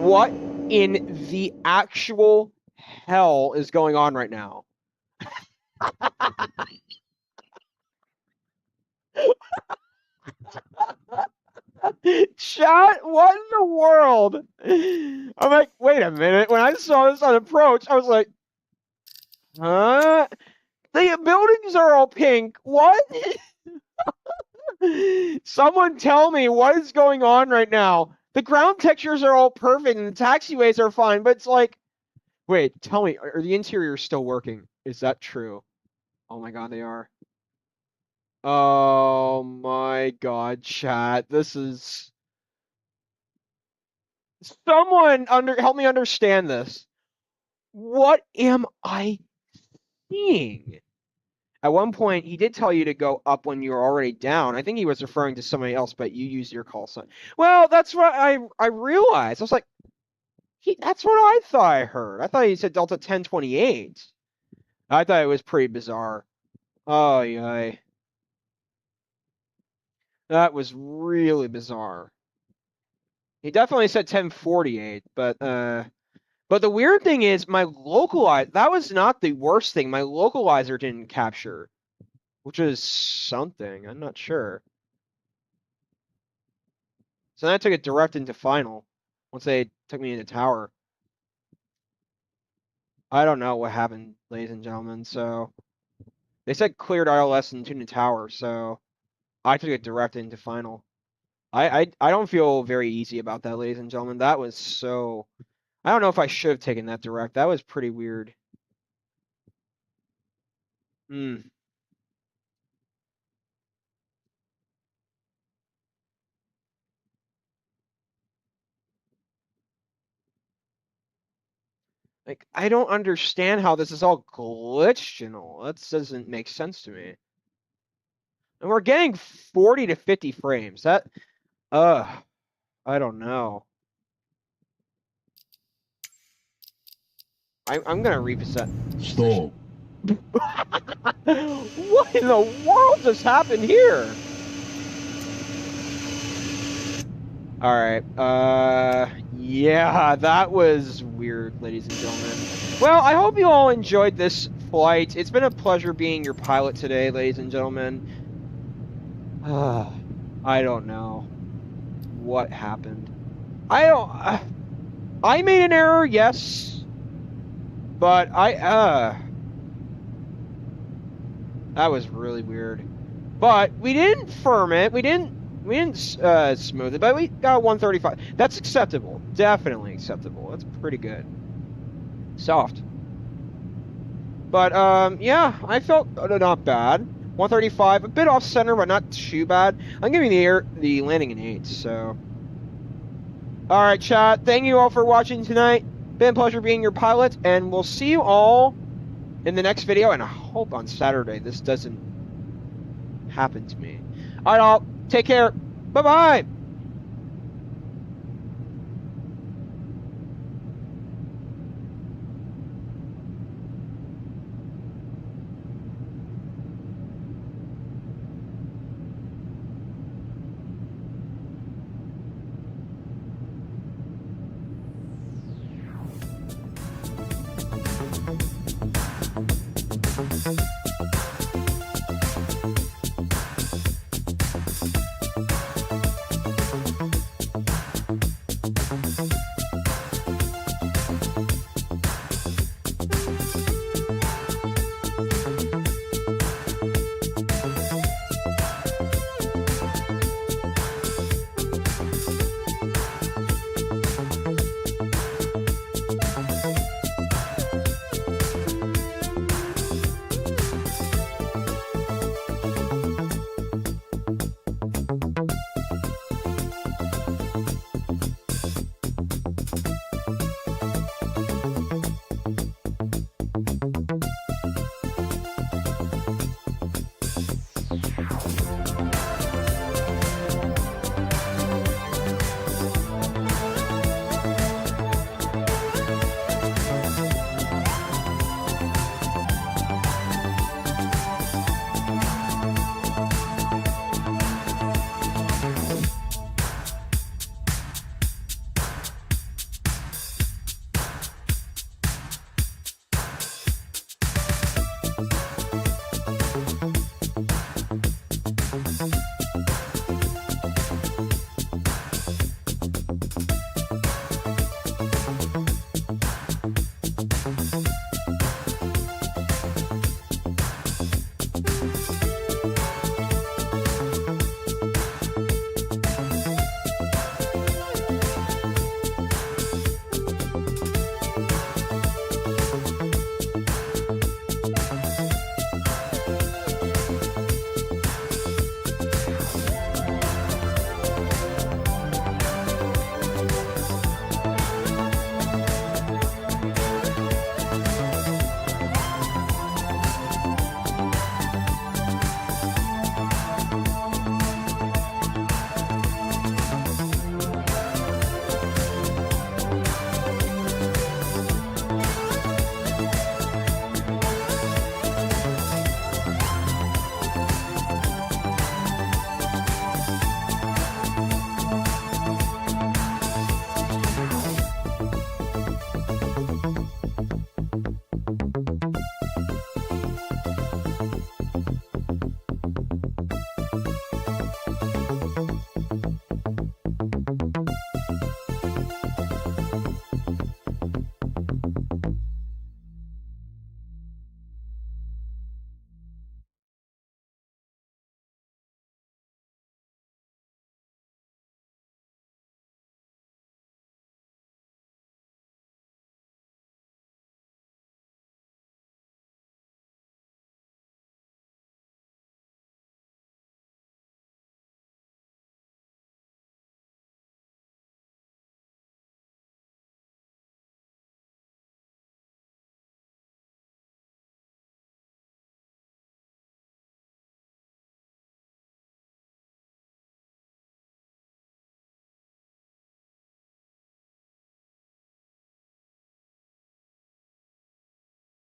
What in the actual hell is going on right now? Chat, what in the world? I'm like, wait a minute. When I saw this on approach, I was like, huh? The buildings are all pink. What? Someone tell me what is going on right now. The ground textures are all perfect and the taxiways are fine, but it's like, wait, tell me, are the interiors still working? Is that true? Oh my god, they are. Oh my god, chat. This is... Someone help me understand this. What am I seeing? At one point, he did tell you to go up when you were already down. I think he was referring to somebody else, but you used your call sign. Well, that's what I realized. I was like, that's what I thought I heard. I thought he said Delta 1028. I thought it was pretty bizarre. Oh, yay. That was really bizarre. He definitely said 1048, but the weird thing is my that was not the worst thing. My localizer didn't capture, which is something. I'm not sure. So then I took it direct into final once they took me into tower. I don't know what happened, ladies and gentlemen. So they said cleared ILS and tuned to tower, so I took it direct into final. I don't feel very easy about that, ladies and gentlemen. That was so... I don't know if I should have taken that direct. That was pretty weird. Hmm. Like, I don't understand how this is all glitched and all. That doesn't make sense to me. And we're getting 40 to 50 frames. That, I don't know. I'm gonna reset. Stall. What in the world just happened here? All right. Yeah, that was weird, ladies and gentlemen. Well, I hope you all enjoyed this flight. It's been a pleasure being your pilot today, ladies and gentlemen. I don't know what happened. I made an error, yes, but that was really weird. But we didn't firm it. We didn't smooth it, but we got 135. That's acceptable. Definitely acceptable. That's pretty good. Soft. But yeah, I felt not bad. 135, a bit off center, but not too bad. I'm giving the landing an 8. So, all right, chat. Thank you all for watching tonight. Been a pleasure being your pilot, and we'll see you all in the next video. And I hope on Saturday this doesn't happen to me. All right, all. Take care. Bye-bye.